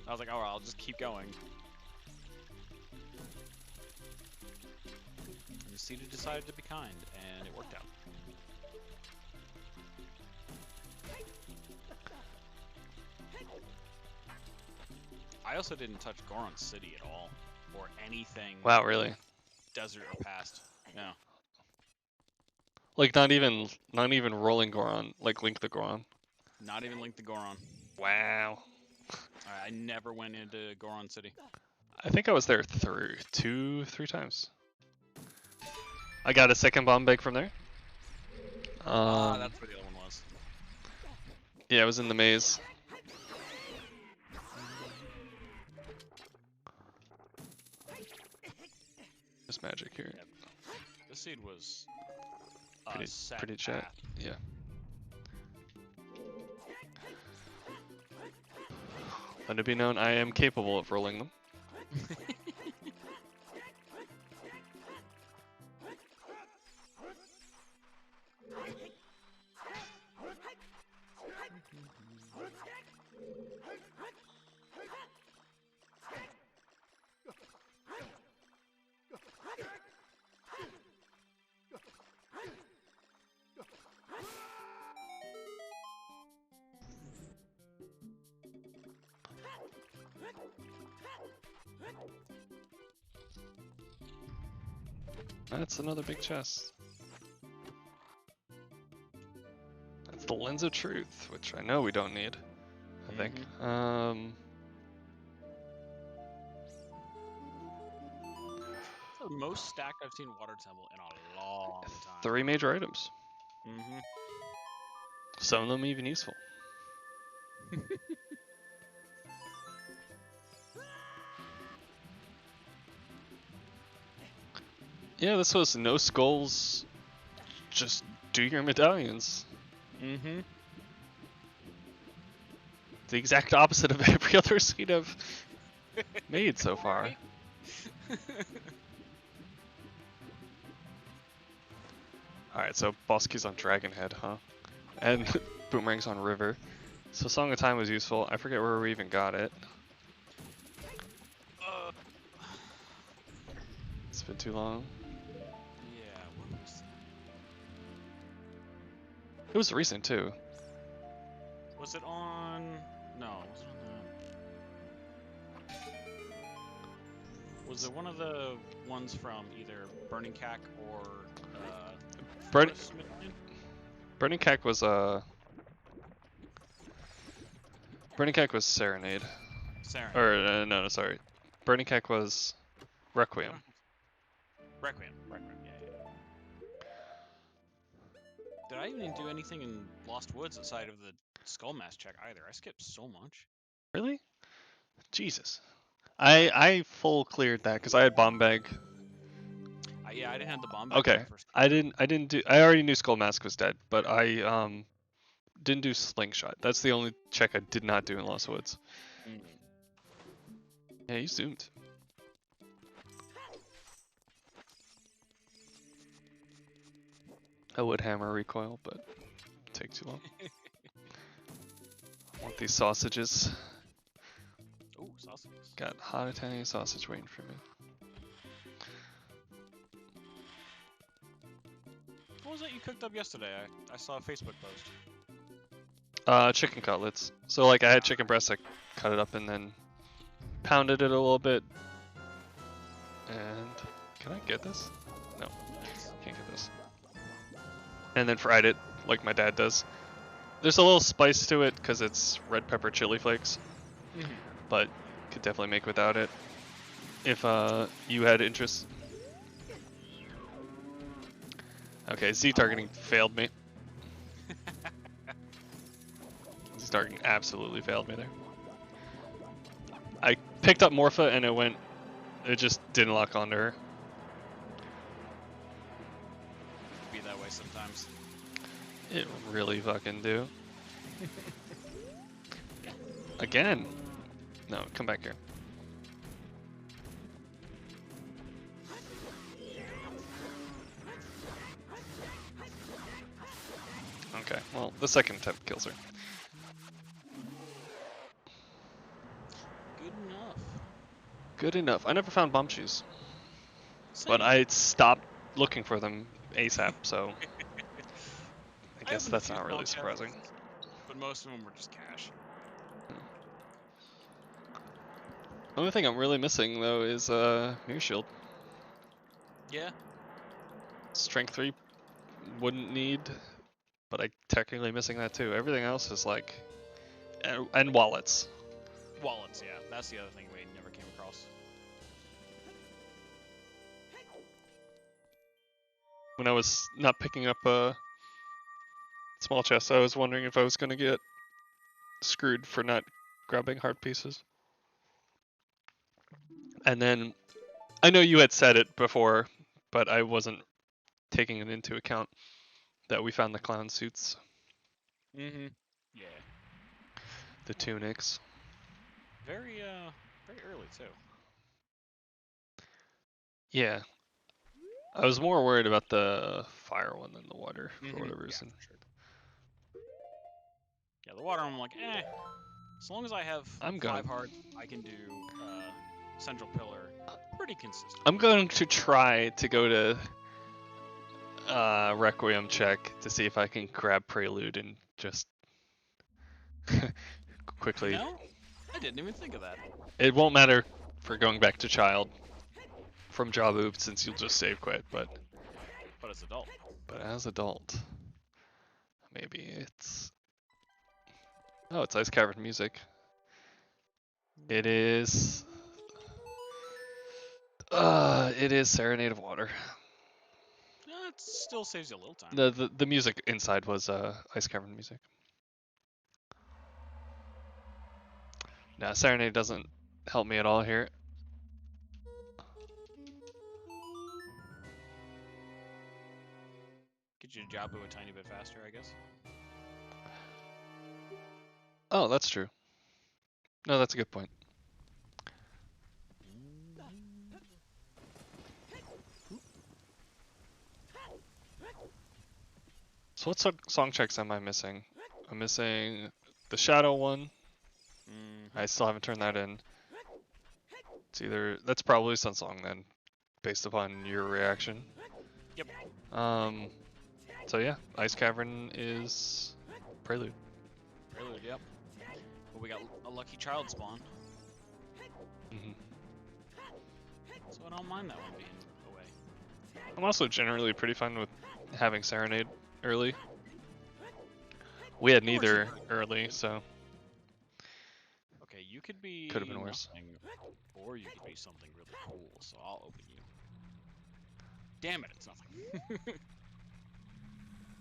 I was like, oh, I'll just keep going. And the Cedar decided to be kind, and it worked out. I also didn't touch Goron City at all, or anything
Wow, really?
desert or past. No.
Like not even rolling Goron, like Link the Goron.
Not even Link the Goron.
Wow.
I never went into Goron City.
I think I was there 3 times. I got a second bomb bag from there.
That's where the other one was.
Yeah, I was in the maze. There's magic here.
Yep. This seed was
Pretty chat. Yeah. Let it be known I am capable of rolling them. That's another big chest. That's the Lens of Truth, which I know we don't need. I think.
The most stacked I've seen Water Temple in a long time.
3 major items.
Mm-hmm.
Some of them even useful. Yeah, this was no skulls. Just do your medallions.
Mm-hmm.
The exact opposite of every other seed I've made so far. Alright, so boss key's on Dragon Head, huh? And Boomerang's on River. So Song of Time was useful. I forget where we even got it. It's been too long.
Yeah, what was
It was recent too.
Was it on? No, was it on the? Was it one of the ones from either Burning Cack or
Burning Cack was Burning Cack was Serenade.
Serenade.
Or no, sorry. Burning Cack was Requiem.
Requiem, yeah. Did I even do anything in Lost Woods outside of the Skull Mask check either? I skipped so much.
Really? Jesus. I full cleared that because I had bomb bag.
Yeah, I didn't have the bomb bag.
Okay. I didn't do. I already knew Skull Mask was dead, but I didn't do Slingshot. That's the only check I did not do in Lost Woods. Yeah, you zoomed. I would hammer recoil, but it'd take too long. I want these sausages.
Oh, sausages.
Got hot Italian sausage waiting for me.
What was that you cooked up yesterday? I saw a Facebook post.
Chicken cutlets. So like I had chicken breast, I cut it up and then pounded it a little bit. And can I get this? No, can't get this. And then fried it like my dad does. There's a little spice to it because it's red pepper chili flakes, but could definitely make without it if you had interest. Okay, Z targeting failed me. Z targeting absolutely failed me there. I picked up Morpha and it just didn't lock onto her.
Be that way sometimes.
It really fucking do. Again. No, come back here. Okay, well, the second attempt kills her.
Good enough.
Good enough. I never found bomb shoes,
Same.
but I stopped looking for them ASAP, so I guess
have a
that's
few
not
small
really surprising.
chests, but most of them were just cash.
The only thing I'm really missing though is Mirror Shield.
Yeah.
Strength 3 wouldn't need, but I'm technically missing that too. Everything else is like, and wallets.
Wallets, yeah. That's the other thing we never came across.
When I was not picking up a small chest, I was wondering if I was gonna get screwed for not grabbing heart pieces. And then, I know you had said it before, but I wasn't taking it into account that we found the clown suits,
Mm-hmm. Yeah.
the tunics.
Very early too.
Yeah. I was more worried about the fire one than the water for whatever reason.
Yeah, for sure. Yeah, the water I'm like, eh. As long as I have
I'm
5
going.
hearts, I can do Central Pillar pretty consistent.
I'm going to try to go to Requiem check to see if I can grab Prelude and just quickly.
No? I didn't even think of that.
It won't matter for going back to Child from Jabu since you'll just save quit, but
As adult.
But as adult, maybe it's. Oh, it's Ice Cavern music. It is. It is Serenade of Water.
It still saves you a little time.
The music inside was Ice Cavern music. Nah, Serenade doesn't help me at all here.
Get you to Jabu a tiny bit faster, I guess.
Oh, that's true. No, that's a good point. So what song checks am I missing? I'm missing the Shadow one. I still haven't turned that in. It's either that's probably Sunsong then, based upon your reaction.
Yep.
So yeah, Ice Cavern is Prelude.
Prelude, yep. But we got a lucky child spawn,
Mm-hmm.
so I don't mind that one being away.
I'm also generally pretty fine with having Serenade early. We had neither early, so
Okay, you could be
could have been worse.
nothing, or you could be something really cool, so I'll open you. Damn it, it's nothing.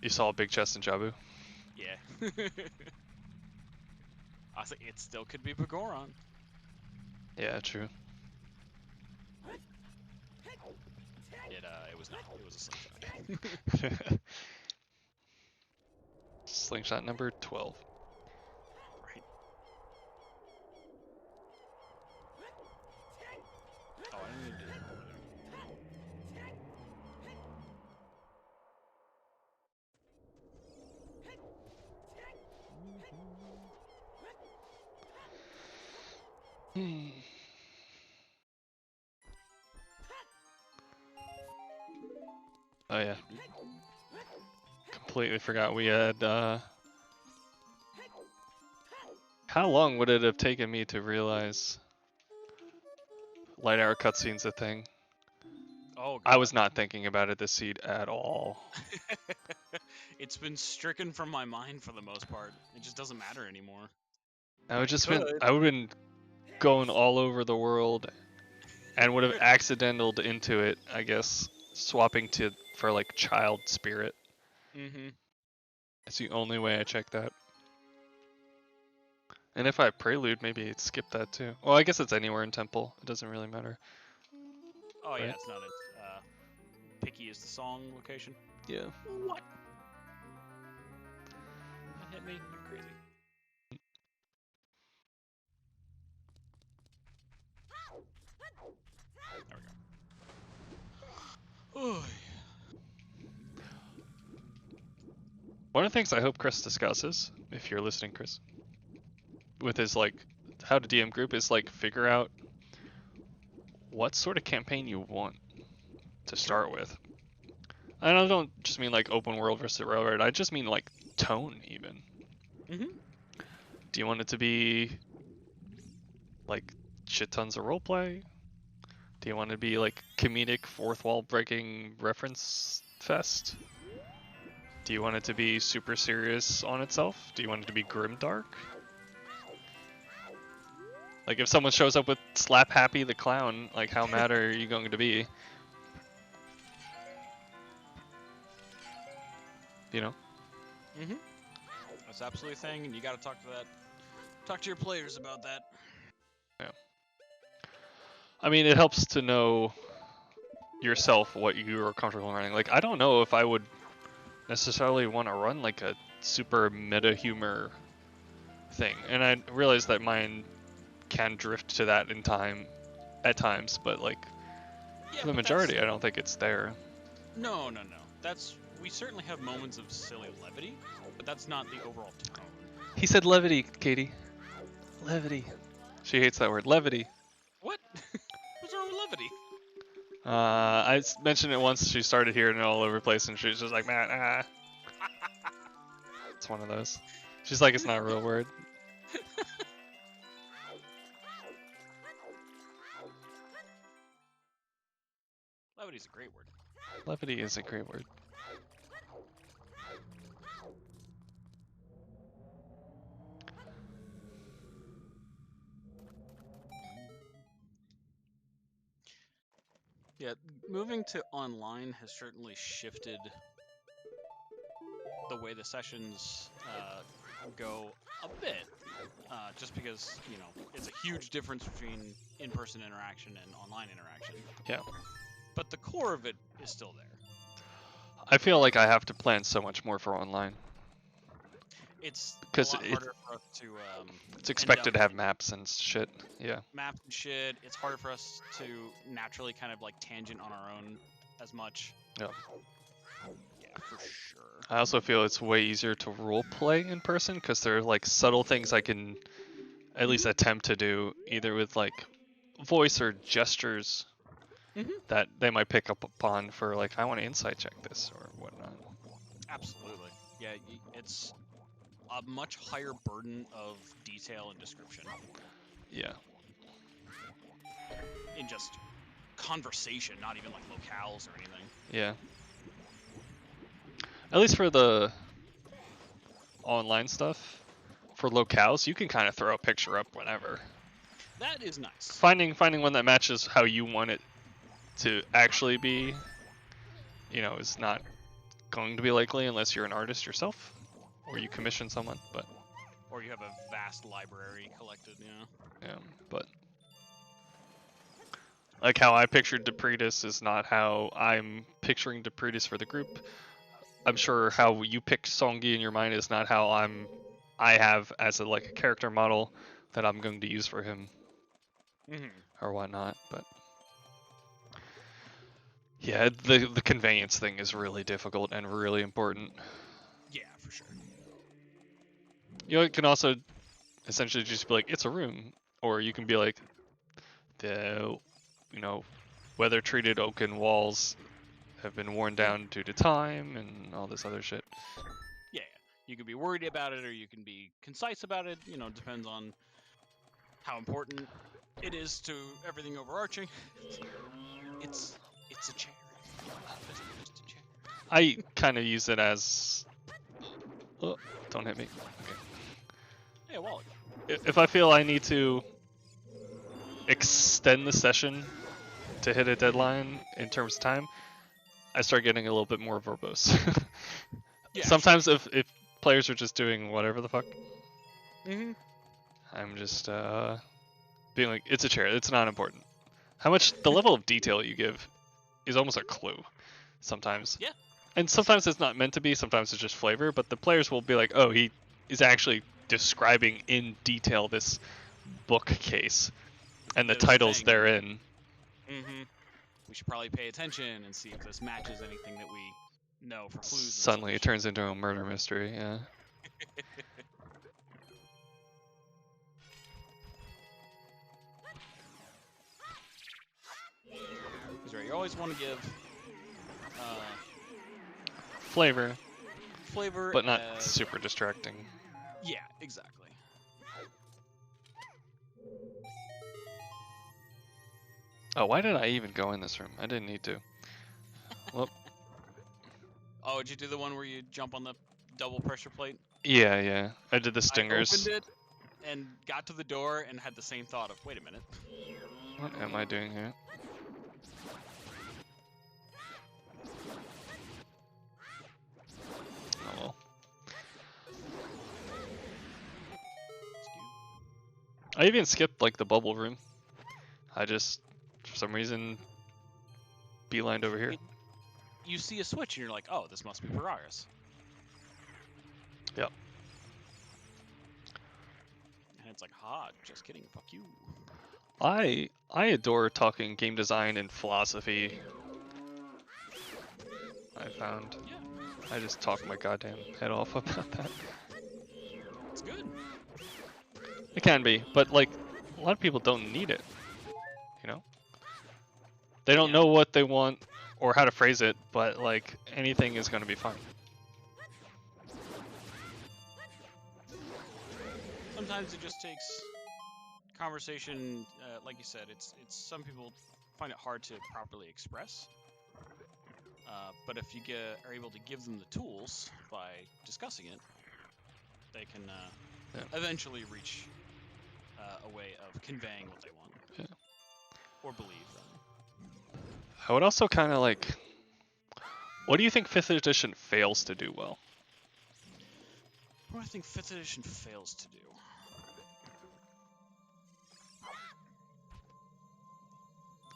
You saw a big chest in Jabu?
Yeah. I was like, it still could be Pagoron.
Yeah, true.
It was not. It was a slingshot.
Slingshot number 12.
Right. Oh, I didn't even do that over there.
Oh yeah. completely forgot we had. How long would it have taken me to realize light hour cutscene's a thing?
Oh,
I was
God.
not thinking about it this seed at all.
It's been stricken from my mind for the most part. It just doesn't matter anymore.
I would just
Could.
been I would have been going all over the world and would have accidentaled into it, I guess, swapping to for like child spirit.
Mm-hmm.
It's the only way I check that. And if I prelude, maybe it'd skip that too. Well, I guess it's anywhere in temple. It doesn't really matter.
Oh, yeah,
Right.
it's not as picky as the song location.
Yeah.
What? That hit me? You're crazy. There we go.
One of the things I hope Chris discusses, if you're listening, Chris, with his like how to DM group is like figure out what sort of campaign you want to start with. And I don't just mean like open world versus railroad. I just mean like tone even.
Mm-hmm.
Do you want it to be like shit tons of roleplay? Do you want it to be like comedic fourth wall breaking reference fest? Do you want it to be super serious on itself? Do you want it to be grimdark? Like if someone shows up with Slap Happy the Clown, like how mad are you going to be? You know?
Mm-hmm. That's absolutely a thing, and you got to talk to your players about that.
Yeah. I mean, it helps to know yourself what you are comfortable running. Like I don't know if I would necessarily want to run like a super meta humor thing, and I realize that mine can drift to that in time at times, but like
Yeah,
for the
but
majority, I don't think it's there.
No. We certainly have moments of silly levity, but that's not the overall tone.
He said levity, Katie. Levity. She hates that word, levity.
What? What's wrong with levity?
I mentioned it once. She started hearing it all over the place, and she was just like, "Man, It's one of those. She's like, "It's not a real word."
Levity's a great word.
Levity is a great word.
Yeah, moving to online has certainly shifted the way the sessions go a bit. Just because, it's a huge difference between in-person interaction and online interaction.
Yeah.
But the core of it is still there.
I feel like I have to plan so much more for online.
It's a
'Cause
lot harder for us to.
It's expected to have maps and shit. Yeah.
Maps and shit. It's harder for us to naturally kind of like tangent on our own as much.
Yeah.
Yeah, for sure.
I also feel it's way easier to role play in person because there are like subtle things I can at least attempt to do, either with like voice or gestures that they might pick up upon for like, I want to insight check this or whatnot.
Absolutely. Yeah, it's a much higher burden of detail and description
Yeah.
in just conversation, not even like locales or anything.
Yeah. At least for the online stuff, for locales, you can kind of throw a picture up whenever.
That is nice.
Finding one that matches how you want it to actually be, is not going to be likely unless you're an artist yourself or you commission someone, but
or you have a vast library collected,
yeah, but like how I pictured Depretus is not how I'm picturing Depretus for the group. I'm sure how you picked Songi in your mind is not how I have as a character model that I'm going to use for him or whatnot, but yeah, the conveyance thing is really difficult and really important.
Yeah, for sure.
It can also essentially just be like, it's a room, or you can be like, the weather treated oaken walls have been worn down due to time and all this other shit.
Yeah, you can be worried about it, or you can be concise about it. You know, depends on how important it is to everything overarching. It's a chair. Just a chair.
I kind of use it as. Oh, don't hit me. Okay.
Yeah, wallet.
If I feel I need to extend the session to hit a deadline in terms of time, I start getting a little bit more verbose.
Yeah.
Sometimes if players are just doing whatever the fuck,
Mm-hmm.
I'm just being like, it's a chair, it's not important. How much the level of detail you give is almost a clue sometimes.
Yeah.
And sometimes it's not meant to be, sometimes it's just flavor, but the players will be like, oh, he is actually describing in detail this bookcase and the
This
titles
thing.
therein.
Mm-hmm. We should probably pay attention and see if this matches anything that we know for clues.
Suddenly
and
it turns into a murder mystery, yeah.
He's right. You always want to give
Flavor,
flavor,
but not super distracting.
Yeah, exactly.
Oh, why did I even go in this room? I didn't need to. Well,
Oh, did you do the one where you jump on the double pressure plate?
yeah. I did the stingers.
I opened it and got to the door and had the same thought of, wait a minute.
What am I doing here? Oh well. I even skipped like the bubble room. I just, for some reason, beelined over here.
You see a switch and you're like, oh, this must be Polaris.
Yep.
And it's like, ha, just kidding, fuck you.
I adore talking game design and philosophy. I found.
Yeah.
I just talk my goddamn head off about that.
It's good.
It can be, but like a lot of people don't need it. You know? They don't know what they want or how to phrase it, but like anything is going to be fine.
Sometimes it just takes conversation, like you said, it's some people find it hard to properly express. But if you are able to give them the tools by discussing it, they can eventually reach a way of conveying what they want or believe.
I would also kind of like. What do you think 5th edition fails to do well?
What do I think 5th edition fails to do?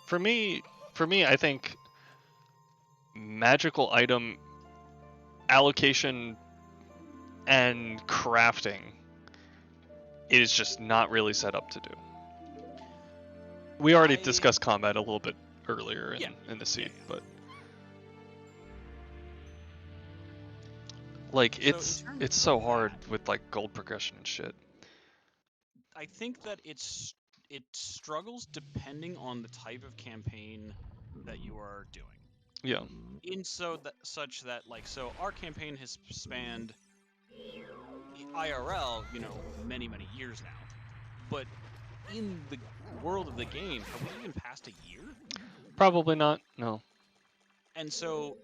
For me, I think magical item allocation and crafting is just not really set up to do. We already discussed combat a little bit earlier in the seed, but like it's so hard with like gold progression and shit.
I think that it struggles depending on the type of campaign that you are doing.
Yeah.
Such that like so our campaign has spanned IRL, many years now. But in the world of the game, have we even passed a year?
Probably not. No.
And so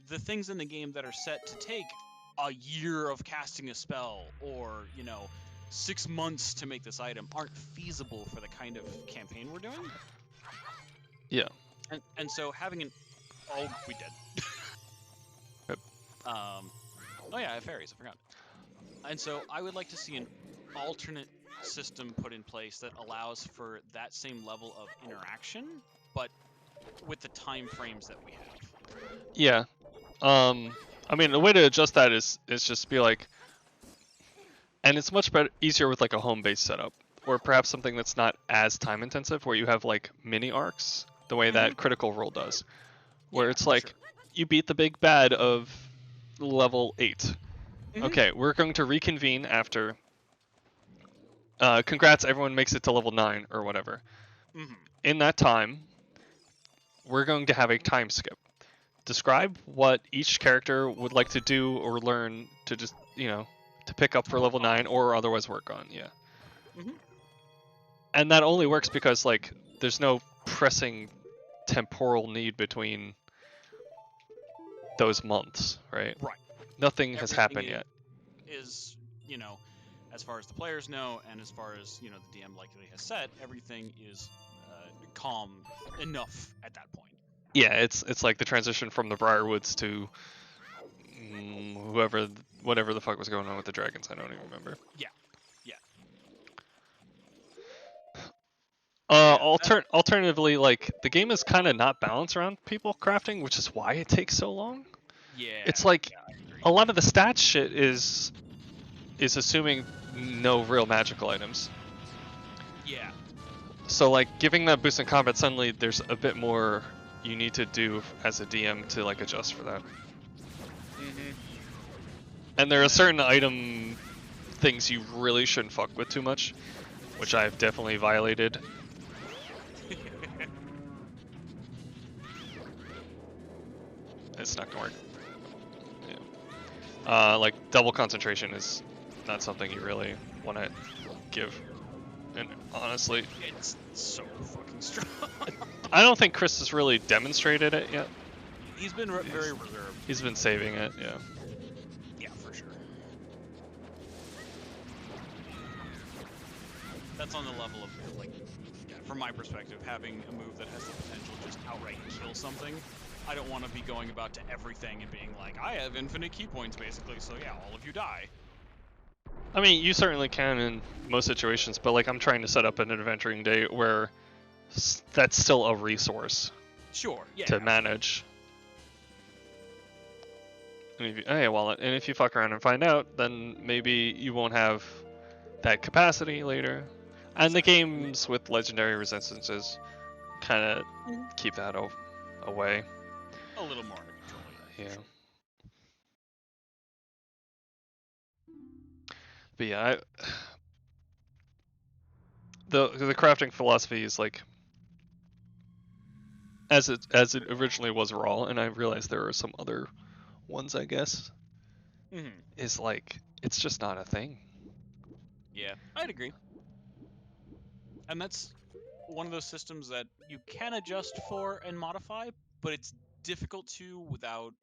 the things in the game that are set to take a year of casting a spell or, 6 months to make this item aren't feasible for the kind of campaign we're doing.
Yeah.
And so having an we did.
Yep.
Oh yeah, I have fairies, I forgot. And so I would like to see an alternate system put in place that allows for that same level of interaction, but with the time frames that we have.
Yeah. I mean, the way to adjust that is just be like, and it's much easier with like a home-based setup, or perhaps something that's not as time-intensive, where you have like mini arcs, the way that Critical Role does, where it's like you beat the big bad of level 8. Okay, we're going to reconvene after. Congrats, everyone makes it to level 9 or whatever. In that time, we're going to have a time skip. describe what each character would like to do or learn to just, to pick up for level 9 or otherwise work on. Yeah.
Mhm.
And that only works because like there's no pressing temporal need between those months, right?
Right.
Nothing has
Everything
happened yet.
Is, as far as the players know, and as far as the DM likely has said, everything is calm enough at that point.
Yeah, it's like the transition from the Briarwoods to whatever the fuck was going on with the dragons. I don't even remember.
Yeah.
Alternatively, like the game is kind of not balanced around people crafting, which is why it takes so long.
Yeah.
It's like
I agree.
a lot of the stats shit is assuming no real magical items.
Yeah.
So like giving that boost in combat, suddenly there's a bit more you need to do as a DM to like adjust for that.
Mhm.
And there are certain item things you really shouldn't fuck with too much, which I've definitely violated. It's not gonna work. Yeah. Like double concentration is not something you really want to give. And honestly,
It's so fucking strong.
I don't think Chris has really demonstrated it yet.
He's been very reserved.
He's been saving it, yeah.
Yeah, for sure. That's on the level of, like, from my perspective, having a move that has the potential to just outright kill something. I don't want to be going about to everything and being like, I have infinite key points, basically, so yeah, all of you die.
I mean, you certainly can in most situations, but like I'm trying to set up an adventuring day where that's still a resource.
Sure, yeah.
To manage. And if you fuck around and find out, then maybe you won't have that capacity later. And the games with legendary resistances kind of keep that away.
A little more under control,
yeah. But yeah, the crafting philosophy is like as it originally was raw, and I realized there are some other ones, I guess.
Mm-hmm.
Is like it's just not a thing.
Yeah, I'd agree. And that's one of those systems that you can adjust for and modify, but it's difficult to without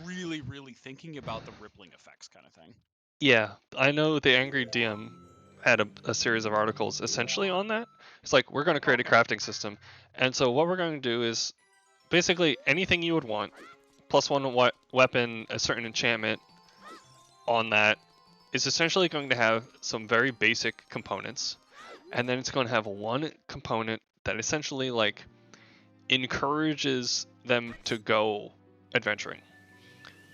really, really thinking about the rippling effects kind of thing.
Yeah, I know the Angry DM had a series of articles essentially on that. It's like, we're going to create a crafting system. And so what we're going to do is basically anything you would want, plus one weapon, a certain enchantment on that, is essentially going to have some very basic components. And then it's going to have one component that essentially like encourages them to go adventuring.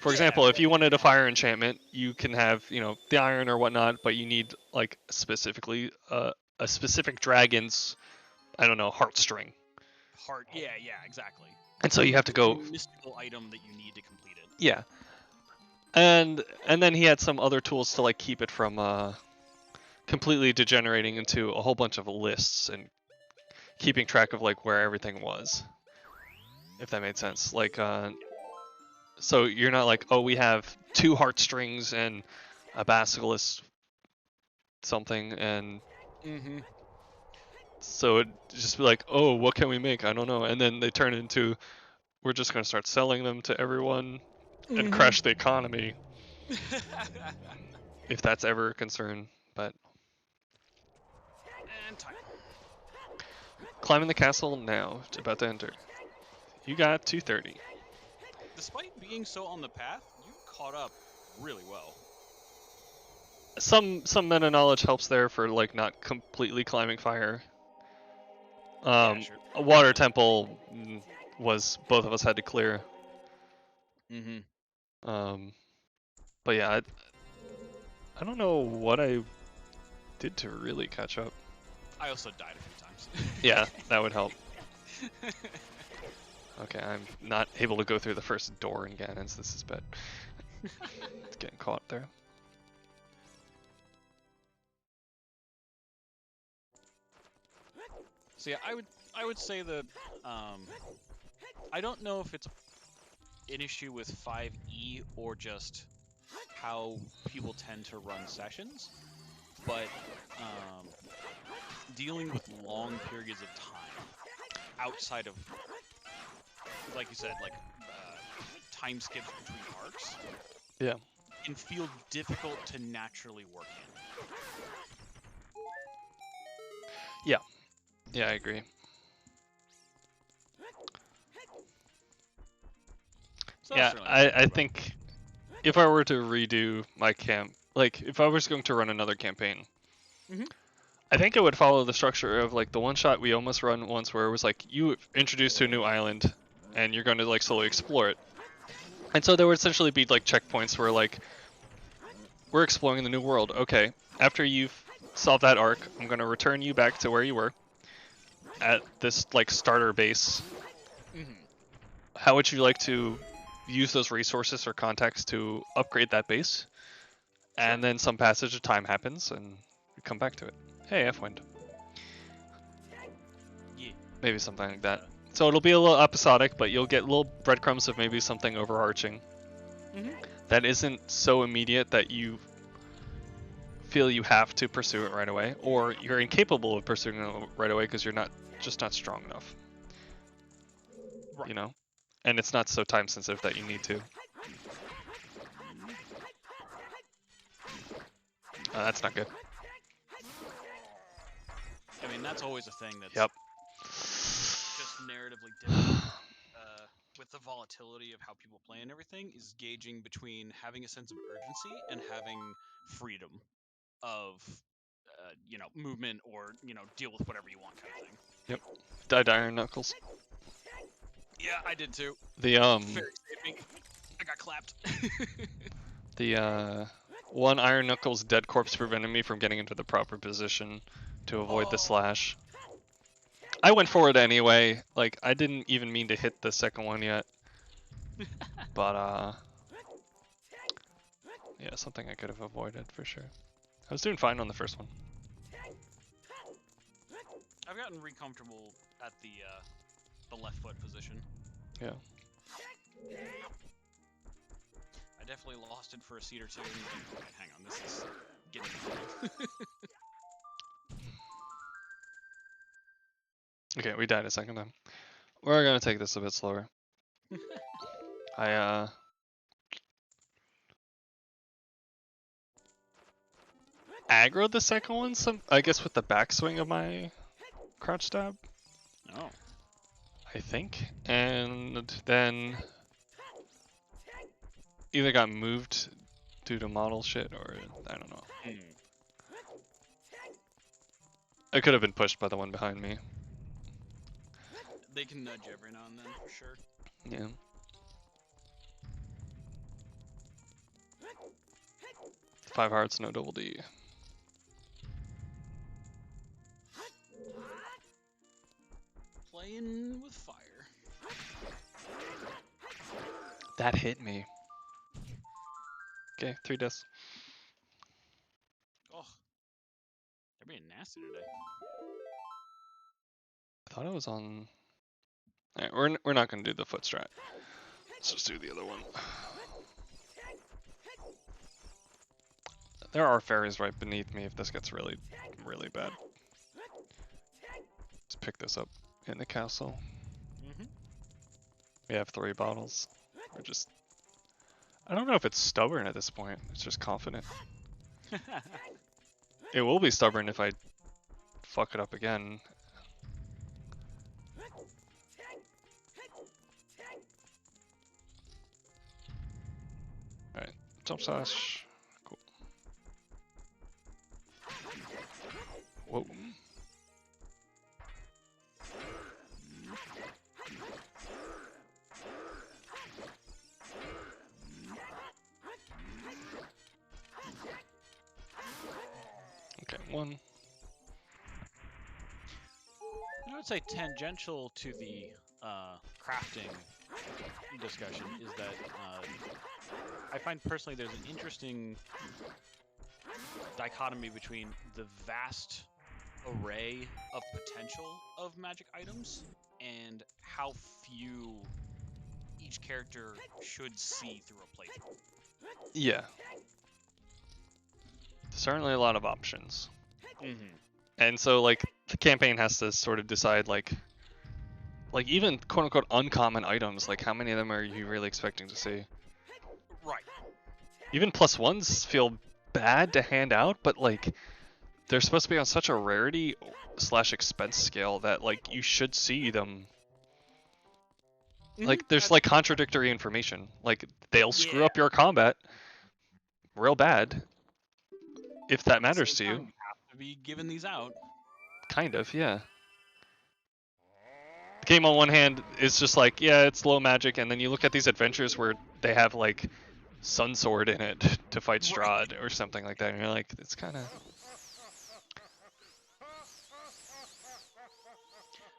For example, if you wanted a fire enchantment, you can have, the iron or whatnot, but you need like specifically a specific dragon's, I don't know, heartstring.
Yeah, exactly.
And so you have to go
mystical item that you need to complete it.
Yeah. And then he had some other tools to like keep it from completely degenerating into a whole bunch of lists and keeping track of like where everything was. If that made sense. Like so you're not like, oh, we have 2 heartstrings and a basilisk something, and so it just be like, oh, what can we make? I don't know. And then they turn into, we're just going to start selling them to everyone and crash the economy. If that's ever a concern. But
and time.
Climbing the castle now, about to enter. You got 230.
Despite being so on the path, you caught up really well.
Some meta knowledge helps there for like not completely climbing fire.
Yeah, sure.
A water temple was, both of us had to clear. But yeah, I don't know what I did to really catch up.
I also died a few times.
Yeah, that would help. Okay, I'm not able to go through the first door in Ganon's. This is bad. It's getting caught there.
So yeah, I would say that I don't know if it's an issue with 5e or just how people tend to run sessions, but dealing with long periods of time outside of, like you said, like time skips between arcs,
Yeah.
can feel difficult to naturally work in.
Yeah, I agree.
So
Yeah,
that's certainly what
I
about.
think if I were to redo my camp, like if I was going to run another campaign,
Mhm.
I think it would follow the structure of like the one shot we almost run once, where it was like you introduced to a new island, and you're going to like slowly explore it. And so there would essentially be like checkpoints where like we're exploring the new world. Okay, after you've solved that arc, I'm going to return you back to where you were at this like starter base.
Mhm.
How would you like to use those resources or contacts to upgrade that base?
Sure.
And then some passage of time happens, and we come back to it. Hey, F-Wind.
Yeah.
Maybe something like that. So it'll be a little episodic, but you'll get little breadcrumbs of maybe something overarching
Mhm.
that isn't so immediate that you feel you have to pursue it right away, or you're incapable of pursuing it right away because you're not strong enough.
Right.
You know, and it's not so time sensitive that you need to. That's not good.
I mean, that's always a thing that's
Yep.
just narratively difficult. With the volatility of how people play and everything, is gauging between having a sense of urgency and having freedom of, movement or deal with whatever you want kind of thing.
Yep. Died Iron Knuckles.
Yeah, I did too.
The
Fairy saved me. I got clapped.
The one Iron Knuckles dead corpse prevented me from getting into the proper position to avoid the slash. I went for it anyway. Like, I didn't even mean to hit the second one yet. But, yeah, something I could have avoided for sure. I was doing fine on the first one.
I've gotten re-comfortable at the left foot position.
Yeah.
I definitely lost it for a seat or two. Okay, hang on, this is getting
Okay, we died a second time. We're gonna take this a bit slower. I aggroed the second one I guess with the backswing of my crouch stab.
Oh.
I think. And then either got moved due to model shit or I don't know. I could have been pushed by the one behind me.
They can nudge every now and then, for sure.
Yeah. Five hearts, no double D.
Playing with fire.
That hit me. Okay, 3 deaths.
Oh, they're being nasty today.
I thought it was on. Alright, we're not gonna do the foot strat. Let's just do the other one. There are fairies right beneath me if this gets really, really bad. Let's pick this up in the castle. We have 3 bottles. We're just... I don't know if it's stubborn at this point. It's just confident. It will be stubborn if I fuck it up again. Alright, jump slash. Cool. Whoa. Okay, 1.
I would say tangential to the crafting discussion is that I find personally there's an interesting dichotomy between the vast array of potential of magic items and how few each character should see through a playthrough.
Yeah. Certainly a lot of options.
Mm-hmm.
And so like the campaign has to sort of decide like even quote unquote uncommon items, like how many of them are you really expecting to see?
Right.
Even +1s feel bad to hand out, but like they're supposed to be on such a rarity / expense scale that like you should see them. Like there's like contradictory information. Like they'll screw up your combat real bad if that matters to you.
You have to be giving these out.
Kind of, yeah. The game on one hand is just like, yeah, it's low magic, and then you look at these adventures where they have like Sun Sword in it to fight Strahd or something like that, and you're like, it's kind of.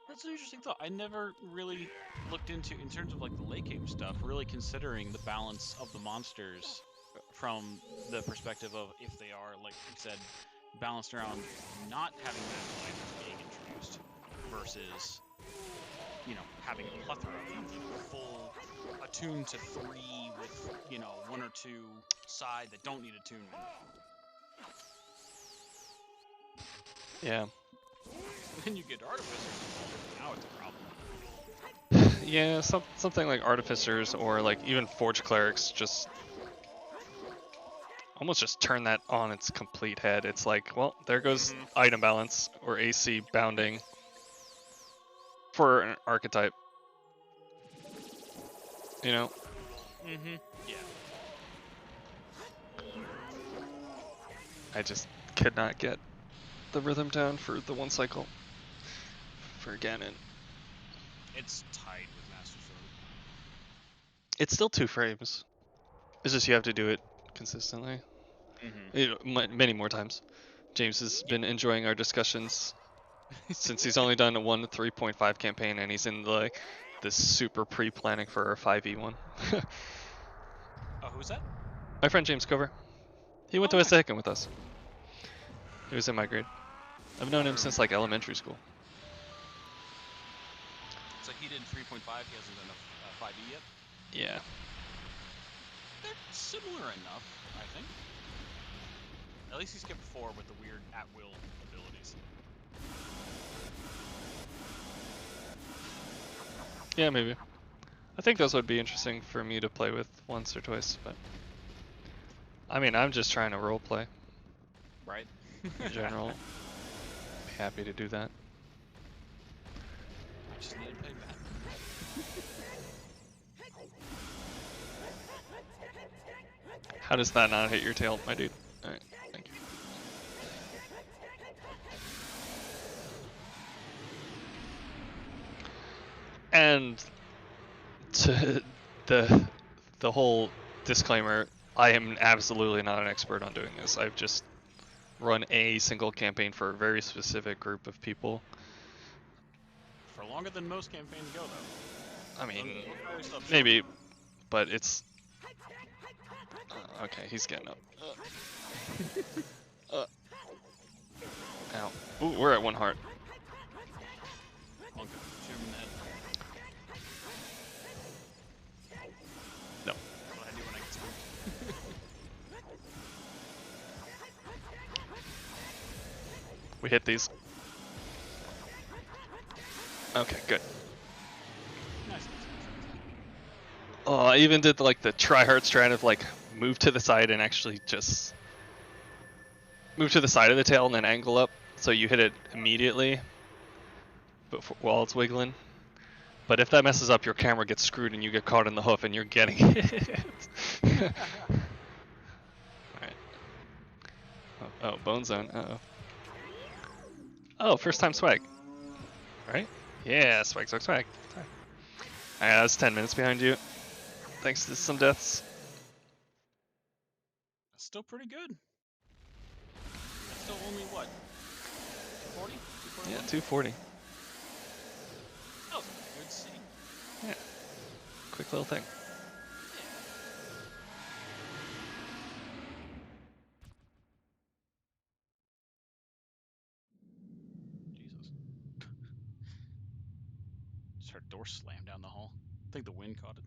That's an interesting thought. I never really looked into, in terms of like the late game stuff, really considering the balance of the monsters from the perspective of if they are, like you said, balanced around not having magical items being introduced versus, you know, having a plethora of them, full attuned to 3 with, you know, 1 or 2 side that don't need attunement.
Yeah.
Then you get artificers involved. Now it's a problem.
Yeah, something like artificers or like even forge clerics just almost just turn that on its complete head. It's like, well, there goes item balance or AC bounding for an archetype. You know?
Yeah.
I just could not get the rhythm down for the 1 cycle for Ganon.
It's tight with Master Sword.
It's still 2 frames. It's just you have to do it consistently. Many more times. James has been enjoying our discussions since he's only done a 3.5 campaign, and he's in this super pre-planning for our 5e1.
Oh, who's that?
My friend James Cover. He went to Wissahickon with us. He was in my grade. I've known him since like elementary school.
So he did 3.5. He hasn't done a 5e yet.
Yeah.
They're similar enough, I think. At least he skipped 4 with the weird at-will abilities.
Yeah, maybe. I think those would be interesting for me to play with once or twice, but I mean, I'm just trying to roleplay.
Right.
In general, be happy to do that.
I just need to play back.
How does that not hit your tail, my dude? Alright, thank you. And to the whole disclaimer, I am absolutely not an expert on doing this. I've just run a single campaign for a very specific group of people.
For longer than most campaigns go, though.
I mean, maybe, but it's... okay, he's getting up. Ow. Ooh, we're at 1 heart. No. We hit these. Okay, good. Oh, I even did like the try-hard strat of like move to the side and actually just move to the side of the tail and then angle up so you hit it immediately while it's wiggling. But if that messes up, your camera gets screwed and you get caught in the hoof and you're getting it. Alright. Oh, bone zone. Uh-oh. Oh, first time swag. Right? Yeah, swag. Alright, that's 10 minutes behind you. Thanks to some deaths.
That's still pretty good. That's still only what? 240?
Yeah, 240.
Oh, good see.
Yeah. Quick little thing.
Jesus. Just heard a door slam down the hall. I think the wind caught it.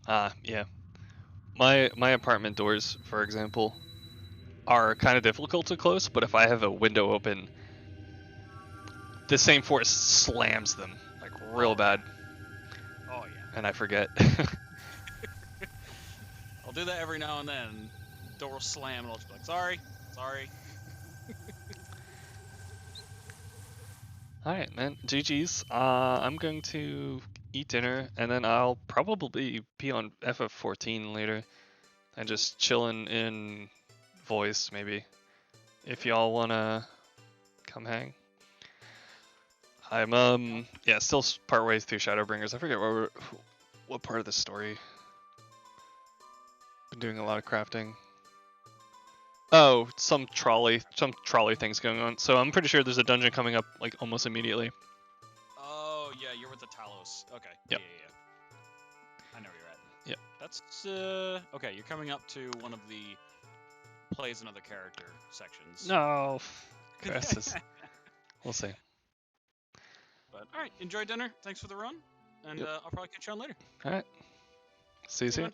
Yeah. My apartment doors, for example, are kind of difficult to close, but if I have a window open, the same force slams them like real
Oh,
bad,
yeah. Oh yeah.
and I forget.
I'll do that every now and then. Door will slam, and I'll just be like, sorry, sorry.
All right, man. GG's. I'm going to eat dinner, and then I'll probably be on FF14 later, and just chilling in voice maybe. If y'all wanna come hang. I'm yeah, still part ways through Shadowbringers. I forget what part of the story. Been doing a lot of crafting. Oh, some trolley things going on. So I'm pretty sure there's a dungeon coming up like almost immediately.
Oh yeah, you're with the Talos. Okay.
Yep.
Yeah. I know where you're at.
Yep.
That's okay. You're coming up to one of the plays another character sections.
No, Chris. We'll see.
But all right, enjoy dinner. Thanks for the run, and
Yep.
I'll probably catch you on later.
All right. See you
See you,
soon.
man.